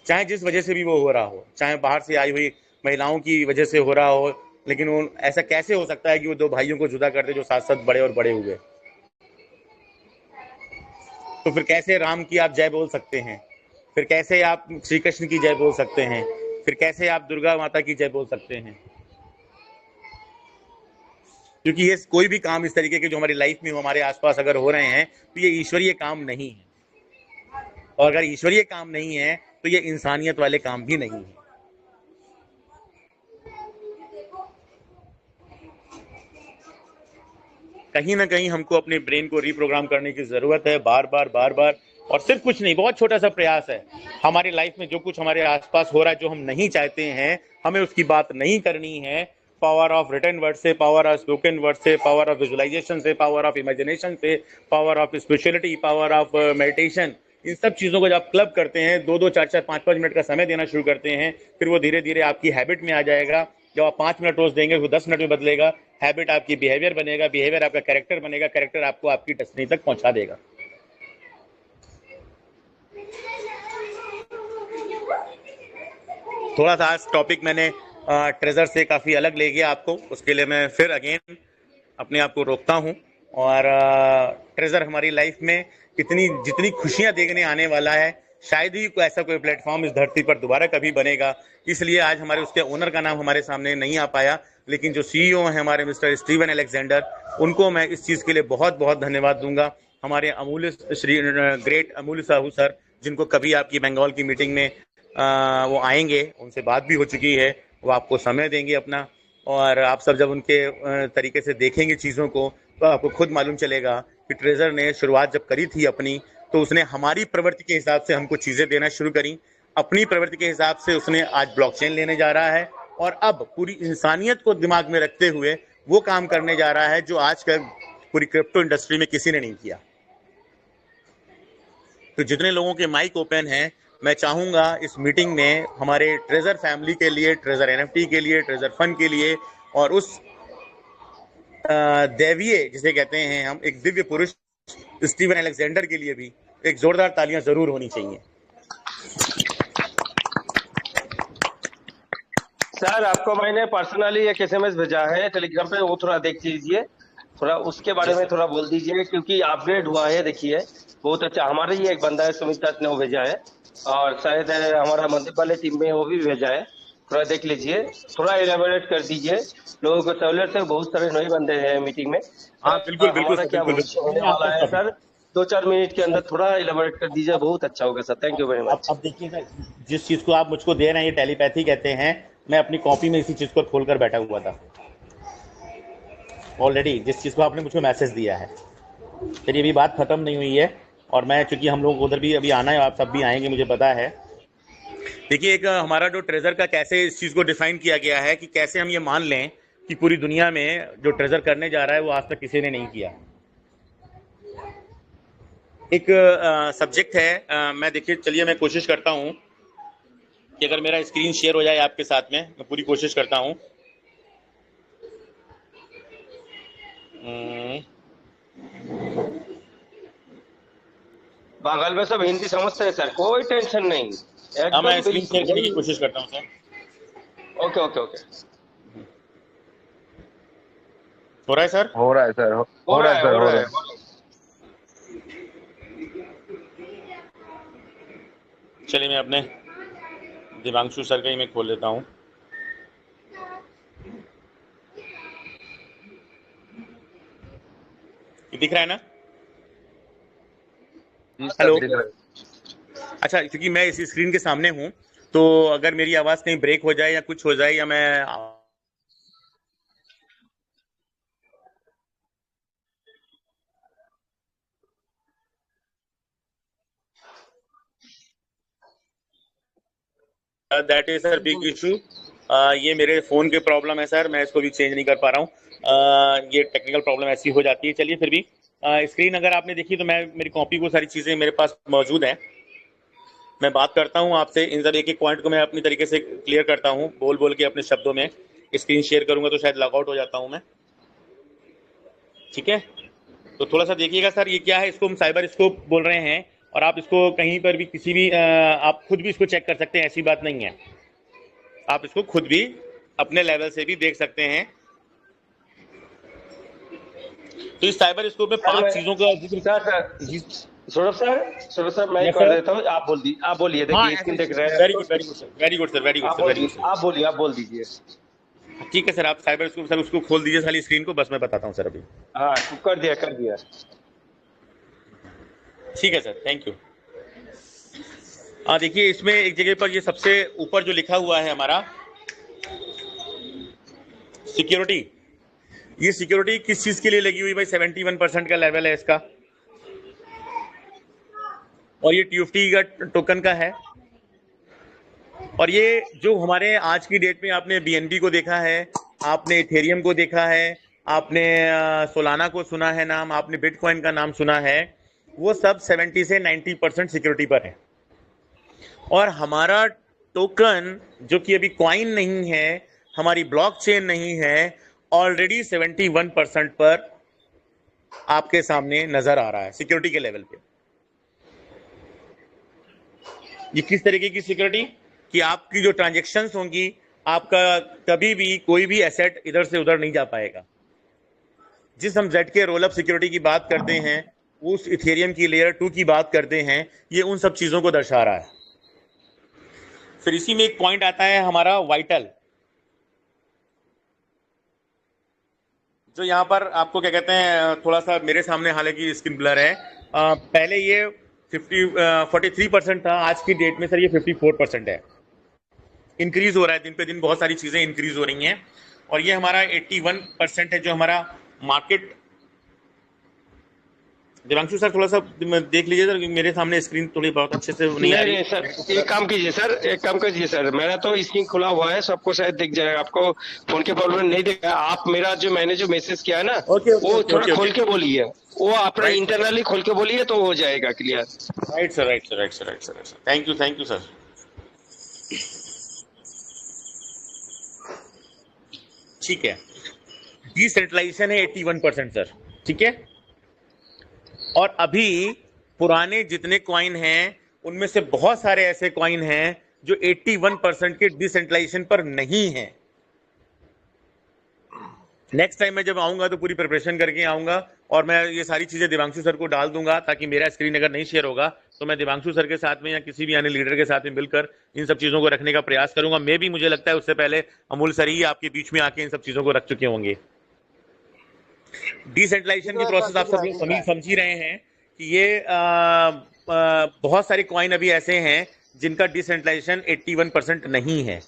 चाहे जिस वजह से भी वो हो रहा हो, चाहे बाहर से आई हुई महिलाओं की वजह से हो रहा हो, लेकिन वो ऐसा कैसे हो सकता है कि वो दो भाइयों को जुदा कर दे जो साथ साथ बड़े और बड़े हुए? तो फिर कैसे राम की आप जय बोल सकते हैं? फिर कैसे आप श्री कृष्ण की जय बोल सकते हैं? फिर कैसे आप दुर्गा माता की जय बोल सकते हैं? क्योंकि ये कोई भी काम इस तरीके के जो हमारी लाइफ में हमारे आसपास अगर हो रहे हैं तो ये ईश्वरीय काम नहीं है, और अगर ईश्वरीय काम नहीं है तो ये इंसानियत वाले काम भी नहीं है। कहीं ना कहीं हमको अपने ब्रेन को रीप्रोग्राम करने की जरूरत है, बार बार बार बार। और सिर्फ कुछ नहीं, बहुत छोटा सा प्रयास है। हमारी लाइफ में जो कुछ हमारे आसपास हो रहा है, जो हम नहीं चाहते हैं, हमें उसकी बात नहीं करनी है। पावर ऑफ रिटन वर्ड से, पावर ऑफ स्पोकन वर्ड से, पावर ऑफ विजुअलाइजेशन से, पावर ऑफ इमेजिनेशन से, power of spirituality, power of meditation, इन सब चीज़ों को जब आप क्लब करते हैं, 2-2, 4-4, 5-5 मिनट का समय देना शुरू करते हैं, फिर वो धीरे धीरे आपकी हैबिट में आ जाएगा। जब आप 5 मिनट रोज देंगे वो 10 मिनट में बदलेगा। हैबिट आपकी बिहेवियर बनेगा, बिहेवियर आपका कैरेक्टर बनेगा, कैरेक्टर आपको आपकी डेस्टिनी तक पहुंचा देगा। थोड़ा सा आज टॉपिक मैंने ट्रेजर से काफ़ी अलग ले गया आपको, उसके लिए मैं फिर अगेन अपने आप को रोकता हूँ। और ट्रेजर हमारी लाइफ में जितनी खुशियाँ देखने आने वाला है, शायद ही कोई ऐसा कोई प्लेटफॉर्म इस धरती पर दोबारा कभी बनेगा। इसलिए आज हमारे उसके ओनर का नाम हमारे सामने नहीं आ पाया, लेकिन जो सीईओ हैं हमारे मिस्टर स्टीवन अलेक्जेंडर, उनको मैं इस चीज़ के लिए बहुत बहुत धन्यवाद दूंगा। हमारे ग्रेट अमूल्य साहू सर, जिनको कभी आपकी बंगाल की मीटिंग में वो आएंगे, उनसे बात भी हो चुकी है, वो आपको समय देंगे अपना। और आप सब जब उनके तरीके से देखेंगे चीज़ों को तो आपको खुद मालूम चलेगा कि ट्रेजर ने शुरुआत जब करी थी अपनी, तो उसने हमारी प्रवृत्ति के हिसाब से हमको चीज़ें देना शुरू करी। अपनी प्रवृत्ति के हिसाब से उसने आज ब्लॉकचेन लेने जा रहा है, और अब पूरी इंसानियत को दिमाग में रखते हुए वो काम करने जा रहा है जो आज का पूरी क्रिप्टो इंडस्ट्री में किसी ने नहीं किया। तो जितने लोगों के माइक ओपन हैं, मैं चाहूँगा इस मीटिंग में हमारे ट्रेजर फैमिली के लिए, ट्रेजर एनएफटी के लिए, ट्रेजर फंड के लिए, और उस दैवीय जिसे कहते हैं हम, एक दिव्य पुरुष स्टीवन अलेक्जेंडर के लिए भी एक जोरदार तालियां जरूर होनी चाहिए। सर, आपको मैंने पर्सनली एक एसएमएस भेजा है टेलीग्राम पे, वो थोड़ा देख लीजिए, थोड़ा उसके बारे में थोड़ा बोल दीजिए, क्योंकि अपडेट हुआ है। देखिए बहुत अच्छा, हमारे ही एक बंदा है सुमित दत्त ने वो भेजा है, और शायद हमारा मंदिर वाले टीम में वो भी भेजा है, थोड़ा देख लीजिए, थोड़ा इलेबोरेट कर दीजिए। लोगों को सहूलियत से बहुत सारे नए बंदे हैं मीटिंग में। हाँ बिल्कुल बिल्कुल हमारा क्या भविष्य होने वाला है सर, 2-4 मिनट के अंदर थोड़ा इलेबोरेट कर दीजिए, बहुत अच्छा होगा sir. Thank you very much. अब देखिए सर, जिस चीज को आप मुझको दे रहे हैं ये टेलीपैथी कहते हैं। मैं अपनी कॉपी में इसी चीज को खोलकर बैठा हुआ था ऑलरेडी, जिस चीज को आपने मुझको मैसेज दिया है। फिर ये भी बात खत्म नहीं हुई है, और मैं चूंकि हम लोग उधर भी अभी आना है, आप सब भी आएंगे मुझे पता है, देखिए, एक हमारा जो ट्रेजर का कैसे इस चीज को डिफाइन किया गया है कि कैसे हम ये मान लें कि पूरी दुनिया में जो ट्रेजर करने जा रहा है वो आज तक किसी ने नहीं किया। एक सब्जेक्ट है, मैं देखिए चलिए मैं कोशिश करता हूं कि अगर मेरा स्क्रीन शेयर हो जाए आपके साथ में, मैं पूरी कोशिश करता हूं। बगल में सब हिंदी समझते हैं सर, कोई टेंशन नहीं, हाँ, मैं एकदम स्क्रीन शेयर करने की बिल्कुल। कोशिश करता हूँ सर। ओके ओके ओके, हो रहा है सर? हो रहा है सर, हो रहा है हो रहा है। चलिए मैं अपने दिवांशु सर का ही मैं खोल लेता हूँ। ये दिख रहा है ना? हेलो। अच्छा, क्योंकि मैं इसी स्क्रीन के सामने हूँ तो अगर मेरी आवाज कहीं ब्रेक हो जाए या कुछ हो जाए या मैं that is sir big issue. ये मेरे फोन के प्रॉब्लम है सर, मैं इसको भी चेंज नहीं कर पा रहा हूँ। ये टेक्निकल प्रॉब्लम ऐसी हो जाती है। चलिए फिर भी स्क्रीन अगर आपने देखी तो मैं मेरी कॉपी को सारी चीजें मेरे पास मौजूद हैं। मैं बात करता हूँ आपसे, इन सब एक एक पॉइंट को मैं अपनी तरीके से क्लियर करता हूँ, बोल बोल के अपने शब्दों में। स्क्रीन शेयर करूंगा तो शायद लॉगआउट हो जाता हूँ मैं, ठीक है? तो थोड़ा सा देखिएगा सर, ये क्या है, इसको हम साइबर स्कोप बोल रहे हैं और आप इसको कहीं पर भी किसी भी आप खुद भी इसको चेक कर सकते हैं, ऐसी बात नहीं है। आप इसको खुद भी अपने लेवल से भी देख सकते हैं। तो इस साइबर स्कोप में 5 चीजों का सर सौरभ सर मैं कर देता हूँ, आप बोलिए, देखिए स्क्रीन देख रहे हैं। Very good sir, very good sir, very good sir, very good. आप बोल दीजिए। ठीक है सर, आप साइबर स्कोप सर उसको खोल दीजिए खाली स्क्रीन को, बस मैं बताता हूँ सर अभी। हाँ कर दिया। ठीक है सर, थैंक यू। देखिए इसमें एक जगह पर ये सबसे ऊपर जो लिखा हुआ है हमारा सिक्योरिटी, ये सिक्योरिटी किस चीज के लिए लगी हुई भाई? 71% का लेवल है इसका और ये TFT का टोकन का है। और ये जो हमारे आज की डेट में आपने BNB को देखा है, आपने इथेरियम को देखा है, आपने सोलाना को सुना है नाम, आपने बिटकॉइन का नाम सुना है, वो सब 70 से 90% सिक्योरिटी पर है। और हमारा टोकन जो कि अभी कॉइन नहीं है, हमारी ब्लॉकचेन नहीं है, ऑलरेडी 71% पर आपके सामने नजर आ रहा है सिक्योरिटी के लेवल पे। ये किस तरीके की सिक्योरिटी कि आपकी जो ट्रांजैक्शंस होंगी, आपका कभी भी कोई भी एसेट इधर से उधर नहीं जा पाएगा। जिस हम ZK रोलअप सिक्योरिटी की बात करते हैं, उस इथेरियम की लेयर 2 की बात करते हैं, ये उन सब चीजों को दर्शा रहा है। फिर इसी में एक पॉइंट आता है हमारा वाइटल, जो यहाँ पर आपको क्या कहते हैं, थोड़ा सा मेरे सामने हालांकि स्क्रीन ब्लर है, पहले ये 43% था, आज की डेट में सर ये 54% है। इंक्रीज हो रहा है दिन पे दिन, बहुत सारी चीजें इंक्रीज हो रही हैं। और ये हमारा 81% है जो हमारा मार्केट। दिवांशु सर थोड़ा सा देख लीजिए सर, मेरे सामने स्क्रीन थोड़ी बहुत अच्छे से नहीं आ रही है सर। एक काम कीजिए सर, मेरा तो स्क्रीन खुला हुआ है, सबको शायद दिख जाएगा, आपको फोन के प्रॉब्लम नहीं दिखेगा। आप मेरा जो मैंने जो मैसेज किया है ना, वो थोड़ा खोल के बोलिए, वो अपना इंटरनली खोल के बोलिए तो हो जाएगा clear. Right sir. Thank you sir. ठीक है, डिसेंट्रलाइजेशन है 81% सर, ठीक है। और अभी पुराने जितने कॉइन हैं उनमें से बहुत सारे ऐसे कॉइन हैं जो 81% के डिसेंट्रलाइजेशन पर नहीं है। नेक्स्ट टाइम मैं जब आऊंगा तो पूरी प्रिपरेशन करके आऊंगा और मैं ये सारी चीजें दिवांशु सर को डाल दूंगा, ताकि मेरा स्क्रीन अगर नहीं शेयर होगा तो मैं दिवांशु सर के साथ में या किसी भी अन्य लीडर के साथ में मिलकर इन सब चीजों को रखने का प्रयास करूंगा। मैं भी, मुझे लगता है उससे पहले अमूल सर ही आपके बीच में आके इन सब चीजों को रख चुके होंगे। डिसेंट्रलाइजेशन की प्रोसेस आप सब लोग समझ ही रहे हैं कि ये बहुत सारे कॉइन अभी ऐसे हैं जिनका डिसेंट्रलाइजेशन 81% नहीं है।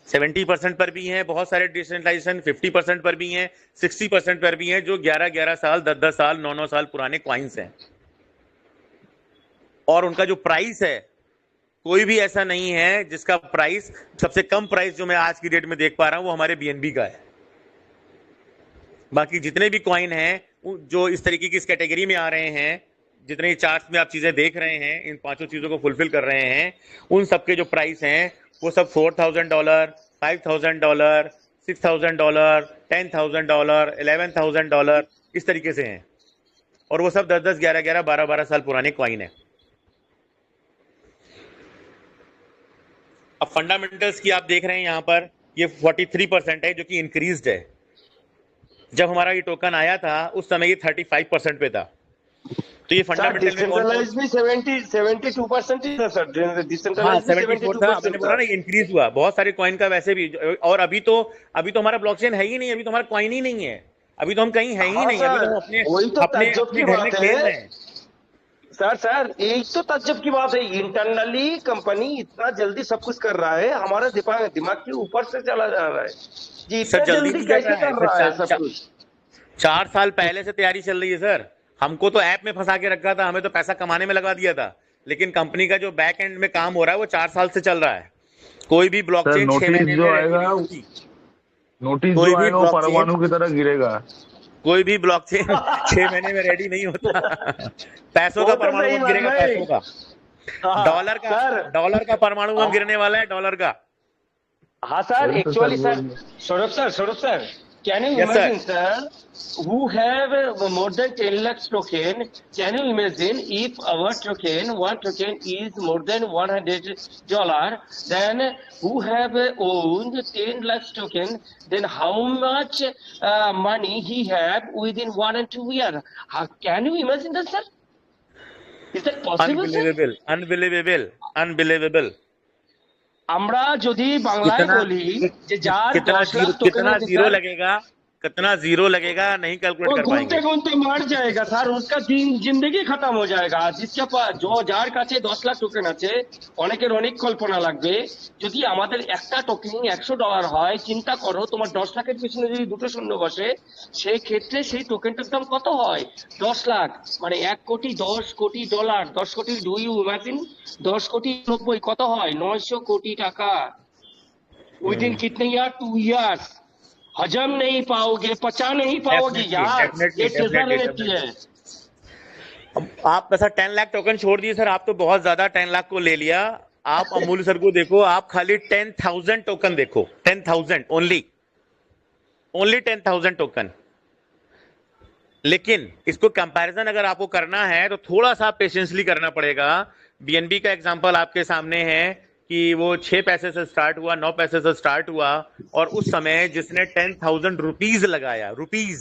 70% पर भी हैं बहुत सारे डिसेंट्रलाइजेशन, 50% पर भी हैं, 60% पर भी हैं, जो 11-11 साल, 10-10 साल, 9-9 साल पुराने कॉइन्स हैं। और उनका जो प्राइस है कोई भी ऐसा नहीं है जिसका प्राइस, सबसे कम प्राइस जो मैं आज की डेट में देख पा रहा हूं वो हमारे बीएनबी का है। बाकी जितने भी कॉइन हैं जो इस तरीके की इस कैटेगरी में आ रहे हैं, जितने चार्ट्स में आप चीजें देख रहे हैं, इन पांचों चीजों को फुलफिल कर रहे हैं, उन सबके जो प्राइस हैं वो सब $4,000, $5,000, $6,000, $10,000, $11,000 इस तरीके से हैं, और वो सब 10-10, 11-11, 12-12 साल पुराने कॉइन है। अब फंडामेंटल्स की आप देख रहे हैं यहाँ पर, ये 43% है जो कि इंक्रीज्ड है। जब हमारा ये टोकन आया था उस समय ये 35% पे था। तो ये फंडामेंटल में डिसेंट्रलाइज भी 72% ही था सर। हाँ, डिसेंट्रलाइज भी 74 था। मैंने बोला ना ये इंक्रीज हुआ बहुत सारे कॉइन का वैसे भी। और अभी तो हमारा ब्लॉकचेन है ही नहीं, अभी तो हमारा कॉइन ही नहीं है, अभी तो हम कहीं है ही नहीं, अभी तो हम अपने वही तो अपने ताज्जुब अपने की घर में बात खेल है रहे हैं। सर एक तो ताज्जुब की बात है, इंटरनली कंपनी इतना जल्दी सब कुछ कर रहा है, हमारा दिमाग के ऊपर से चला जा रहा है जी। इतना सर जल्दी जल्दी नहीं कर कैसे रहा है कर रहा है सर, सब कुछ? 4 साल पहले से तैयारी चल रही है सर। हमको तो ऐप में फंसा के रखा था, हमें तो पैसा कमाने में लगा दिया था, लेकिन कंपनी का जो बैक एंड में काम हो रहा है वो 4 साल से चल रहा है। कोई भी ब्लॉकचेन 6 महीने में रेडी नहीं होती। नोटिस कोई जो भी आएगा वो ब्लॉकचेन परमाणु की तरह गिरेगा। कोई भी ब्लॉकचेन 6 महीने में रेडी नहीं होता। पैसों वो का तो परमाणु सही बम बात गिरेगा, है। पैसों का। हाँ, डॉलर का परमाणु बम गिरने वाला है, डॉलर का। हाँ सर, वही तो actually sir sir Saurabh sir, can you Yes, sir. imagine sir, who have more than 10 lakhs token, can you imagine if our token, one token is more than $100, then who have owned 10 lakhs token, then how much money he have within 1 and 2 years? Can you imagine that sir? Is that possible sir? Unbelievable. আমরা যদি বাংলায় कितना বলি যে যার कितना 10 लाख कितना token zero लगेगा, कितना जीरो लगेगा नहीं कैलकुलेट वो कर घूमते पाएंगे। घूमते मर जाएगा सर, उसका जिंदगी खत्म हो जाएगा। जिसके पास যার কাছে 10 লাখ টোকেন আছে, অনেকের অনেক কল্পনা লাগবে। যদি আমাদের একটা টোকেন $100 হয়, চিন্তা করো তোমার 10 লাখের পিছনে যদি দুটো শূন্য বসে, সেই ক্ষেত্রে সেই টোকেনটার দাম কত হয়? 10 লাখ মানে 1 কোটি 10 কোটি ডলার, 10 কোটি, ডু ইউ ইমাজিন? 10 কোটি 90 কত হয়? 900 কোটি টাকা। विदिन कितने ईयर? 2 इयर्स। हजम नहीं पाओगे, पचा नहीं पाओगे यार। ये ट्रेजर रहती है। आप ऐसा 10 लाख टोकन छोड़ दिए सर, आप तो बहुत ज्यादा 10 लाख को ले लिया। आप अमूल सर को देखो, आप खाली 10,000 टोकन देखो, 10,000 ओनली 10,000 टोकन। लेकिन इसको कंपैरिजन अगर आपको करना है तो थोड़ा सा पेशेंसली करना पड़ेगा। बीएनबी का एग्जांपल आपके सामने है कि वो 6 पैसे से स्टार्ट हुआ, 9 पैसे से स्टार्ट हुआ, और उस समय जिसने 10,000 रुपीज लगाया, रुपीज,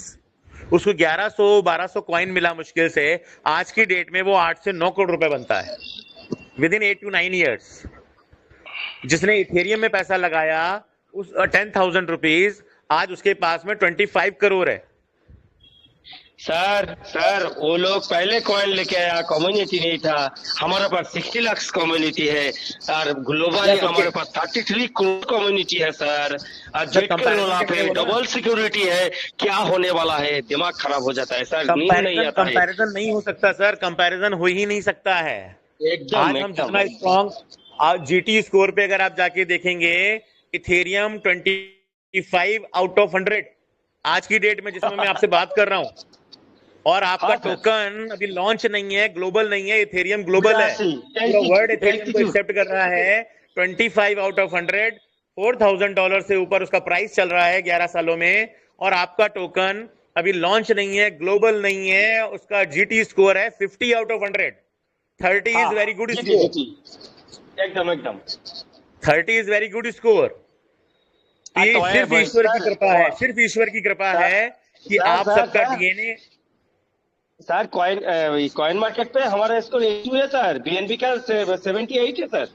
उसको 1100-1200 कॉइन मिला मुश्किल से। आज की डेट में वो 8 से 9 करोड़ रुपए बनता है विद इन 8 to 9 ईयर्स। जिसने इथेरियम में पैसा लगाया उस 10,000 रुपीज, आज उसके पास में 25 करोड़ है। सर वो लोग पहले कॉइन लेके आया, कम्युनिटी नहीं था। हमारे पास 60 लाख कम्युनिटी है और ग्लोबली हमारे पास 33 करोड़ कम्युनिटी है सर। डबल सिक्योरिटी है, क्या होने वाला है? दिमाग खराब हो जाता है सर, नींद नहीं आता है। कंपैरिजन नहीं हो सकता सर, कंपैरिजन हो ही नहीं सकता है। एकदम आज हम जितना स्ट्रॉन्ग जीटी स्कोर पे अगर आप जाके देखेंगे, इथेरियम 25 आउट ऑफ 100 आज की डेट में जिसमें मैं आपसे बात कर रहा हूं, और आपका टोकन अभी लॉन्च नहीं है, ग्लोबल नहीं है। इथेरियम ग्लोबल है, पूरा वर्ल्ड इथेरियम को एक्सेप्ट कर रहा है। 25 आउट ऑफ 100, $4,000 से ऊपर उसका प्राइस चल रहा है 11 सालों में, और आपका टोकन अभी लॉन्च नहीं है, ग्लोबल नहीं है। उसका जीटी स्कोर है 50 out of 100। 30 is very good score, एकदम 30 इज वेरी गुड स्कोर। ये सिर्फ ईश्वर की कृपा है, सिर्फ ईश्वर की कृपा है कि आप सबका डीएनए। सर कॉइन मार्केट पे हमारा स्कोर 82 है सर, बीएनबी का 78 है सर,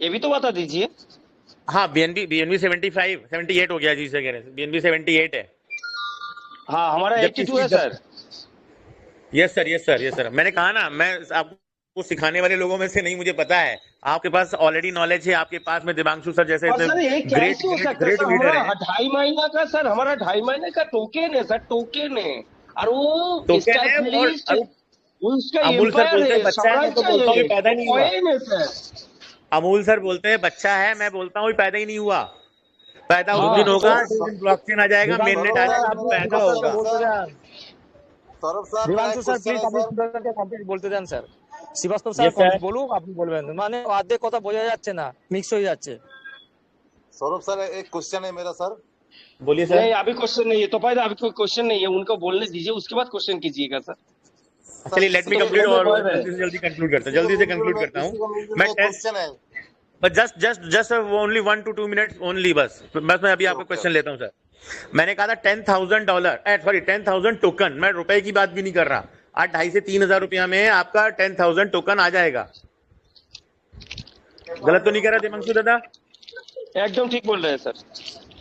ये भी तो बता दीजिए। हाँ, बीएनबी 78 हो गया जी से कह रहे हैं, बीएनबी 78 है। हाँ, हमारा 82 है सर। Yes sir. मैंने कहा ना, मैं आपको सिखाने वाले लोगों में से नहीं, मुझे पता है आपके पास ऑलरेडी नॉलेज है। आपके पास में दिबांशु सर जैसे ग्रेट लीडर है। 2.5 महीना का सर, हमारा 2.5 महीने का टोकन है सर, टोकन है। और वो उसका अमूल सर बोलते हैं बच्चा है तो बोलता है पैदा नहीं हुआ। अमूल सर बोलते हैं बच्चा है, मैं बोलता हूँ पैदा ही नहीं हुआ। पैदा उस हाँ दिन होगा तो जिस दिन ब्लॉकचेन आ जाएगा, मेन नेट सौरभ आ सर जाएगा, मेरा एक पैदा क्वेश्चन होगा। है सर। सौरभ सर मेरा एक দেবাংশু স্যার क्वेश्चन প্লিজ है আপনি सर। স্টুডেন্টকে কমপ্লিট বলতে দেন sir. Srivastava sir yes sir. বলুক, আপনি বলবেন। মানে অর্ধেক কথা বোঝা যাচ্ছে না, মিক্স হয়ে যাচ্ছে। सौरभ सर एक क्वेश्चन है मेरा सर। बोलिए सर। नहीं, अभी क्वेश्चन नहीं है तो पहले अभी कोई क्वेश्चन नहीं है, उनको बोलने दीजिए, उसके बाद क्वेश्चन कीजिएगा सर। चलिए लेट मी तो कंप्लीट, और बोल रहे जल्दी हैं। से जल्दी कंक्लूड करता हूँ, जल्दी से कंक्लूड करता हूँ। मैं में 10 क्वेश्चन है। बस just only 1 to 2 minutes only, बस मैं अभी आपका ओके क्वेश्चन लेता हूँ सर। मैंने कहा था $10,000 सॉरी 10,000 टोकन, मैं रुपए की बात भी नहीं कर रहा। आज 2,500 से 3,000 रुपया में आपका 10,000 टोकन आ जाएगा। गलत तो नहीं कह रहा दिमांशु दादा? एकदम ठीक बोल रहे हैं सर।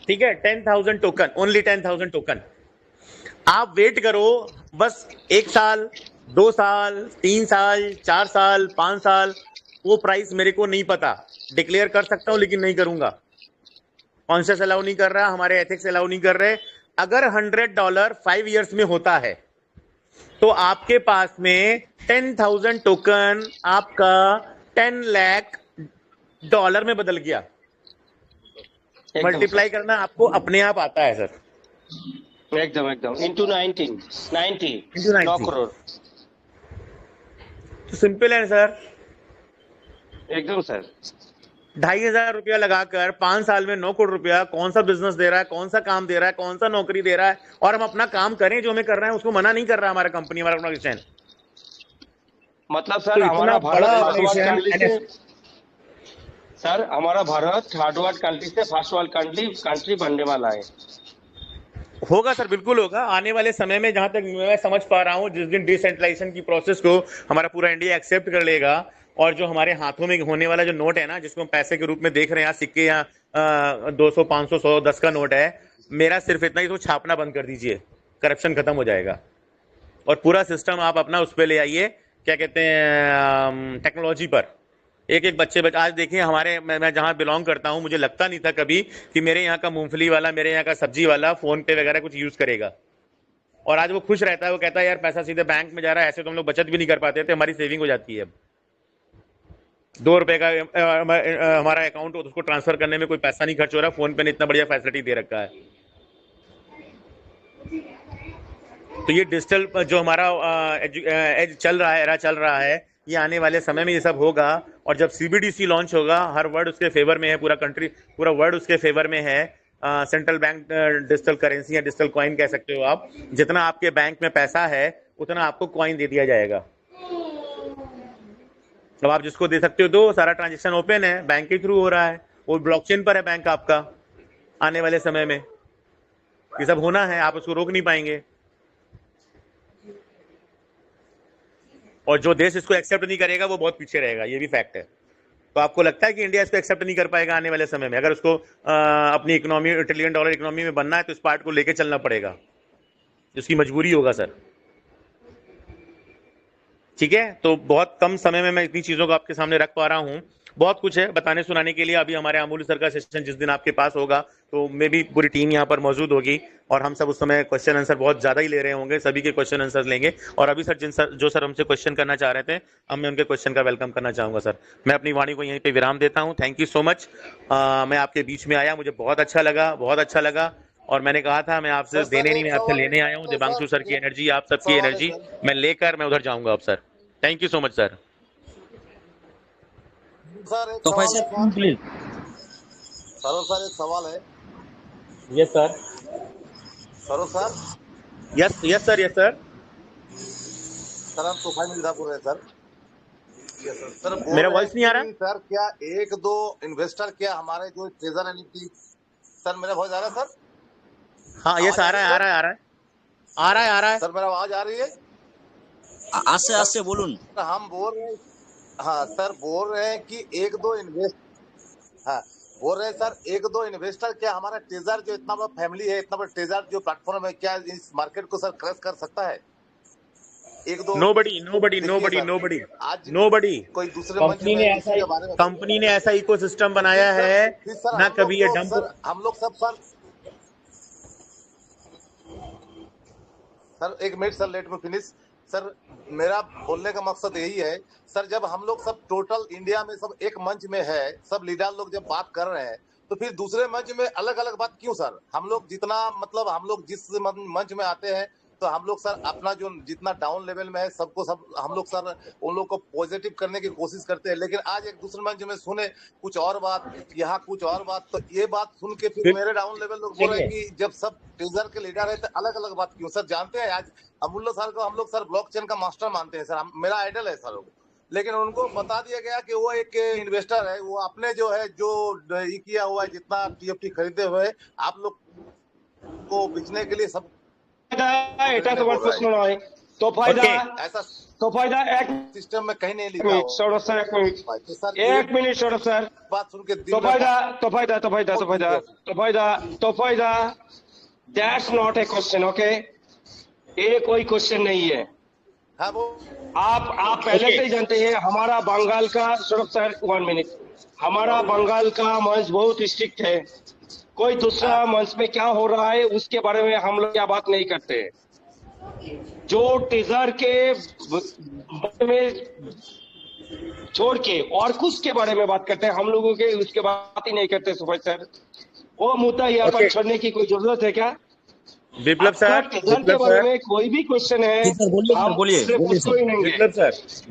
ठीक है, 10,000 टोकन, ओनली 10,000 टोकन। आप वेट करो बस 1 साल, 2 साल, 3 साल, 4 साल, 5 साल, वो प्राइस मेरे को नहीं पता, डिक्लेयर कर सकता हूं लेकिन नहीं करूंगा। कॉन्शियस अलाउ नहीं कर रहा, हमारे एथिक्स अलाउ नहीं कर रहे। अगर $100 5 इयर्स में होता है तो आपके पास में 10,000 टोकन आपका 10 लाख डॉलर में बदल गया। एकदम मल्टीप्लाई करना आपको अपने आप आता है सर। सर, एकदम एकदम इंटू 90 Into 90 9 करोड़। तो सिंपल है सर। एकदम सर। 2,500 रुपया लगाकर 5 साल में 9 करोड़ रुपया, कौन सा बिजनेस दे रहा है, कौन सा काम दे रहा है, कौन सा नौकरी दे रहा है, और हम अपना काम करें जो हमें कर रहे हैं, उसको मना नहीं कर रहा हमारा कंपनी, हमारा ऑर्गेनाइजेशन। मतलब तो सर इतना हमारा बड़ा Bharat fast world organisation country से, सर हमारा भारत थर्ड वर्ल्ड कंट्री से फास्ट वर्ल्ड कंट्री बनने वाला है। होगा सर, बिल्कुल होगा आने वाले समय में। जहां तक मैं समझ पा रहा हूं, जिस दिन डिसेंट्रलाइजेशन की प्रोसेस को हमारा पूरा इंडिया एक्सेप्ट कर लेगा, और जो हमारे हाथों में होने वाला जो नोट है ना, जिसको हम पैसे के रूप में देख रहे हैं, सिक्के या 200, 500, 100, 10 का नोट है, मेरा सिर्फ इतना ही, तो छापना बंद कर दीजिए, करप्शन खत्म हो जाएगा। और पूरा सिस्टम आप अपना उस पर ले आइए, क्या कहते हैं, टेक्नोलॉजी पर। एक एक बच्चे आज देखिए हमारे, मैं जहां बिलोंग करता हूं, मुझे लगता नहीं था कभी कि मेरे यहाँ का मूंगफली वाला, मेरे यहाँ का सब्जी वाला फोन पे वगैरह कुछ यूज करेगा। और आज वो खुश रहता है, वो कहता है यार पैसा सीधे बैंक में जा रहा है, ऐसे तो हम लोग बचत भी नहीं कर पाते थे, हमारी सेविंग हो जाती है। 2 रुपए का हमारा अकाउंट, उसको ट्रांसफर करने में कोई पैसा नहीं खर्च हो रहा, फोन पे ने इतना बढ़िया फैसिलिटी दे रखा है। तो ये डिजिटल जो हमारा एज चल रहा है, एरा चल रहा है, ये आने वाले समय में ये सब होगा। और जब CBDC लॉन्च होगा, हर वर्ड उसके फेवर में है, पूरा कंट्री, पूरा वर्ल्ड उसके फेवर में है। सेंट्रल बैंक डिजिटल करेंसी या डिजिटल कॉइन कह सकते हो आप। जितना आपके बैंक में पैसा है उतना आपको कॉइन दे दिया जाएगा। अब आप जिसको दे सकते हो, तो सारा ट्रांजेक्शन ओपन है, बैंक के थ्रू हो रहा है, वो ब्लॉकचेन पर है बैंक आपका। आने वाले समय में ये सब होना है, आप उसको रोक नहीं पाएंगे। और जो देश इसको एक्सेप्ट नहीं करेगा वो बहुत पीछे रहेगा, ये भी फैक्ट है। तो आपको लगता है कि इंडिया इसको एक्सेप्ट नहीं कर पाएगा आने वाले समय में? अगर उसको अपनी इकोनॉमी, $1 ट्रिलियन इकोनॉमी में बनना है, तो इस पार्ट को लेके चलना पड़ेगा, इसकी मजबूरी होगा सर। ठीक है, तो बहुत कम समय में मैं इतनी चीजों को आपके सामने रख पा रहा हूँ। बहुत कुछ है बताने सुनाने के लिए। अभी हमारे अमूल सर का सेशन जिस दिन आपके पास होगा, तो मे भी पूरी टीम यहाँ पर मौजूद होगी, और हम सब उस समय क्वेश्चन आंसर बहुत ज्यादा ही ले रहे होंगे, सभी के क्वेश्चन आंसर लेंगे। और अभी सर जो सर हमसे क्वेश्चन करना चाह रहे थे, अब मैं उनके क्वेश्चन का वेलकम करना चाहूंगा। सर मैं अपनी वाणी को यहीं पे विराम देता हूँ। Thank you so much. मैं आपके बीच में आया, मुझे बहुत अच्छा लगा, बहुत अच्छा लगा। और मैंने कहा था मैं आपसे देने नहीं, मैं आपसे लेने आया हूँ। दिबांशु सर की एनर्जी, आप सबकी एनर्जी मैं लेकर मैं उधर जाऊंगा अब sir. Thank you so much sir. Sir एक तो सवाल पैसे है प्लीज। सर। सर एक सवाल है yes sir. Sir. Yes yes sir, yes sir. Sir हम तूफान मिर्जापुर है सर। Yes sir. सर बोल मेरा रहे वॉइस नहीं आ रहा? हैं कि सर क्या 1-2 इन्वेस्टर क्या हमारे जो ट्रेजर एनएफटी, सर मेरा वॉइस आ रहा है सर? हाँ यस, आ रहा है, आ रहा है, आ रहा है, आ रहा है, आ रहा है। सर मेरा आवाज आ रही है? আস্তে আস্তে বলুন। हम बोल रहे हैं, हाँ सर बोल रहे हैं कि 1-2 हाँ बोल रहे हैं सर 1-2 इन्वेस्टर क्या हमारा ट्रेजर जो इतना बड़ा फैमिली है, इतना बड़ा ट्रेजर जो प्लेटफॉर्म है, क्या इस मार्केट को सर क्रश कर सकता है? 1-2 नोबडी नोबडी देखिए नोबडी सर, नोबडी आज नोबडी। कोई दूसरे मंच कंपनी में ने इसी के बारे में कंपनी ने ऐसा इकोसिस्टम बनाया है, फिर सर ना कभी ये डंप। सर हम लोग सब सर एक minute sir, let me finish. Sir मेरा बोलने का मकसद यही है सर, जब हम लोग सब टोटल इंडिया में सब एक मंच में है, सब लीडर लोग जब बात कर रहे हैं, तो फिर दूसरे मंच में अलग अलग बात क्यों सर? हम लोग जितना मतलब हम लोग जिस मंच में आते हैं तो हम लोग सर अपना जो जितना डाउन लेवल में है सबको सब हम लोग सर उन लोग को पॉजिटिव करने की कोशिश करते हैं, लेकिन आज एक दूसरे मंच में सुने कुछ और बात, यहाँ कुछ और बात, तो ये बात सुन के फिर मेरे डाउन लेवल लोग बोल रहे हैं कि जब सब टीजर के लीडर है तो अलग अलग बात क्यों? सर जानते हैं आज अमूल्य सर को हम लोग सर ब्लॉकचेन का मास्टर मानते हैं सर, मेरा आइडल है सर वो, लेकिन उनको बता दिया गया कि वो एक इन्वेस्टर है, वो अपने जो है जो ये किया हुआ है जितना टीएफटी खरीदे हुए आप लोग को बेचने के लिए सब এটা তোমার প্রশ্ন নয় তো ফায়দা ऐसा তো ফায়দা এক सिस्टम में कहीं नहीं लिखा মিনিট हो। সৌরভ স্যার এক মিনিট तो सर এক মিনিট সৌরভ স্যার बात सुन के तो दिल में फायदा तो फायदा तो फायदा तो फायदा तो फायदा तो फायदा that's not a question okay, ये कोई क्वेश्चन नहीं है। हाँ वो आप पहले से ही जानते हैं हमारा बंगाल का सौरभ सर 1 मिनट, हमारा बंगाल का मंच बहुत स्ट्रिक्ट है, कोई दूसरा मंच में क्या हो रहा है उसके बारे में हम लोग क्या बात नहीं करते। जो टीजर के बारे में छोड़ के और कुछ के बारे में बात करते हैं, हम लोगों के उसके बात ही नहीं करते सुभाष सर। वो मुद्दा यहाँ पर छोड़ने की कोई जरूरत है क्या? विप्लव सर, टीजर के बारे में कोई भी क्वेश्चन है सर बोलिए सर, हम बोलिए उससे बोलिए पूछो ही नहीं है।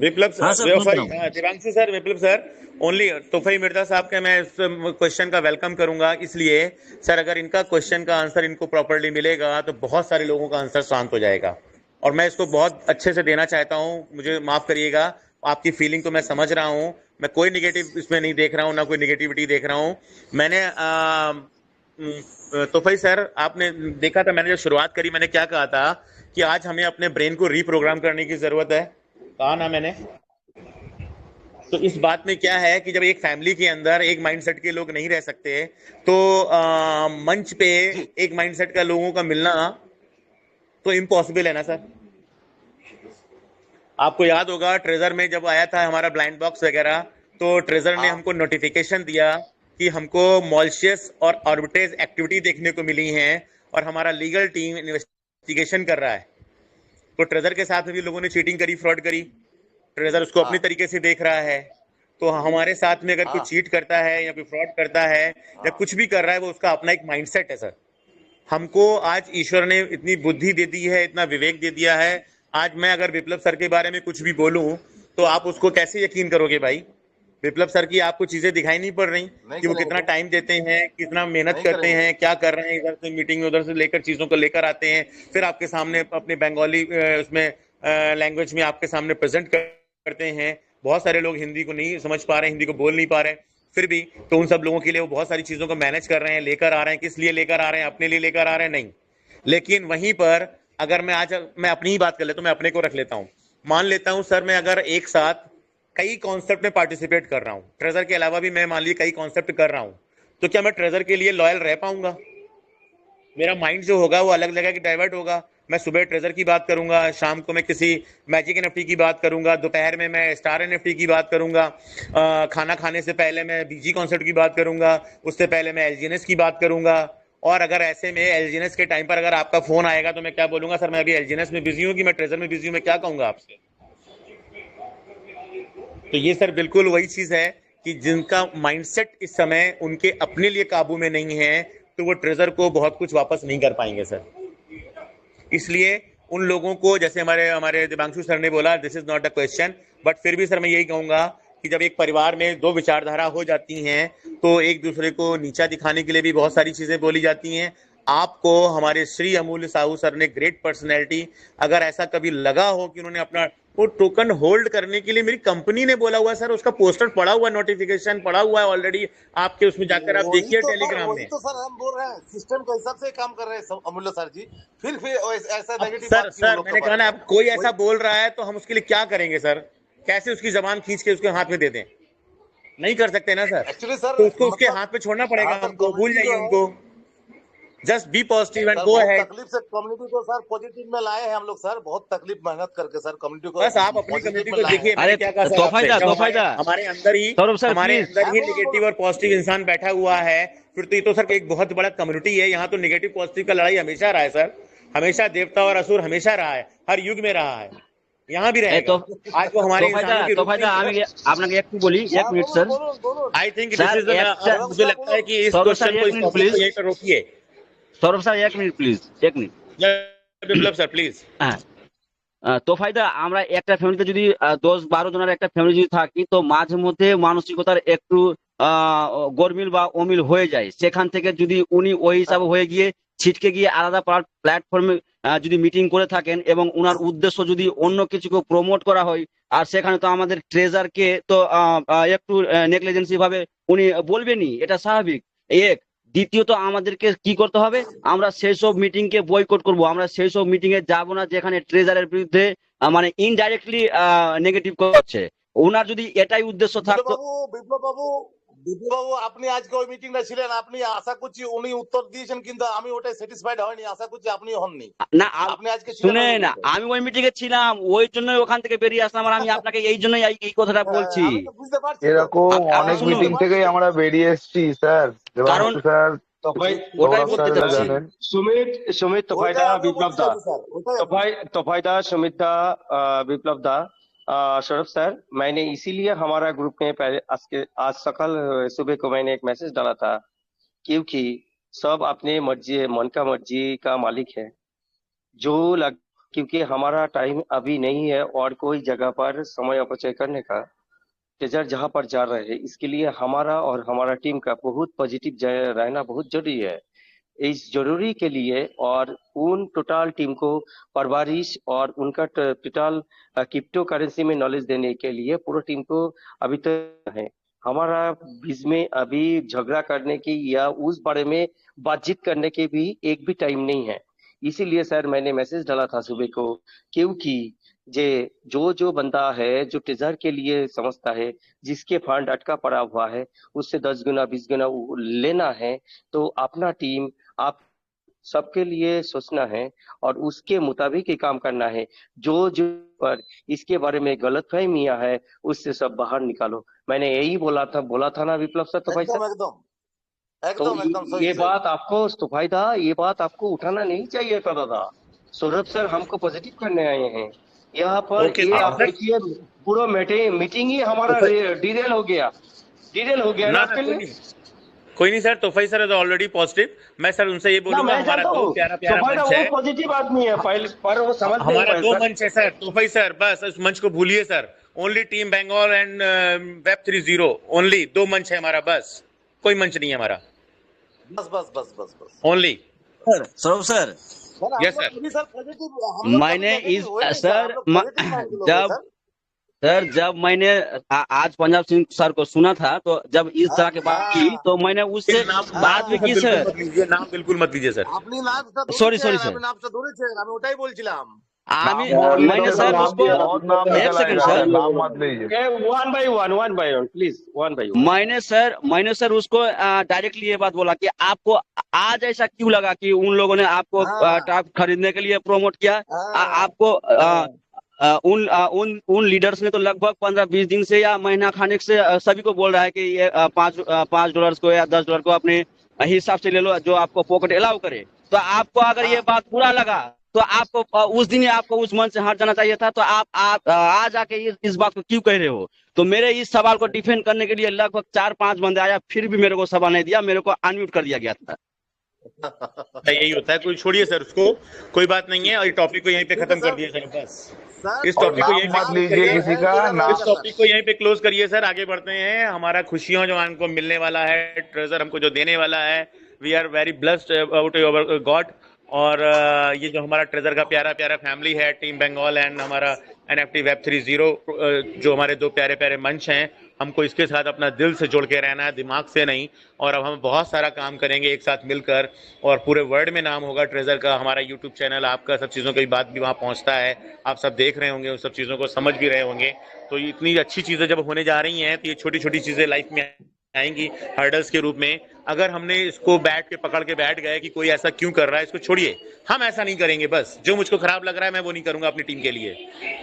विप्लव हाँ सर, सर, सुन रहा हूँ। देवांशु सर, विप्लव सर, ओनली तोफई मिर्जा साहब के मैं इस क्वेश्चन का वेलकम करूंगा, इसलिए सर अगर इनका क्वेश्चन का आंसर इनको प्रॉपर्ली मिलेगा तो बहुत सारे लोगों का आंसर शांत हो जाएगा, और मैं इसको बहुत अच्छे से देना चाहता हूं। मुझे माफ करिएगा, आपकी फीलिंग तो मैं समझ रहा हूं, मैं कोई निगेटिव इसमें नहीं देख रहा हूं, ना कोई निगेटिविटी देख रहा हूं। मैंने तोफई सर, आपने देखा था मैंने जब शुरुआत करी मैंने क्या कहा था कि आज हमें अपने ब्रेन को रीप्रोग्राम करने की जरूरत है, कहा ना मैंने। तो इस बात में क्या है कि जब एक फैमिली के अंदर एक माइंडसेट के लोग नहीं रह सकते तो मंच पे एक माइंडसेट का लोगों का मिलना तो इम्पॉसिबल है ना सर। आपको याद होगा ट्रेजर में जब आया था हमारा ब्लाइंड बॉक्स वगैरह, तो ट्रेजर ने हमको नोटिफिकेशन दिया कि हमको मॉलिशियस और ऑर्बिटेज एक्टिविटी देखने को मिली हैं और हमारा लीगल टीम इन्वेस्टिगेशन कर रहा है। तो ट्रेजर के साथ भी लोगों ने चीटिंग करी, फ्रॉड करी, ट्रेजर उसको अपनी तरीके से देख रहा है। तो हमारे साथ में अगर कोई चीट करता है या कोई फ्रॉड करता है या कुछ भी कर रहा है, वो उसका अपना एक माइंडसेट है सर। हमको आज ईश्वर ने इतनी बुद्धि दे दी है, इतना विवेक दे दिया है। आज मैं अगर विप्लव सर के बारे में कुछ भी बोलूं तो आप उसको कैसे यकीन करोगे भाई? विप्लव सर की आपको चीजें दिखाई नहीं पड़ रही कि वो कितना टाइम देते हैं, कितना मेहनत करते हैं, क्या कर रहे हैं, इधर से मीटिंग में उधर से लेकर चीजों को लेकर आते हैं, फिर आपके सामने अपने बंगाली उसमें लैंग्वेज में आपके सामने प्रेजेंट करते हैं। बहुत सारे लोग हिंदी को नहीं समझ पा रहे, हिंदी को बोल नहीं पा रहे, फिर भी तो उन सब लोगों के लिए वो बहुत सारी चीजों को मैनेज कर रहे हैं, लेकर आ रहे हैं। किस लिए लेकर आ रहे हैं? अपने लिए लेकर आ रहे हैं? नहीं। लेकिन वहीं पर अगर मैं आज मैं अपनी ही बात कर लेता हूँ, मैं अपने को रख लेता हूँ, मान लेता हूँ सर मैं अगर एक साथ कई कॉन्सेप्ट में पार्टिसिपेट कर रहा हूँ, ट्रेजर के अलावा भी मैं मान लीजिए कई कॉन्सेप्ट कर रहा हूँ, तो क्या मैं ट्रेजर के लिए लॉयल रह पाऊंगा? मेरा माइंड जो होगा वो अलग जगह की डाइवर्ट होगा। मैं सुबह ट्रेजर की बात करूंगा, शाम को मैं किसी मैजिक एनएफटी की बात करूंगा, दोपहर में मैं स्टार एनएफटी की बात करूंगा, खाना खाने से पहले मैं बीजी कॉन्सेप्ट की बात करूंगा, उससे पहले मैं एलजीएनएस की बात करूंगा। और अगर ऐसे में एलजीएनएस के टाइम पर अगर आपका फोन आएगा तो मैं क्या बोलूंगा? सर मैं अभी एलजीएनएस में बिजी हूँ कि मैं ट्रेजर में बिजी हूँ, मैं क्या कहूंगा आपसे? तो ये सर बिल्कुल वही चीज है कि जिनका माइंडसेट इस समय उनके अपने लिए काबू में नहीं है तो वो ट्रेजर को बहुत कुछ वापस नहीं कर पाएंगे सर। इसलिए उन लोगों को, जैसे हमारे दिव्यांशु सर ने बोला, this is not a question, but फिर भी सर मैं यही कहूंगा कि जब एक परिवार में दो विचारधारा हो जाती हैं तो एक दूसरे को नीचा दिखाने के लिए भी बहुत सारी चीजें बोली जाती हैं। आपको हमारे श्री अमूल्य साहू सर ने, ग्रेट पर्सनैलिटी, अगर ऐसा कभी लगा हो कि उन्होंने अपना वो टोकन होल्ड करने के लिए मेरी कंपनी ने बोला हुआ है सर, उसका पोस्टर पड़ा हुआ है, नोटिफिकेशन पड़ा हुआ है ऑलरेडी आपके उसमें जाकर आप देखिए टेलीग्राम में। तो सर हम बोल रहे हैं सिस्टम के हिसाब से काम कर रहे हैं अमूल्य सर जी, फिर ऐसा नेगेटिव सर सर मैंने कहा ना, अब कोई ऐसा बोल रहा है तो हम उसके लिए क्या करेंगे सर? कैसे उसकी जबान खींच के उसके हाथ में दे दें? नहीं कर सकते ना सर। एक्चुअली सर तो उसको उसके हाथ पे छोड़ना पड़ेगा हमको, भूल जाइए उनको। Just be positive and go ahead. तकलीफ से कम्युनिटी को सर पॉजिटिव में लाए हैं हम लोग सर, बहुत तकलीफ मेहनत करके सर कम्युनिटी को। बस आप अपनी कम्युनिटी को देखिए, अरे क्या कहा तो फायदा हमारे अंदर ही निगेटिव और पॉजिटिव इंसान बैठा हुआ है, फिर तो ये तो सर एक बहुत बड़ा कम्युनिटी है। यहाँ तो निगेटिव पॉजिटिव का लड़ाई हमेशा रहा है सर, हमेशा देवता और असुर हमेशा रहा है, हर युग में रहा है। यहाँ भी ए, रहेगा। आज वो हमारे তোফাইদা इंसानों के रूप में তোফাইদা ही আমি है। আপনাকে একটু বলি, এক हाँ মিনিট बोलून স্যার। बोलून बोलून I think this sir is একটা रघु मुझे साहब लगता है बोलून कि इस সৌরভ क्वेश्चन স্যার को, এক इस মিনিট टॉपिक প্লিজ, को यहीं पर रोकिए। সৌরভ স্যার এক মিনিট প্লিজ, এক মিনিট। Biplab sir please. হ্যাঁ, তোফাইদা আমরা একটা ফ্যামিলিতে যদি 10-12 জনের একটা ফ্যামিলি যদি থাকি, তো মাঝে মধ্যে মানসিকতার একটু আহ গরমিল বা অমিল হয়ে যায়। সেখান থেকে যদি উনি ওই হিসাবে হয়ে গিয়ে ছিটকে গিয়ে আলাদা প্ল্যাটফর্মে যদি মিটিং করে থাকেন এবং উনার উদ্দেশ্য যদি অন্য কিছুকে প্রমোট করা হয়, আর সেখানে তো আমাদের ট্রেজারকে তো একটু নেগলিজেন্সি ভাবে উনি বলবেনই, এটা স্বাভাবিক। এক, দ্বিতীয়ত আমাদেরকে কি করতে হবে, আমরা সেই সব মিটিং কে বয়কট করব, আমরা সেই সব মিটিং এ যাব না যেখানে ট্রেজারের বিরুদ্ধে মানে ইনডাইরেক্টলি নেগেটিভ করছে। ওনার যদি এটাই উদ্দেশ্য বিপ্লব থাকতো। বাবু বিপ্লব বাবু বিপ্লব বাবু আপনি আজকে ওই মিটিংটা ছিলেন, আপনি আশা করছি উনি উত্তর দিয়েছেন, কিন্তু আমি ওটাই স্যাটিসফাইড হয়নি, আশা করছি আপনিও হননি। না আপনি আজকে ছিলেন ওই শুনে না, মিটিংটায়। আমি ওই মিটিং এ ছিলাম, ওই জন্যই ওখান থেকে বেরিয়ে আসলাম, আর আমি আপনাকে এই জন্যই এই কথাটা বলছি। আমি তো বুঝতে পারছি তো, এরকম আপনি অনেক আমি শুনুন, মিটিং বুঝতে পারছি থেকেই তো। আমরা বেরিয়ে এসেছি স্যার, কারণ দেবাংশু স্যার, तो भाई ওটাই সৌরভ বলতে স্যারেরা চাচ্ছি। জানেন। सुमित सुमित तो ওইটাই फायदा আমিও विप्लव বলতে दा চাইছি স্যার, ওইটাই तो फायदा सुमित दा विप्लव दा सौरभ सर, मैंने इसीलिए हमारा ग्रुप में पहले आज सकाल सुबह को मैंने एक मैसेज डाला था, क्योंकि सब अपने मर्जी मन का मर्जी का मालिक है। जो लग क्योंकि हमारा टाइम अभी नहीं है और कोई जगह पर समय अपचय करने का, ट्रेजर जहां पर जा रहे हैं, इसके लिए हमारा और हमारा टीम का बहुत पॉजिटिव रहना बहुत जरूरी है। इस जरूरी के लिए और उन टोटल टीम को परवरिश और उनका टोटल क्रिप्टो करेंसी में नॉलेज देने के लिए पूरा टीम को अभी तक है। हमारा बीच में अभी झगड़ा करने की या उस बारे में बातचीत करने के भी एक भी टाइम नहीं है। इसीलिए सर मैंने मैसेज डाला था सुबह को, क्योंकि जो बंदा है जो ट्रेजर के लिए समझता है, जिसके फंड अटका पड़ा हुआ है, उससे 10 गुना 20 गुना लेना है, तो अपना टीम आप सबके लिए सोचना है और उसके मुताबिक ही काम करना है। जो पर इसके बारे में गलतफहमियां है, उससे सब बाहर निकालो। मैंने यही बोला था ना विप्लव सर? तो भाई एकदम सर, एकदम तो एकदम एकदम सही ये सही। बात आपको तो फायदा, ये बात आपको उठाना नहीं चाहिए था दादा। सौरभ सर हमको पॉजिटिव करने आए हैं यहाँ पर। ओके ये आप सर। देखिए पूरा मीटिंग ही हमारा डिटेल हो गया ना ना आपके लिए। कोई नहीं sir, Tofai sir is already positive. मैं सर उनसे ये ना बोलूंगा, मैं हमारा जानता दो हूँ प्यारा तो फायदा मंच वो है, पॉजिटिव आदमी है पहले, पर वो समझ नहीं हमारा पाए दो सर। मंच है सर। तोफाई सर बस उस मंच को भूलिए sir. Only team Bengal and web 30, only 2 मंच है हमारा, बस कोई मंच नहीं है हमारा, बस बस बस बस बस only. Sir Saurabh sir, sir हम यस लोग सर। कभी सर पॉजिटिव, हम लोग कभी मैंने नेगेटिव इस हुए नहीं सर, सर हम लोग पॉजिटिव माइंड के लोग हैं सर। जब मैंने आज पंजाब सिंह सर को सुना था, तो जब इस तरह की बात की, तो मैंने उससे नाम बाद में की बिल्कुल सर। मत लीजिए, नाम बिल्कुल मत लीजिए सर। আপনি নামটা সরি ধরেছেন, স্যার, আপনি নামটা ধরেছেন, আমি ওটাই বলছিলাম। আমি नाम और मैंने लेते तो सर नाम उसको बहुत नाम एक निकल सेकंड आएगा सर, सर, नाम मत लीजिए। One by one please, one by one. मैंने सर उसको डायरेक्टली ये बात बोला कि आपको आज ऐसा क्यों लगा कि उन लोगों ने आपको हाँ ट्रक खरीदने के लिए प्रमोट किया। हाँ आपको हाँ उन लीडर्स ने तो लगभग 15-20 दिन से या महीना खाने से सभी को बोल रहा है कि ये $5 को या $10 को अपने हिसाब से ले लो, जो आपको पॉकेट अलाउ करे। तो आपको अगर ये बात बुरा लगा, तो आपको उस दिन ही आपको उस मन से हट जाना चाहिए था। तो आप आज आके इस बात को क्यों कह रहे हो? तो मेरे इस सवाल को डिफेंड करने के लिए लगभग 4-5 बंदे आया, फिर भी मेरे को सवाल नहीं दिया, मेरे को अनम्यूट कर दिया गया था। यही होता है, कोई छोड़िए सर उसको, कोई बात नहीं है, और टॉपिक को यहीं पे खत्म कर दिए सर, बस सर, इस और टॉपिक को नाम यहीं मत पे लीजिए किसी का नाम। इस टॉपिक को यहीं पे क्लोज करिए सर, आगे बढ़ते हैं। हमारा खुशियों जो हमको मिलने वाला है, ट्रेजर हमको जो देने वाला है, we are very blessed about your god. और ये जो हमारा ट्रेजर का प्यारा प्यारा फैमिली है, टीम बंगाल एंड हमारा NFT वेब 30, जो हमारे दो प्यारे प्यारे मंच हैं, हमको इसके साथ अपना दिल से जोड़ के रहना है, दिमाग से नहीं। और अब हम बहुत सारा काम करेंगे एक साथ मिलकर, और पूरे वर्ल्ड में नाम होगा ट्रेजर का। हमारा यूट्यूब चैनल, आपका सब चीज़ों की बात भी वहाँ पहुँचता है, आप सब देख रहे होंगे, उन सब चीज़ों को समझ भी रहे होंगे। तो इतनी अच्छी चीज़ें जब होने जा रही हैं, तो ये छोटी छोटी चीज़ें लाइफ में आएंगी हर्डल्स के रूप में। अगर हमने इसको बैठ के पकड़ के बैठ गए कि कोई ऐसा क्यों कर रहा है, इसको छोड़िए, हम ऐसा नहीं करेंगे। बस जो मुझको खराब लग रहा है मैं वो नहीं करूंगा अपनी टीम के लिए।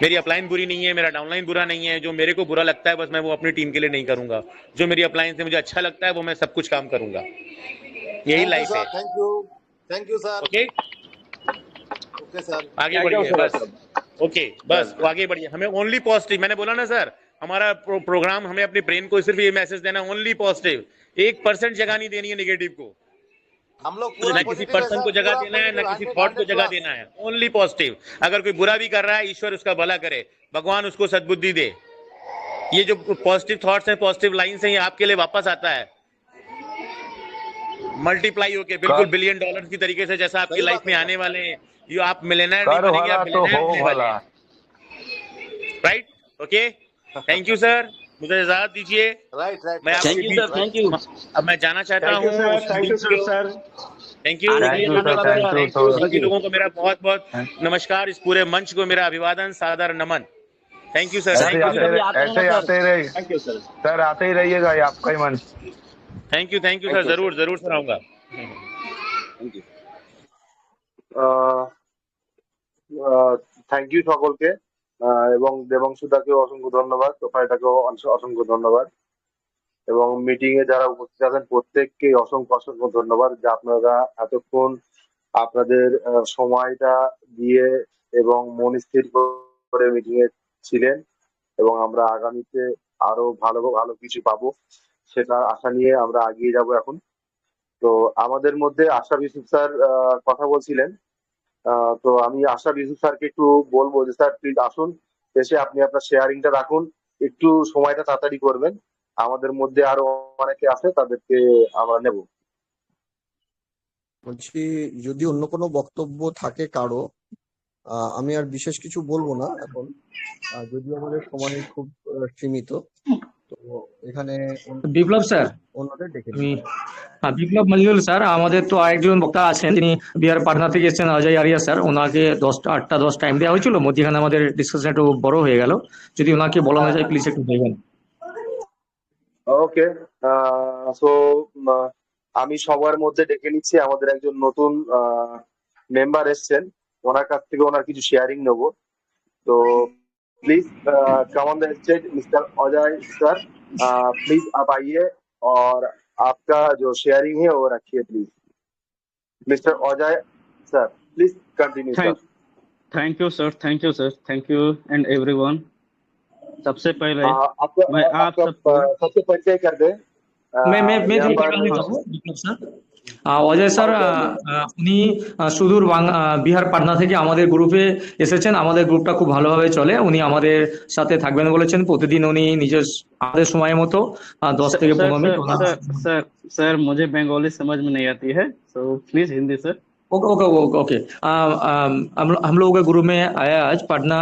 मेरी अपलाइन बुरी नहीं है, मेरा डाउनलाइन बुरा नहीं है, जो मेरे को बुरा लगता है बस मैं वो अपनी टीम के लिए नहीं करूंगा। जो मेरी अपलाइन से मुझे अच्छा लगता है वो मैं सब कुछ काम करूंगा। यही लाइफ है। Thank you sir. Okay, okay sir, आगे बढ़िए बस। ओके, बस वो आगे बढ़िए, हमें ओनली पॉजिटिव, मैंने बोला ना सर, हमारा प्रोग्राम, हमें अपने ब्रेन को सिर्फ ये मैसेज देना, ओनली पॉजिटिव, 1% जगह नहीं देनी है नेगेटिव को, हम लोग पूरा ना किसी पॉजिटिव है पर्सन सर, को जगह पूरा देना है, ना पॉजिटिव, किसी 100 थॉट को 100 जगह प्लस। देना है, ओनली पॉजिटिव। अगर कोई बुरा भी कर रहा है, ईश्वर उसका भला करे, भगवान उसको सद्बुद्धि दे। ये जो पॉजिटिव थॉट्स हैं, पॉजिटिव लाइन्स हैं, ये आपके लिए वापस आता है मल्टीप्लाई होके, बिल्कुल कर $1 बिलियन की तरीके से, जैसा आपकी सही लाइफ बात में है सर। आने वाले हैं। ये आप मिलियनेयर नहीं कर बनेंगे, आप भला तो बिलियनेयर हो बनने वाले भला। हैं, right? Okay, thank you sir, मुझे इजाजत दीजिए, राइट राइट मैं सर, थैंक आपके you sir, beach, thank you. अब मैं जाना चाहता थैंक यू हूँ सर, उस थैंक यू मीटिंग सर। को। थैंक यू, आने के लिए थैंक यू सर, धन्यवाद sir. Thank you thank you, sir. सभी लोगों को मेरा बहुत बहुत नमस्कार, इस पूरे मंच को मेरा अभिवादन, सादर नमन। थैंक यू सर, ऐसे सर ही थैंक यू कभी आते सर, कभी आते ऐसे रहना ही सर। आते रहिए थैंक यू सर, सर, आते ही रहिएगा, ये आपका ही मंच। Thank you thank sir, you sir. जरूर जरूर सर आऊंगा। Thank you. থ্যাংক ইউ সকলকে, এবং দেবাংশুদাকেও অসংখ্য ধন্যবাদ, তোফায়দাকেও অসংখ্য ধন্যবাদ, এবং মিটিং এ যারা উপস্থিত আছেন প্রত্যেককে অসংখ্য অসংখ্য ধন্যবাদ যে আপনারা এতক্ষণ আপনাদের সময়টা দিয়ে এবং মন স্থির করে মিটিং এ ছিলেন, এবং আমরা আগামীতে আরো ভালো ভালো কিছু পাবো সেটা আশা নিয়ে আমরা এগিয়ে যাব এখন। তো আমাদের মধ্যে আশরাফ ইউসুফ স্যার কথা বলছিলেন, তো আমি আশরাফ ইউসুফ স্যারকে একটু বলবো যে স্যার প্লিজ আসুন, এসে আপনি আপনার শেয়ারিংটা রাখুন, একটু সময়টা তাড়াতাড়ি করবেন, আমাদের মধ্যে আরো অনেকে আছে তাদেরকে আমরা নেব। বলছি, যদি অন্য কোনো বক্তব্য থাকে কারো, আমি আর বিশেষ কিছু বলবো না এখন, যদিও আমাদের সময় খুব সীমিত, তো এখানে বিপ্লব স্যার, অন্যদের ডেকে আমি নিই। বিপ্লব মজলুল স্যার, আমাদের তো আরেকজন বক্তা আছেন, তিনি বিহার পাটনা থেকে এসেছেন, অজয় আরিয়া স্যার। ওনাকে 8টা 10 টাইম দেওয়া হয়েছিল, মধ্যখানে আমাদের ডিসকাশন একটু বড় হয়ে গেল, যদি ওনাকে বলানো যায় প্লিজ একটু বলবেন। ওকে, সো আমি সবার মধ্যে ডেকে নিচ্ছি, আমাদের একজন নতুন মেম্বার এসছেন, ওনার কাছ থেকে ওনার কিছু শেয়ারিং নেবো। तो please come on the stage mister Ajay sir, please आप आइए और आपका जो शेयरिंग है वो रखिए please. Mister Ajay sir, please continue sir. Thank you sir, thank you sir, thank you and everyone. सबसे पहले मैं आप आपका सबको सबसे परिचय कर दे। मैं यहाँ थोड़ा पर कर देता हूँ বিপ্লব স্যার। অজয় স্যার উনি সুদূর বিহার পাটনা থেকে আমাদের গ্রুপে এসেছেন। আমাদের গ্রুপটা খুব ভালোভাবে চলে, উনি আমাদের সাথে থাকবেন বলেছেন। প্রতিদিন উনি নিজের আমাদের সময় মতো 10 থেকে sir 15 minute sir sir sir sir मुझे बंगाली समझ में नहीं आती है, so please Hindi sir. Okay okay okay okay. हम लोगों के ग्रुप में आया आज पटना,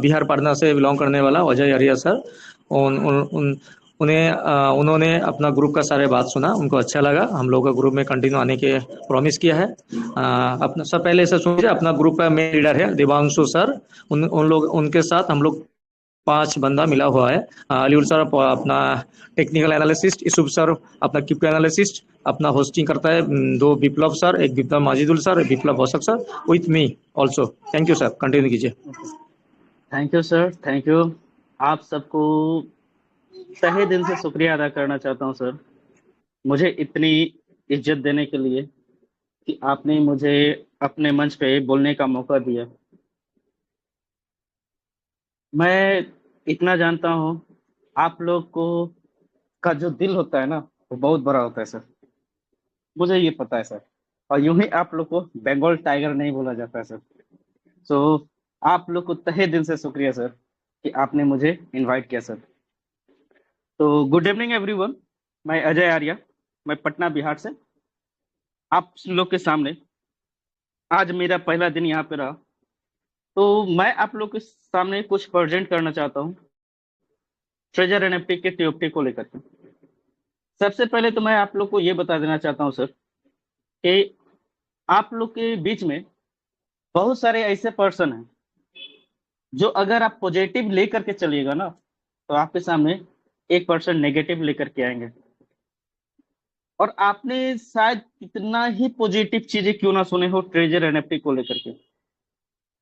बिहार पटना से बिलोंग करने वाला अजय आर्या सर। उन, उन, उन, उन्होंने अपना ग्रुप का सारे बात सुना, उनको अच्छा लगा, हम लोग का ग्रुप में कंटिन्यू आने के प्रॉमिस किया है। अपना सब पहले से सुनिए, अपना ग्रुप का मेन लीडर है देवांशु सर। उन लोग उनके साथ हम लोग 5 बंदा मिला हुआ है। अलीउल सर अपना टेक्निकल एनालिसिस्ट, यूसुफ सर अपना क्रिप्टो एनालिसिस्ट, अपना होस्टिंग करता है 2 विप्लव सर, एक विप्लव माजिदुल सर, एक Viplav Bhowsak sir, with me also. Thank you sir, continue कीजिए। Thank you sir, thank you. आप सबको तहे दिल से शुक्रिया अदा करना चाहता हूँ सर, मुझे इतनी इज्जत देने के लिए कि आपने मुझे अपने मंच पे बोलने का मौका दिया। मैं इतना जानता हूँ, आप लोग को का जो दिल होता है ना वो बहुत बड़ा होता है सर, मुझे ये पता है सर। और यूं ही आप लोग को बंगाल टाइगर नहीं बोला जाता है सर। सो आप लोग को तहे दिल से शुक्रिया सर कि आपने मुझे इनवाइट किया सर। तो गुड इवनिंग एवरीवन, मैं अजय आर्या, मैं पटना बिहार से आप लोग के सामने आज मेरा पहला दिन यहाँ पे रहा, तो मैं आप लोग के सामने कुछ प्रेजेंट करना चाहता हूँ ट्रेजर एनएफटी के टीओटी को लेकर के। सबसे पहले तो मैं आप लोग को ये बता देना चाहता हूँ सर कि आप लोग के बीच में बहुत सारे ऐसे पर्सन हैं जो अगर आप पॉजिटिव लेकर के चलिएगा ना तो आपके सामने 1% नेगेटिव लेकर के आएंगे। और आपने शायद कितना ही पॉजिटिव चीजें क्यों ना सुने हो ट्रेजर एनएफटी को लेकर के,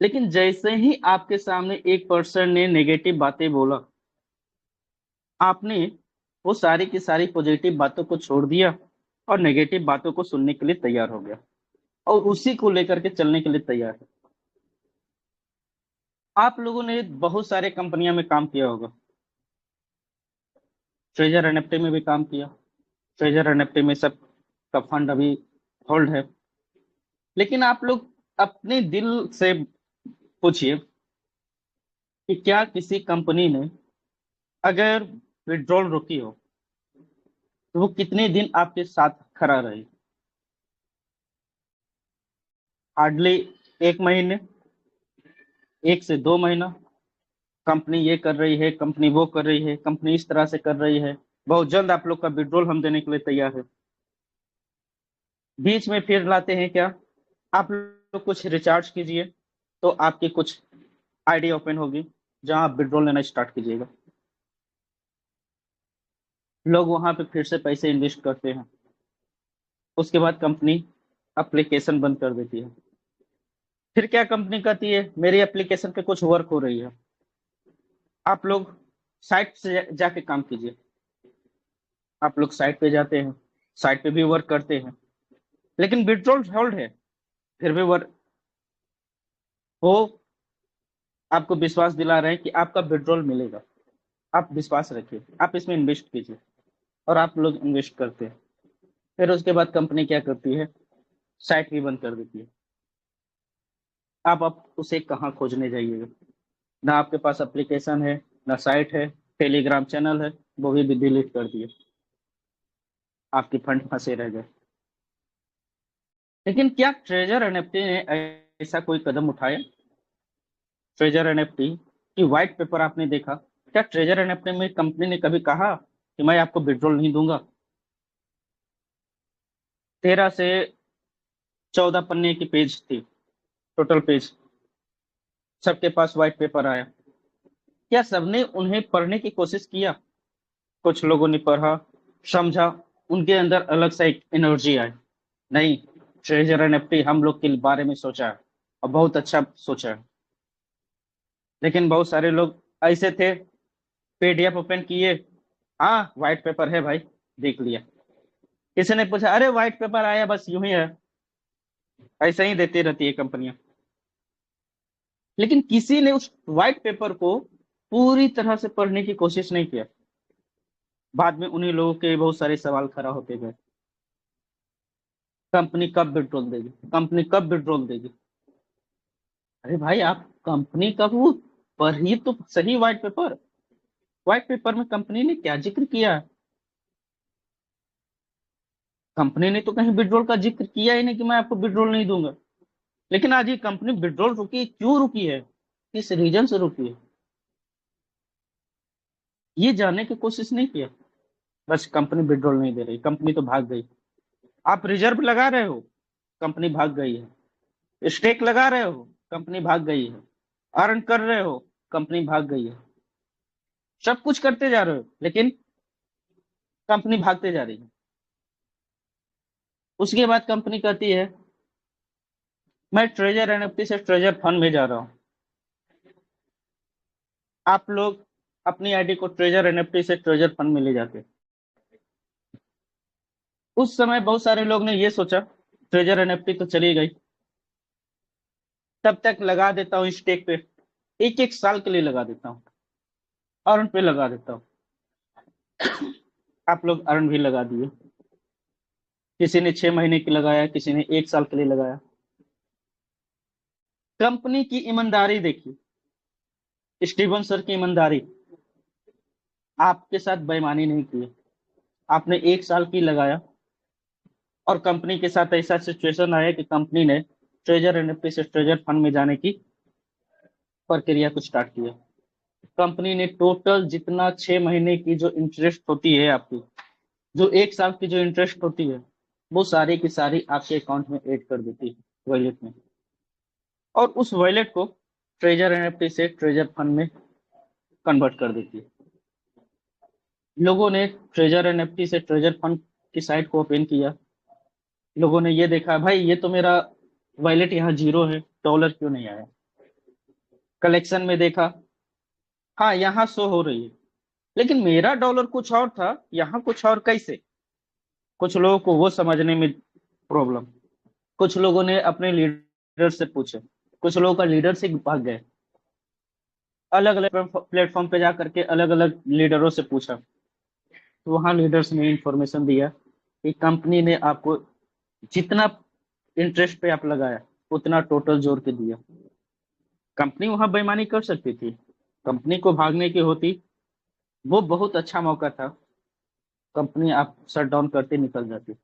लेकिन जैसे ही आपके सामने 1% ने नेगेटिव बातें बोला, आपने वो सारी की सारी पॉजिटिव बातों को छोड़ दिया और नेगेटिव बातों को सुनने के लिए तैयार हो गया और उसी को लेकर के चलने के लिए तैयार है। आप लोगों ने बहुत सारे कंपनियों में काम किया होगा, ट्रेजर एनएफटी में भी काम किया, ट्रेजर एनएफटी में सब का फंड अभी होल्ड है। लेकिन आप लोग अपने दिल से पूछिए कि क्या किसी कंपनी ने अगर विड्रॉल रोकी हो तो वो कितने दिन आपके साथ खड़ा रहे? हार्डली 1 महीने, 1 से 2 महीना। कंपनी ये कर रही है, कंपनी वो कर रही है, कंपनी इस तरह से कर रही है, बहुत जल्द आप लोग का विड्रॉल हम देने के लिए तैयार है। बीच में फिर लाते हैं क्या, आप लोग कुछ रिचार्ज कीजिए तो आपकी कुछ आईडी ओपन होगी जहां आप विड्रॉल लेना स्टार्ट कीजिएगा। लोग वहां पे फिर से पैसे इन्वेस्ट करते हैं, उसके बाद कंपनी एप्लीकेशन बंद कर देती है। फिर क्या कंपनी कहती है, मेरी एप्लीकेशन पे कुछ वर्क हो रही है, आप लोग साइट से जाके काम कीजिए। आप लोग साइट पे जाते हैं, साइट पे भी वर्क करते हैं, लेकिन विड्रॉल होल्ड है, फिर भी वर्क वो आपको विश्वास दिला रहे हैं कि आपका विड्रॉल मिलेगा, आप विश्वास रखिए, आप इसमें इन्वेस्ट कीजिए, और आप लोग इन्वेस्ट करते हैं। फिर उसके बाद कंपनी क्या करती है, साइट भी बंद कर देती है। आप उसे कहाँ खोजने जाइएगा? ना आपके पास एप्लीकेशन है, ना साइट है, टेलीग्राम चैनल है, वो भी डिलीट कर दिए, आपके फंड फंसे रह गए। लेकिन क्या ट्रेजर एनएफटी ने ऐसा कोई कदम उठाया? ट्रेजर एनएफटी की व्हाइट पेपर आपने देखा? क्या ट्रेजर एनएफटी में कंपनी ने कभी कहा कि मैं आपको विड्रॉल नहीं दूंगा? 13 से 14 पन्ने की पेज थी, टोटल पेज, सबके पास व्हाइट पेपर आया। क्या सबने उन्हें पढ़ने की कोशिश किया? कुछ लोगों ने पढ़ा, समझा, उनके अंदर अलग सा एक एनर्जी आई, नहीं ट्रेजर एनएफटी हम लोग के बारे में सोचा है और बहुत अच्छा सोचा है। लेकिन बहुत सारे लोग ऐसे थे, पीडीएफ ओपन किए, हाँ व्हाइट पेपर है भाई, देख लिया। किसी ने पूछा, अरे व्हाइट पेपर आया बस यूं ही है, ऐसे ही देती रहती है कंपनियां। लेकिन किसी ने उस व्हाइट पेपर को पूरी तरह से पढ़ने की कोशिश नहीं किया। बाद में उन्हीं लोगों के बहुत सारे सवाल खड़ा होते गए, कंपनी कब विड्रॉल देगी, कंपनी कब विड्रॉल देगी? अरे भाई आप कंपनी का वो पढ़िए तो सही व्हाइट पेपर। व्हाइट पेपर में कंपनी ने क्या जिक्र किया है? कंपनी ने तो कहीं विड्रॉल का जिक्र किया ही नहीं कि मैं आपको विड्रॉल नहीं दूंगा। लेकिन आज ये कंपनी विड्रॉल रुकी, क्यों रुकी है, किस रीजन से रुकी है, ये जानने की कोशिश नहीं किया। बस कंपनी विड्रॉल नहीं दे रही, कंपनी तो भाग गई। आप रिजर्व लगा रहे हो, कंपनी भाग गई है। स्टेक लगा रहे हो, कंपनी भाग गई है। अर्न कर रहे हो, कंपनी भाग गई है। सब कुछ करते जा रहे हो, लेकिन कंपनी भागते जा रही है। उसके बाद कंपनी कहती है मैं ट्रेजर एनएफटी से ट्रेजर फंड में जा रहा हूं। आप लोग अपनी आईडी को ट्रेजर एनएफटी से ट्रेजर फंड में ले जाते। उस समय बहुत सारे लोग ने ये सोचा ट्रेजर एनएफटी तो चली गई, तब तक लगा देता हूँ स्टेक पे, 1-1 साल के लिए लगा देता हूँ, अर्न पे लगा देता हूँ। आप लोग अर्न भी लगा दिए, किसी ने 6 महीने की लगाया, किसी ने 1 साल के लिए लगाया। कंपनी की ईमानदारी देखिए, स्टीवन सर की ईमानदारी, आपके साथ बेईमानी नहीं की। आपने 1 साल की लगाया और कंपनी के साथ ऐसा सिचुएशन आया कि कंपनी ने ट्रेजर एनएफटी से ट्रेजर फंड में जाने की प्रक्रिया को स्टार्ट किया। कंपनी ने टोटल जितना 6 महीने की जो इंटरेस्ट होती है आपकी, जो 1 साल की जो इंटरेस्ट होती है, वो सारी की सारी आपके अकाउंट में ऐड कर देती है वॉलेट में, और उस वॉलेट को ट्रेजर एनएफटी से ट्रेजर फंड में कन्वर्ट कर देती है। लोगों ने ट्रेजर एनएफटी से ट्रेजर फंड की साइट को ओपन किया, लोगों ने ये देखा भाई ये तो मेरा वॉलेट यहाँ 0 है, डॉलर क्यों नहीं आया? कलेक्शन में देखा, हाँ यहाँ शो हो रही है, लेकिन मेरा डॉलर कुछ और था, यहाँ कुछ और, कैसे? कुछ लोगों को वो समझने में प्रॉब्लम। कुछ लोगों ने अपने लीडर से पूछे, कुछ लोगों का लीडर से भाग गए, अलग अलग प्लेटफॉर्म पे जा करके अलग अलग लीडरों से पूछा, तो वहां लीडर्स ने इंफॉर्मेशन दिया कि कंपनी ने आपको जितना इंटरेस्ट पे आप लगाया उतना टोटल जोड़ के दिया। कंपनी वहां बेईमानी कर सकती थी, कंपनी को भागने की होती, वो बहुत अच्छा मौका था, कंपनी आप शट डाउन करते निकल जाती,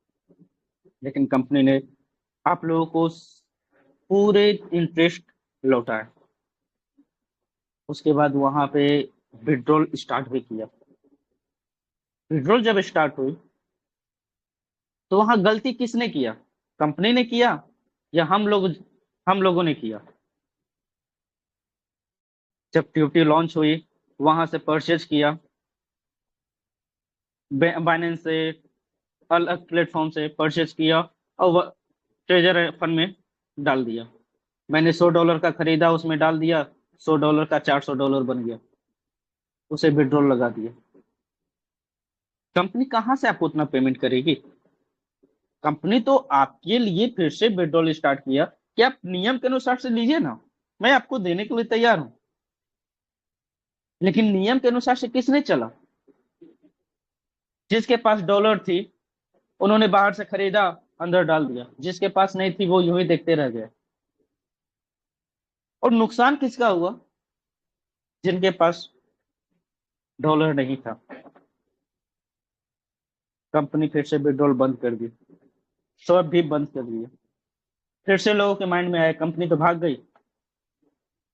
लेकिन कंपनी ने आप लोगों को पूरे इंटरेस्ट लौटाया। उसके बाद वहां पे विड्रॉल स्टार्ट भी किया। विड्रॉल जब स्टार्ट हुई तो वहां गलती किसने किया, कंपनी ने किया या हम लोगों ने किया? जब टीओटी लॉन्च हुई वहां से परचेज किया, बाइनेंस से अलग प्लेटफॉर्म से परचेज किया और ट्रेजर फंड में डाल दिया। मैंने $100 का खरीदा, उसमें डाल दिया, $100 का $400 बन गया, उसे विड्रॉल लगा दिया। कंपनी कहां से आपको उतना पेमेंट करेगी? कंपनी तो आपके लिए फिर से विड्रॉल स्टार्ट किया कि आप नियम के अनुसार से लीजिए ना, मैं आपको देने के लिए तैयार हूं, लेकिन नियम के अनुसार से किसने चला? जिसके पास डॉलर थी उन्होंने बाहर से खरीदा, अंदर डाल दिया, जिसके पास नहीं थी वो यूं ही देखते रह गए। और नुकसान किसका हुआ? जिनके पास डॉलर नहीं था। कंपनी फिर से विड्रॉल बंद कर दी, स्वैप भी बंद कर दिया। फिर से लोगों के माइंड में आया कंपनी तो भाग गई,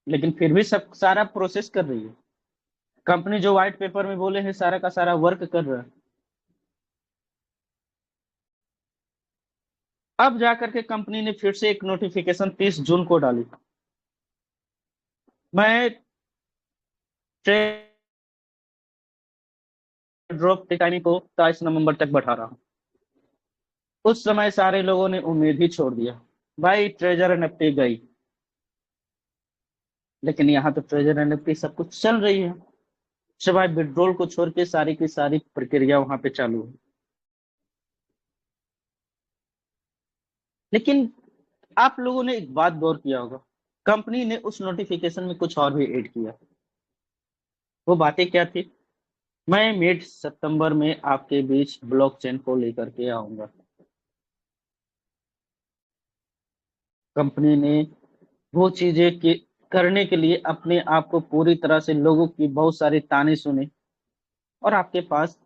लेकिन फिर भी सब सारा प्रोसेस कर रही है। कंपनी जो व्हाइट पेपर में बोले हैं सारा का सारा वर्क कर रहा है। अब जाकर के कंपनी ने फिर से एक नोटिफिकेशन 30 जून को डाली, मैं ट्रेड ड्रॉप टाइमिंग को 23 नवंबर तक बढ़ा रहा हूं। उस समय सारे लोगों ने उम्मीद ही छोड़ दिया, भाई ट्रेजर एनएफटी गई। लेकिन यहाँ तो ट्रेजर एनएफटी सब कुछ चल रही है, सिवाय विड्रॉल को छोड़ के सारी की सारी प्रक्रिया वहां पे चालू है। लेकिन आप लोगों ने एक बात गौर किया होगा, कंपनी ने उस नोटिफिकेशन में कुछ और भी ऐड किया। वो बातें क्या थी? मैं मिड सितंबर में आपके बीच ब्लॉकचेन को लेकर के आऊंगा। कंपनी ने वो चीजें करने के लिए अपने आप को पूरी तरह से लोगों की बहुत सारी ताने सुने, और आपके पास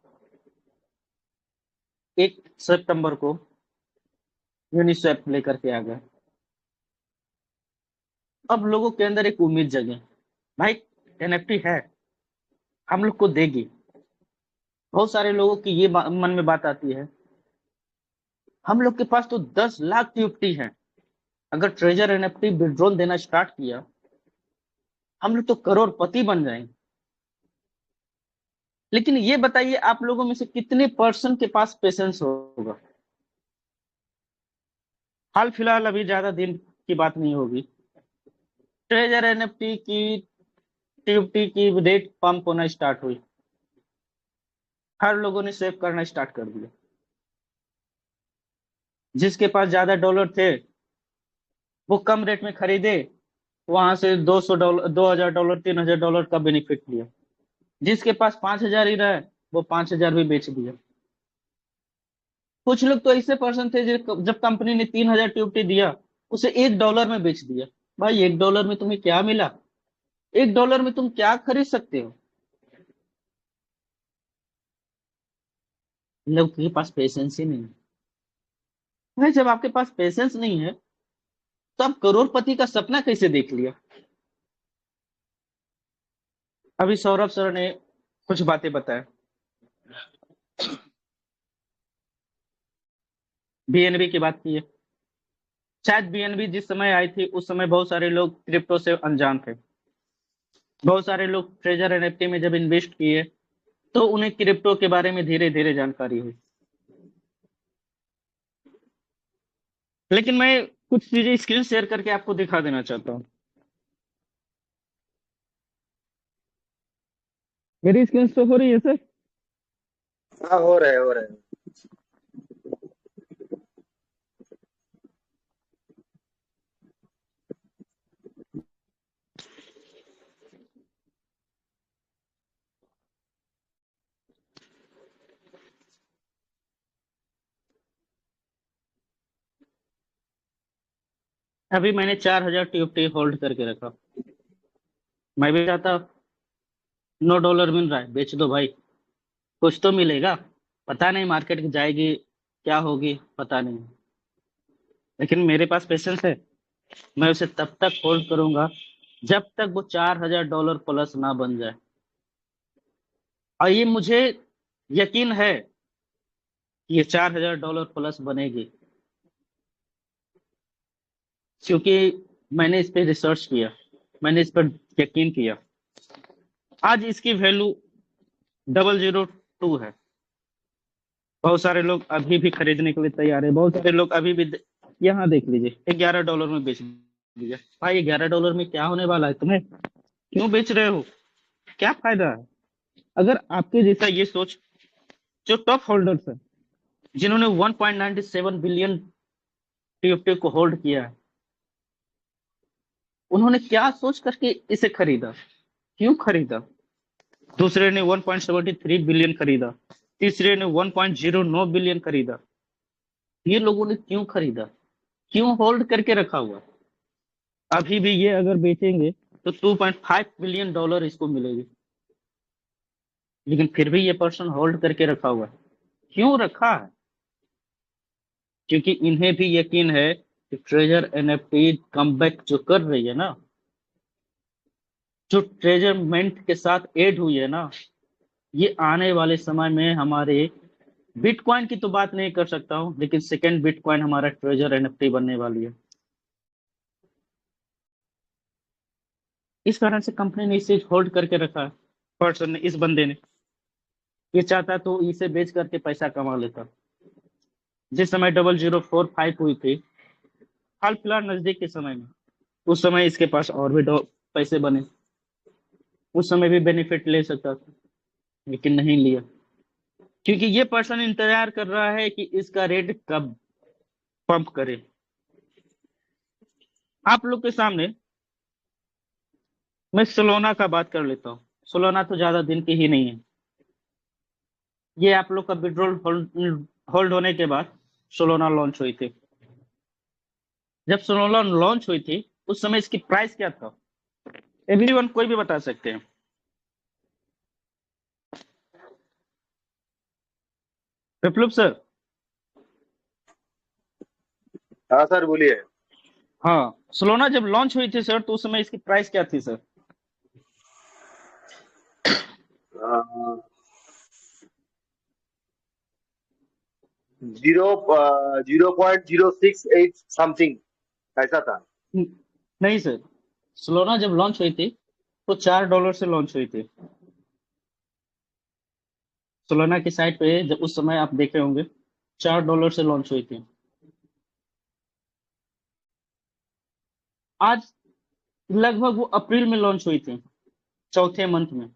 1 सितंबर को यूनिस्वैप लेकर के आ गए। अब लोगों के अंदर एक उम्मीद जगे, भाई एनएफटी है, हम लोग को देगी। बहुत सारे लोगों की ये मन में बात आती है, हम लोग के पास तो 10 लाख टीएफटी है, अगर ट्रेजर एनएफटी विड्रॉल देना स्टार्ट किया हम लोग तो करोड़पति बन जाएंगे। लेकिन ये बताइए आप लोगों में से कितने पर्सन के पास पेशेंस होगा? हाल फिलहाल अभी ज्यादा दिन की बात नहीं होगी, ट्रेजर एनएफटी की टीएफटी की रेट पंप होना स्टार्ट हुई, हर लोगों ने सेव करना स्टार्ट कर दिया। जिसके पास ज्यादा डॉलर थे वो कम रेट में खरीदे, वहां से $200 $2000 $3000 का बेनिफिट लिया। जिसके पास 5000 ही रहा वो 5000 भी बेच दिया। कुछ लोग तो ऐसे पर्सन थे जब कंपनी ने 3000 टीएफटी दिया उसे $1 में बेच दिया। भाई $1 में तुम्हें क्या मिला? $1 में तुम क्या खरीद सकते हो? लोग के पास पेशेंस ही नहीं है। भाई जब आपके पास पेशेंस नहीं है तो आप करोड़पति का सपना कैसे देख लिया? अभी सौरभ सर ने कुछ बातें बताया, बीएनबी की बात की है। शायद बीएनबी जिस समय आई थी उस समय बहुत सारे लोग क्रिप्टो से अनजान थे, बहुत सारे लोग ट्रेजर एनएफटी में जब इन्वेस्ट किए तो उन्हें क्रिप्टो के बारे में धीरे धीरे जानकारी हुई। लेकिन मैं कुछ चीजें स्क्रीन शेयर करके आपको दिखा देना चाहता हूँ। मेरी स्क्रीन शो हो रही है सर? हाँ, हो रहे हो रहे। अभी मैंने 4,000 TFT होल्ड करके रखा। मैं भी चाहता, $9 मिल रहा है, बेच दो भाई, कुछ तो मिलेगा। पता नहीं मार्केट जाएगी क्या होगी, पता नहीं, लेकिन मेरे पास पेशेंस है। मैं उसे तब तक होल्ड करूंगा जब तक वो $4,000 प्लस ना बन जाए। और ये मुझे यकीन है कि ये $4,000 प्लस बनेगी, क्योंकि मैंने इस पे रिसर्च किया, मैंने इस पर यकीन किया। आज इसकी वैल्यू 002 है। बहुत सारे लोग अभी भी खरीदने के लिए तैयार है, बहुत सारे लोग अभी भी यहाँ देख लीजिए, $11 में बेच दीजिए। भाई $11 में क्या होने वाला है, तुम्हें क्यों बेच रहे हो, क्या फायदा है? अगर आपके जैसा ये सोच, जो टॉप होल्डर्स है, जिन्होंने 1.97 बिलियन TFT को होल्ड किया है, उन्होंने क्या सोच करके इसे खरीदा, क्यों खरीदा? दूसरे ने 1.73 बिलियन खरीदा, तीसरे ने 1.09 बिलियन खरीदा। ये लोगों ने क्यों खरीदा, क्यों होल्ड करके रखा हुआ? अभी भी ये अगर बेचेंगे तो $2.5 बिलियन इसको मिलेगी, लेकिन फिर भी ये पर्सन होल्ड करके रखा हुआ है। क्यों रखा है? क्योंकि इन्हें भी यकीन है कि ट्रेजर NFT कमबैक जो कर रही है ना, जो ट्रेजरमेंट के साथ ऐड हुई है ना, ये आने वाले समय में हमारे बिटकॉइन की तो बात नहीं कर सकता हूं, लेकिन सेकंड बिटकॉइन हमारा ट्रेजर NFT बनने वाली है। इस कारण से कंपनी ने इसे होल्ड करके रखा है। पर्सन ने, इस बंदे ने, ये चाहता तो इसे बेच करके पैसा कमा लेता। जिस समय 0045 हुई थी, हाल फिलहाल नजदीक के समय में, उस समय इसके पास और भी पैसे बने, उस समय भी बेनिफिट ले सकता था, लेकिन नहीं लिया, क्योंकि ये पर्सन इंतजार कर रहा है कि इसका रेट कब पंप करे। आप लोग के सामने मैं सोलोना का बात कर लेता हूँ। सोलोना तो ज्यादा दिन की ही नहीं है, ये आप लोग का विड्रॉल होल्ड होने के बाद सोलोना लॉन्च हुई थी। जब सोलोना लॉन्च हुई थी, उस समय इसकी प्राइस क्या था? एवरीवन, कोई भी बता सकते हैं? विप्लव सर। हाँ सर बोलिए। हाँ, सोलोना जब लॉन्च हुई थी सर, तो उस समय इसकी प्राइस क्या थी सर? 0.068 समथिंग ऐसा था। नहीं सर, सोलोना जब लॉन्च हुई थी तो $4 से लॉन्च हुई थी। सोलोना की साइट पे जब उस समय आप देखे होंगे, $4 से लॉन्च हुई थी। आज लगभग वो अप्रैल में लॉन्च हुई थी, चौथे मंथ में।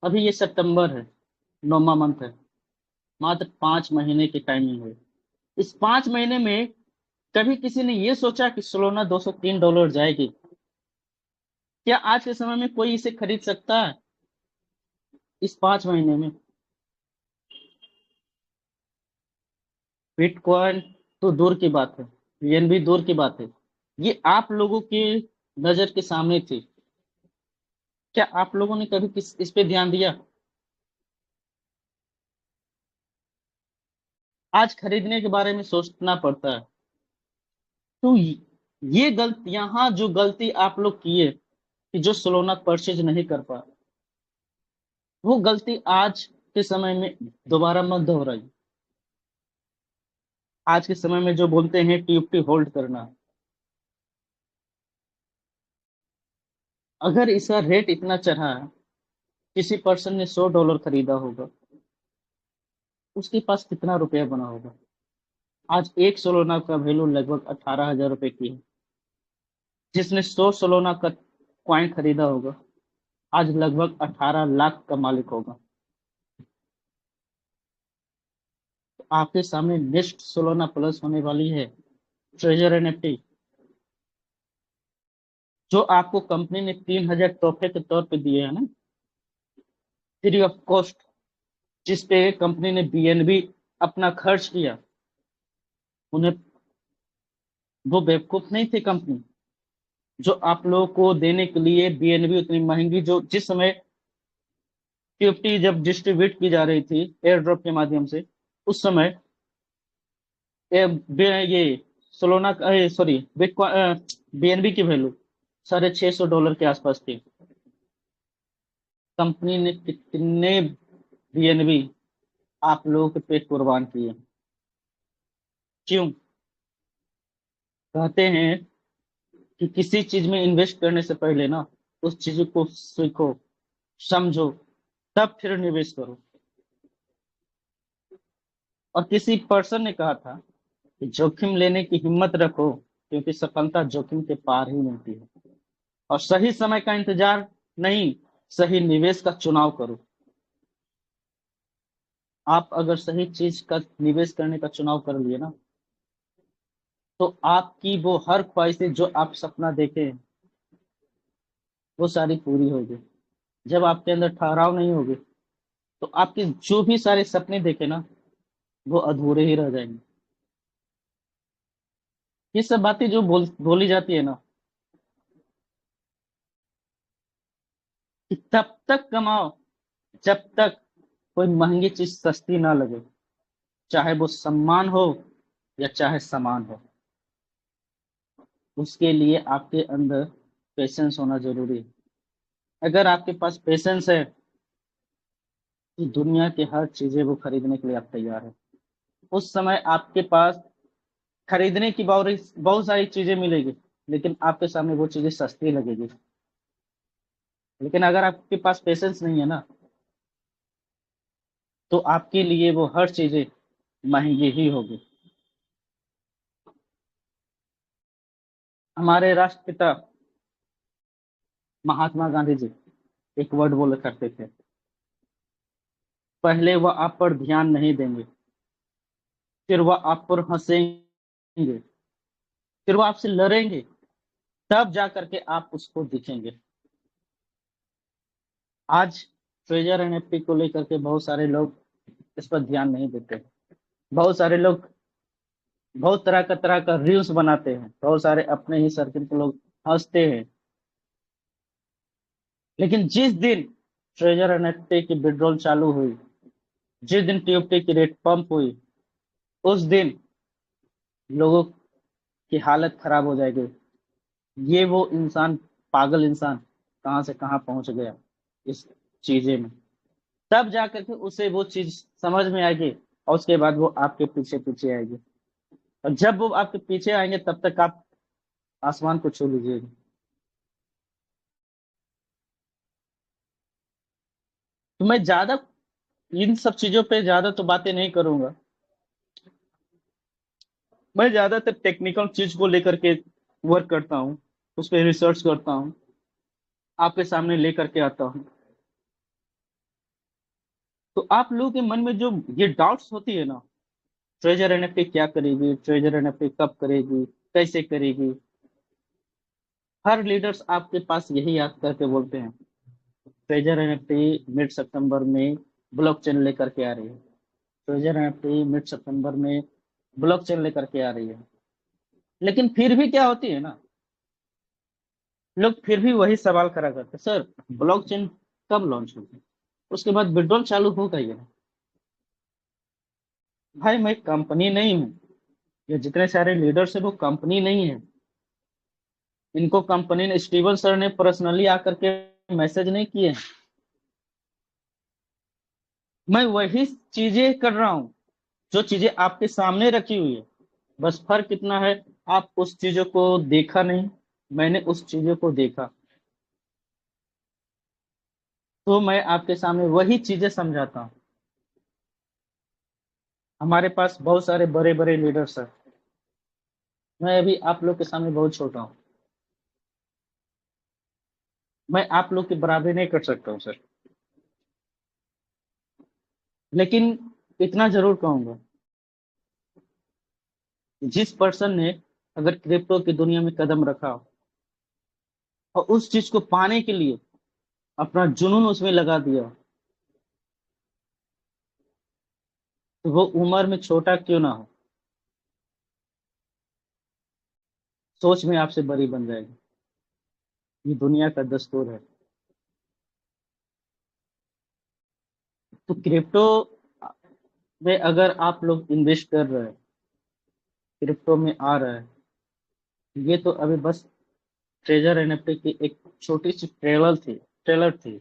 अभी ये सितंबर है, 9वां मंथ है, मात्र 5 महीने की टाइमिंग है। इस 5 महीने में कभी किसी ने ये सोचा कि सोलोना $203 जाएगी? क्या आज के समय में कोई इसे खरीद सकता है इस 5 महीने में? बिटकॉइन तो दूर की बात है, BNB दूर की बात है, ये आप लोगों की नजर के सामने थी। क्या आप लोगों ने कभी इस पे ध्यान दिया? आज खरीदने के बारे में सोचना पड़ता है। तो ये गलती, यहाँ जो गलती आप लोग किए कि जो सोलोना परचेज नहीं कर पा, वो गलती आज के समय में दोबारा मत दोहराइए। आज के समय में जो बोलते हैं TFT होल्ड करना, अगर इसका रेट इतना चढ़ा है, किसी पर्सन ने $100 खरीदा होगा, उसके पास कितना रुपया बना होगा? आज एक सोलोना का वैल्यू लगभग 18,000 रुपए की है। जिसने 100 सोलोना का कॉइन खरीदा होगा, आज लगभग 18 लाख का मालिक होगा। तो आपके सामने नेक्स्ट सोलोना प्लस होने वाली है, ट्रेजर NFT, जो आपको कंपनी ने 3,000 तोहफे के तौर पे दिए हैं ना, फ्री ऑफ कॉस्ट, जिसपे कंपनी ने BNB अपना खर्च किया, उन्हें वो बेवकूफ नहीं थे कंपनी जो आप लोगों को देने के लिए बीएनबी उतनी महंगी, जो जिस समय टीएफटी जब डिस्ट्रीब्यूट की जा रही थी एयर ड्रॉप के माध्यम से, उस समय ये सोलोना सॉरी बीएनबी की वैल्यू $650 के आसपास थी। कंपनी ने कितने बीएनबी आप लोगों के पे कुर्बान किए। क्यों? कहते हैं कि किसी चीज में इन्वेस्ट करने से पहले ना उस चीज को सीखो, समझो, तब फिर निवेश करो। और किसी पर्सन ने कहा था कि जोखिम लेने की हिम्मत रखो, क्योंकि सफलता जोखिम के पार ही मिलती है। और सही समय का इंतजार नहीं, सही निवेश का चुनाव करो। आप अगर सही चीज का निवेश करने का चुनाव कर लिए ना, तो आपकी वो हर ख्वाहिशें जो आप सपना देखे हैं, वो सारी पूरी होगी। जब आपके अंदर ठहराव नहीं होगी, तो आपके जो भी सारे सपने देखे ना, वो अधूरे ही रह जाएंगे। ये सब बातें जो बोली जाती है ना, कि तब तक कमाओ जब तक कोई महंगी चीज सस्ती ना लगे, चाहे वो सम्मान हो या चाहे सामान हो। उसके लिए आपके अंदर पेशेंस होना जरूरी है। अगर आपके पास पेशेंस है, तो दुनिया की हर चीजें वो खरीदने के लिए आप तैयार है। उस समय आपके पास खरीदने की बहुत सारी चीजें मिलेगी, लेकिन आपके सामने वो चीजें सस्ती लगेगी। लेकिन अगर आपके पास पेशेंस नहीं है ना, तो आपके लिए वो हर चीजें महंगी ही होगी। हमारे राष्ट्रपिता महात्मा गांधी जी एक वर्ड बोला करते थे, पहले वह आप पर ध्यान नहीं देंगे, फिर वह आप पर हंसेंगे, फिर वह आपसे लड़ेंगे, तब जा करके आप उसको दिखेंगे। आज ट्रेजर एनएफटी को लेकर के बहुत सारे लोग इस पर ध्यान नहीं देते। बहुत सारे लोग बहुत तरह का रील्स बनाते हैं, बहुत सारे अपने ही सर्किल के लोग हंसते हैं। लेकिन जिस दिन ट्रेजर एनएफटी की विड्रॉल चालू हुई, जिस दिन टीएफटी की रेट पंप हुई, उस दिन लोगों की हालत खराब हो जाएगी। ये वो इंसान, पागल इंसान कहां से कहां पहुंच गया इस चीजें में। तब जाकर के उसे वो चीज समझ में आएगी, और उसके बाद वो आपके पीछे पीछे आएगी। और जब वो आपके पीछे आएंगे, तब तक आप आसमान को छू लीजिएगा। तो मैं ज्यादा इन सब चीजों पे ज्यादा तो बातें नहीं करूंगा। मैं ज्यादातर टेक्निकल चीज को लेकर के वर्क करता हूँ, उस पर रिसर्च करता हूँ, आपके सामने लेकर के आता हूँ। तो आप लोगों के मन में जो ये डाउट्स होती है ना, ट्रेजर एनएफटी क्या करेगी, ट्रेजर एनएफटी कब करेगी, कैसे करेगी, हर लीडर्स आपके पास यही याद करके बोलते हैं ट्रेजर एनएफटी मिड सितंबर में ब्लॉकचेन लेकर के आ रही है, ट्रेजर एनएफटी मिड सितंबर में ब्लॉकचेन लेकर के आ रही है। लेकिन फिर भी क्या होती है ना, लोग फिर भी वही सवाल करा करते, सर ब्लॉकचेन कब लॉन्च होगी, उसके बाद विड्रॉल चालू होगा ये। भाई मैं कंपनी नहीं हूँ, ये जितने सारे लीडर्स है वो कंपनी नहीं है। इनको कंपनी ने, स्टीवन सर ने पर्सनली आकर के मैसेज नहीं किए। मैं वही चीजें कर रहा हूँ जो चीजें आपके सामने रखी हुई है। बस फर्क इतना है, आप उस चीजों को देखा नहीं, मैंने उस चीजों को देखा, तो मैं आपके सामने वही चीजें समझाता हूँ। हमारे पास बहुत सारे बड़े बड़े लीडर्स हैं, मैं अभी आप लोग के सामने बहुत छोटा हूँ, मैं आप लोग की बराबरी नहीं कर सकता हूँ सर। लेकिन इतना जरूर कहूंगा, जिस पर्सन ने अगर क्रिप्टो की दुनिया में कदम रखा और उस चीज को पाने के लिए अपना जुनून उसमें लगा दिया, तो वो उम्र में छोटा क्यों ना हो, सोच में आपसे बरी बन जाएगी। ये दुनिया का दस्तूर है। तो क्रिप्टो में अगर आप लोग इन्वेस्ट कर रहे हैं, क्रिप्टो में आ रहा है, ये तो अभी बस ट्रेजर एनएफटी की एक छोटी सी ट्रेलर थी।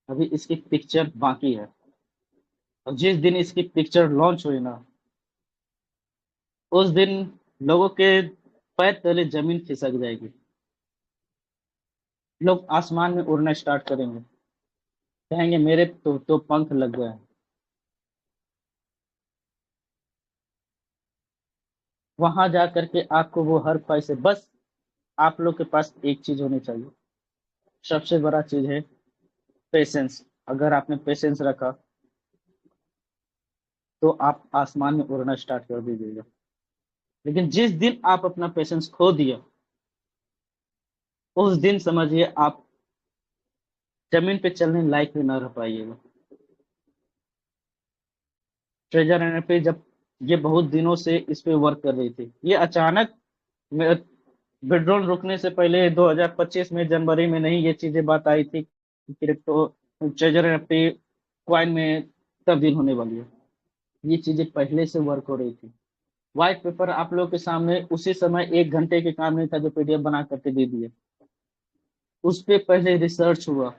अभी इसकी पिक्चर बाकी है, और जिस दिन इसकी पिक्चर लॉन्च हुई ना, उस दिन लोगों के पैर तले जमीन खिसक जाएगी। लोग आसमान में उड़ना स्टार्ट करेंगे, कहेंगे मेरे तो पंख लग गए हैं। वहां जा करके आपको वो हर पैसे, बस आप लोग के पास एक चीज होनी चाहिए, सबसे बड़ा चीज है पेशेंस। अगर आपने पेशेंस रखा तो आप आसमान में उड़ना स्टार्ट कर दीजिएगा। लेकिन जिस दिन आप अपना पेशेंस खो दिया, उस दिन समझिए आप जमीन पे चलने लायक भी ना रह पाइएगा। ट्रेजर एनएफटी जब ये बहुत दिनों से इस पे वर्क कर रही थी, ये अचानक विड्रॉल रुकने से पहले 2025 में जनवरी में नहीं ये चीजें बात आई थी कि क्रिप्टो ट्रेजर एनएफटी कॉइन में तब्दील होने वाली है। ये चीजें पहले से वर्क हो रही थी। व्हाइट पेपर आप लोग के सामने उसी समय 1 घंटे के काम नहीं था जो पीडीएफ बना करके दे दिए। उस पे पहले रिसर्च हुआ,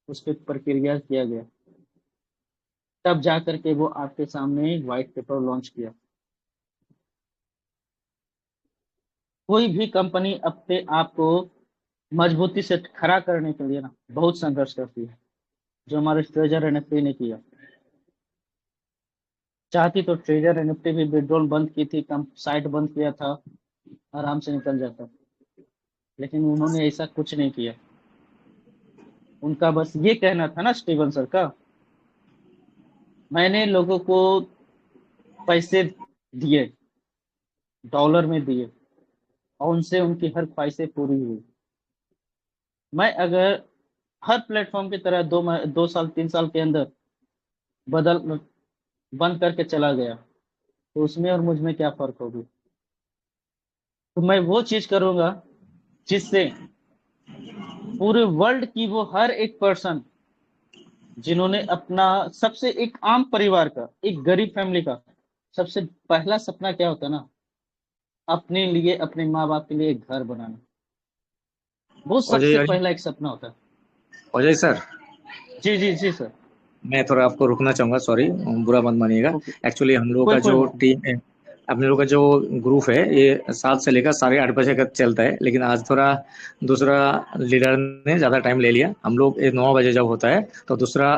उस पे प्रक्रिया किया गया, तब जा करके वो आपके सामने व्हाइट पेपर लॉन्च किया। कोई भी कंपनी अपने आप को मजबूती से खड़ा करने के लिए ना बहुत संघर्ष करती है, जो हमारे ट्रेजर एनएफटी ने किया। चाहती तो ट्रेजर एनएफटी भी विड्रॉल बंद की थी, कम साइट बंद किया था, आराम से निकल जाता, लेकिन उन्होंने ऐसा कुछ नहीं किया। उनका बस ये कहना था ना स्टीवन सर का, मैंने लोगों को पैसे दिए, डॉलर में दिए, और उनसे उनकी हर ख्वाहिशें पूरी हुई। मैं अगर हर प्लेटफॉर्म की तरह 2 साल 3 साल के अंदर बंद करके चला गया, तो उसमें और मुझ में क्या फर्क होगी? तो मैं वो चीज करूंगा जिससे पूरे वर्ल्ड की वो हर एक पर्सन जिन्होंने अपना सबसे एक आम परिवार का, एक गरीब फैमिली का सबसे पहला सपना क्या होता है ना, अपने लिए, अपने माँ बाप के लिए एक घर बनाना, वो सबसे पहला एक सपना होता है। अजय सर, जी जी जी सर। मैं थोड़ा आपको रुकना चाहूंगा, सॉरी, बुरा मत मानिएगा। एक्चुअली हम लोग का जो टीम है, अपने लोग का जो ग्रुप है, ये 7 से लेकर 8:30 बजे तक चलता है, लेकिन आज थोड़ा दूसरा लीडर ने ज़्यादा टाइम ले लिया। हम लोग 9 बजे जब होता है तो दूसरा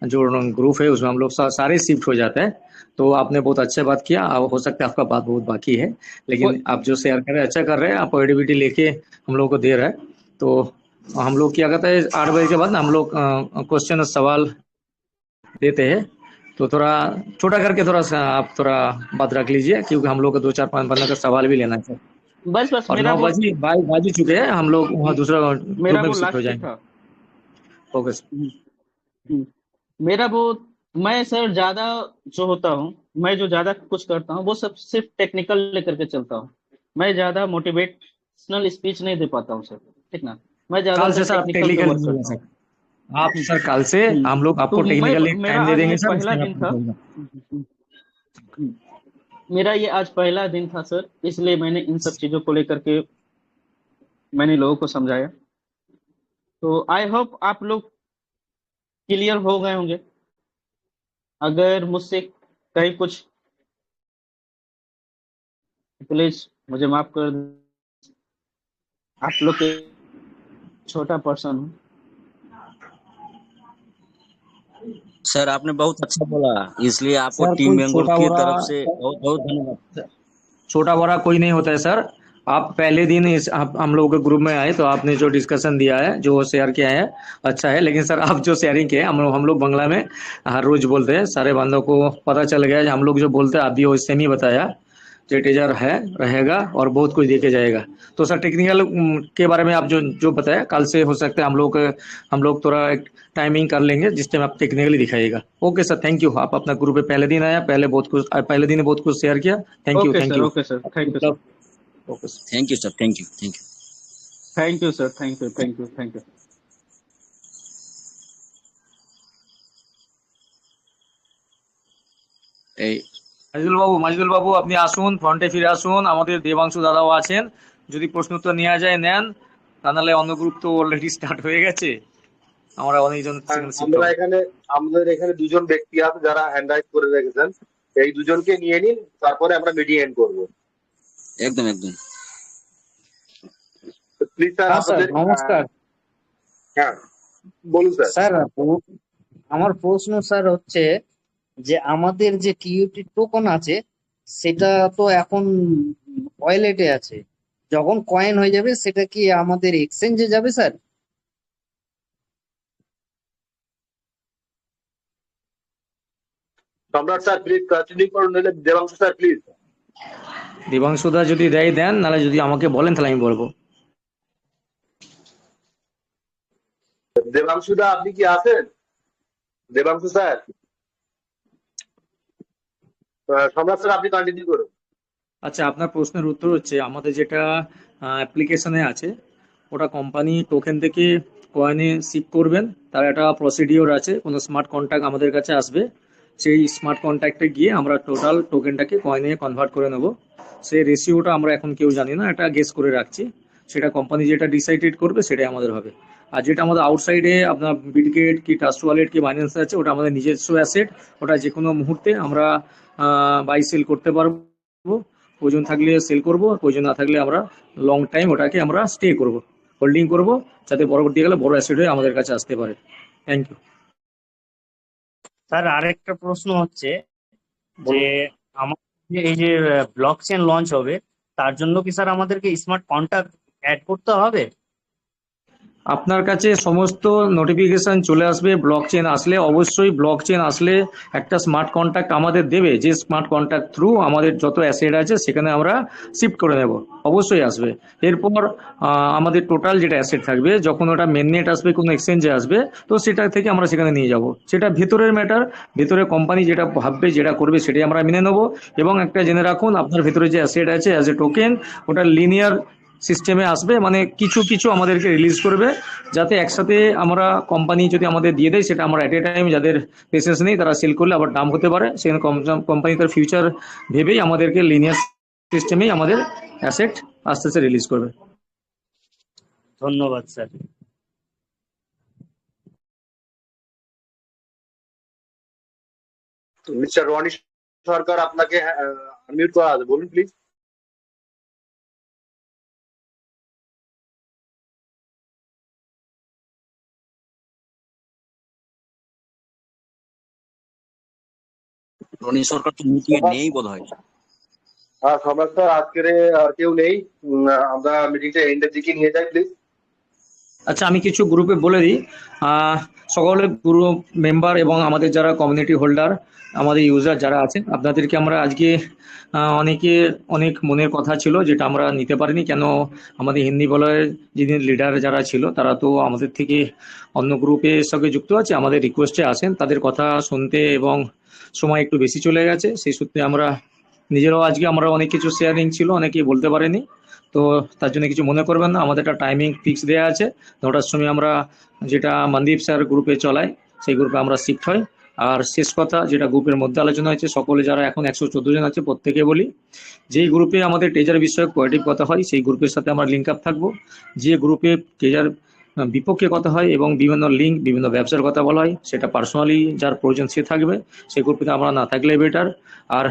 जो ग्रुप है उसमें हम लोग सारे शिफ्ट हो जाते हैं। तो आपने बहुत अच्छा बात किया, हो सकता है आपका बात बहुत बाकी है, लेकिन आप जो शेयर कर रहे हैं अच्छा कर रहे हैं, आप पॉजिटिविटी लेके हम लोग को दे रहे हैं। तो हम लोग क्या कहते हैं 8 बजे के बाद हम लोग क्वेश्चन और सवाल देते हैं। तो थोड़ा छोटा करके थोड़ा सा आप थोड़ा बात रख लीजिए, क्योंकि हम लोग को 2-4-5 बंदा का सवाल भी लेना है। बस और 9 बजे बाज चुके हैं, हम लोग वहाँ दूसरा ग्रुप में शिफ्ट हो जाएंगे। Okay sir. मेरा वो, मैं सर ज्यादा जो होता हूँ, मैं जो ज्यादा कुछ करता हूँ वो सब सिर्फ टेक्निकल लेकर के चलता हूँ। मैं ज्यादा मोटिवेशनल स्पीच नहीं दे पाता हूँ सर, ठीक ना। मैं ज्यादा टेक्निकल वर्क करता हूँ। आप सर कल से हम लोग आपको टेक्निकली टाइम दे देंगे सर। पहला दिन था मेरा, ये आज पहला दिन था सर, इसलिए मैंने इन सब चीजों को लेकर के मैंने लोगों को समझाया। तो आई होप आप लोग क्लियर हो गए होंगे। अगर मुझसे कहीं कुछ, प्लीज मुझे माफ कर, आप लोग के छोटा पर्सन हूँ। सर आपने बहुत अच्छा बोला, इसलिए आपको टीम बेंगोल की तरफ से बहुत बहुत धन्यवाद। छोटा बड़ा कोई नहीं होता है सर। आप पहले दिन हम लोगों के ग्रुप में आए तो आपने जो डिस्कशन दिया है, जो शेयर किया है, अच्छा है। लेकिन सर आप जो शेयरिंग किए, हम लोग बंगला में हर रोज बोलते हैं, सारे बंदों को पता चल गया। हम लोग जो बोलते हैं आप भी वो सेम ही बताया, टेटेजर है, रहेगा और बहुत कुछ देके जाएगा। तो सर टेक्निकल के बारे में आप जो बताया, कल से हो सकता है हम लोग थोड़ा एक टाइमिंग कर लेंगे जिस टाइम आप टेक्निकली दिखाइएगा। Okay sir, thank you. आप अपना ग्रुप पे पहले दिन आया, पहले दिन बहुत कुछ शेयर किया। Thank you. Okay sir, thank you. Okay thank you sir, thank you, thank you. Thank you sir, thank you, thank you, thank you. এই মাজিদুল বাবু আপনি আসুন, ফ্রন্টে ফিরে আসুন। আমাদের দেবাংশু দাদাও আছেন, যদি প্রশ্ন উত্তর নেওয়া যায় নেন, তা নাহলে অন্য গ্রুপ তো অলরেডি স্টার্ট হয়ে গেছে, আমরা অনেকজন সেখানে শিফট আমরা হবো। এখানে আমাদের এখানে দুজন ব্যক্তি আছে যারা হ্যান্ড রাইজ করে রেখেছেন, এই দুজনকে নিয়ে নিন, তারপরে আমরা মিটিং এন্ড করবো। একদম একদম। প্লিজ স্যার হ্যাঁ স্যার, আপনাদের নমস্কার হ্যাঁ বলুন স্যার। স্যার। আমার প্রশ্ন স্যার হচ্ছে যে আমাদের যে টিইউটি টোকন আছে সেটা তো এখন ওয়ালেটে আছে, যখন কয়েন হয়ে যাবে সেটা কি আমাদের এক্সচেঞ্জে যাবে স্যার? সম্রাট স্যার প্লিজ কন্টিনিউ করুন, নইলে দেবাংশু স্যার প্লিজ। দেবাংশু দা যদি দেন, নাহলে যদি আমাকে বলেন তাহলে আমি বলবো। দেবাংশু দা আপনি কি আছেন? দেবাংশু স্যার, সম্রাট স্যার আপনি কন্টিনিউ করুন। আচ্ছা, আপনার প্রশ্নের উত্তর হচ্ছে আমাদের যেটা অ্যাপ্লিকেশনে আছে ওটা কোম্পানি টোকেন থেকে কয়েনে শিফট করবেন, তার একটা প্রসিডিওর আছে, কোনো স্মার্ট কন্ট্যাক্ট আমাদের কাছে আসবে, সেই স্মার্ট কন্ট্যাক্টে গিয়ে আমরা টোটাল টোকেনটাকে কয়েনে কনভার্ট করে নেব। সেই রেশিওটা আমরা এখন কেউ জানি না, এটা গেস করে রাখছি, সেটা কোম্পানি যেটা ডিসাইডেড করবে সেটাই আমাদের হবে। আর যেটা আমাদের আউটসাইডে আপনার বিটগেট কি ট্রাস্ট ওয়ালেট কি বাইন্যান্স আছে, ওটা আমাদের নিজস্ব অ্যাসেট, ওটা যে কোনো মুহূর্তে আমরা বাই সেল করতে পারবো, প্রয়োজন থাকলে সেল করব, প্রয়োজন না থাকলে আমরা লং টাইম ওটাকে আমরা স্টে করব, হোল্ডিং করব, যাতে পরবর্তীকালে বড় অ্যাসেট হয়ে আমাদের কাছে আসতে পারে। থ্যাংক ইউ স্যার আরেকটা প্রশ্ন হচ্ছে যে আমাদের এই যে ব্লক চেন লঞ্চ হবে তার জন্য কি স্যার আমাদেরকে স্মার্ট কন্ট্যাক্ট অ্যাড করতে হবে? আপনার কাছে সমস্ত নোটিফিকেশন চলে আসবে। ব্লক চেন আসলে অবশ্যই ব্লক চেন আসলে একটা স্মার্ট কন্ট্যাক্ট আমাদের দেবে, যে স্মার্ট কন্ট্যাক্ট থ্রু আমাদের যত অ্যাসেট আছে সেখানে আমরা শিফট করে নেব, অবশ্যই আসবে। এরপর আমাদের টোটাল যেটা অ্যাসেট থাকবে, যখন ওটা মেননেট আসবে, কোনো এক্সচেঞ্জে আসবে, তো সেটা থেকে আমরা সেখানে নিয়ে যাব, সেটা ভেতরের ম্যাটার, ভেতরে কোম্পানি যেটা ভাববে যেটা করবে সেটাই আমরা মেনে নেব। এবং একটা জেনে রাখুন, আপনার ভেতরে যে অ্যাসেট আছে অ্যাজ এ টোকেন, ওটা লিনিয়ার সিস্টেমে আসবে, মানে কিছু কিছু আমাদেরকে রিলিজ করবে, যাতে একসাথে আমরা কোম্পানি যদি আমাদের দিয়ে দেয় সেটা আমরা অ্যাট এ টাইম, যাদের পেশেন্স নেই তারা সেল করলে আবার দাম হতে পারে, সেখানে কোম্পানি তার ফিউচার ভেবেই আমাদেরকে লিনিয়ার সিস্টেমেই আমাদের অ্যাসেট আস্তে আস্তে রিলিজ করবে। ধন্যবাদ স্যার। মিস্টার রনি সরকার আপনাকে আনমিউট করা আছে, বলুন প্লিজ। রনি সরকার তো মিটিং এ নেই বোধহয়। হ্যাঁ সম্রাট স্যার আজকের আর কেউ নেই, আমরা মিটিংটা এন্ডের দিকে নিয়ে যাই প্লিজ। আচ্ছা, আমি কিছু গ্রুপে বলে দিই, সকলের গ্রুপ মেম্বার এবং আমাদের যারা কমিউনিটি হোল্ডার, আমাদের ইউজার যারা আছেন, আপনাদেরকে আমরা আজকে অনেক মনের কথা ছিল যেটা আমরা নিতে পারিনি, কেন আমাদের হিন্দি বলয়ের যিনি লিডার যারা ছিল তারা তো আমাদের থেকে অন্য গ্রুপের সঙ্গে যুক্ত আছে, আমাদের রিকোয়েস্টে আসেন, তাদের কথা শুনতে এবং সময় একটু বেশি চলে গেছে, সেই সূত্রে আমরা নিজেরাও আজকে আমরা অনেক কিছু শেয়ারিং ছিল, অনেকেই বলতে পারেনি, তো তার জন্য কিছু মনে করবেন না। আমাদের একটা টাইমিং ফিক্স দেওয়া আছে, 9টার সময় আমরা যেটা মনদীপ স্যার গ্রুপে চলাই সেই গ্রুপে আমরা শিফট হয়। আর শেষ কথা যেটা গ্রুপের মধ্যে আলোচনা হয়েছে, সকলে যারা এখন 114 জন আছে প্রত্যেকে বলি, যেই গ্রুপে আমাদের ট্রেজার বিষয়ক পজিটিভ কথা হয় সেই গ্রুপের সাথে আমরা লিঙ্ক আপ থাকবো, যে গ্রুপে ট্রেজার বিপক্ষে কথা হয় এবং বিভিন্ন লিঙ্ক বিভিন্ন ব্যবসার কথা বলা হয় সেটা পার্সোনালি যার প্রয়োজন সে থাকবে, সেই গ্রুপে আমরা না থাকলে বেটার। আর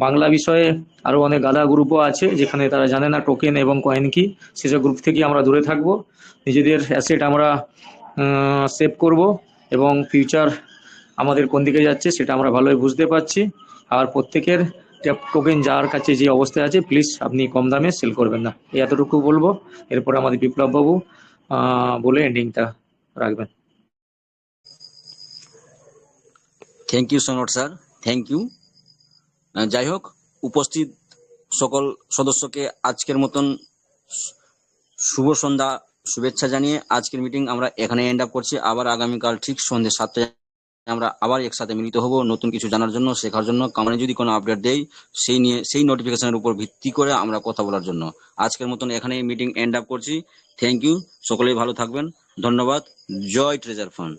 বাংলা বিষয়ে আরও অনেক গাদা গ্রুপও আছে যেখানে তারা জানে না টোকেন এবং কয়েন কি, সেসব গ্রুপ থেকে আমরা দূরে থাকবো, নিজেদের অ্যাসেট আমরা সেভ করব এবং ফিউচার আমাদের কোন দিকে যাচ্ছে সেটা আমরা ভালোই বুঝতে পারছি। আর প্রত্যেকের টোকেন যার কাছে যে অবস্থায় আছে প্লিজ আপনি কম দামে সেল করবেন না, এতটুকু বলবো। এরপর আমাদের বিপ্লব বাবু বলে এন্ডিংটা রাখবেন। থ্যাংক ইউ সম্রাট স্যার, থ্যাংক ইউ। যাই হোক, উপস্থিত সকল সদস্যকে আজকের মতন শুভ সন্ধ্যা শুভেচ্ছা জানিয়ে আজকের মিটিং আমরা এখানে এন্ড আপ করছি। আবার আগামীকাল ঠিক সন্ধ্যে 7টায় আমরা আবার একসাথে মিলিত হব নতুন কিছু জানার জন্য, শেখার জন্য। কোম্পানি যদি কোনো আপডেট দেয় সেই নোটিফিকেশনের উপর ভিত্তি করে আমরা কথা বলার জন্য। আজকের মতন এখানে মিটিং এন্ড আপ করছি। থ্যাংক ইউ, সকলেই ভালো থাকবেন, ধন্যবাদ। জয় ট্রেজার ফান্ড।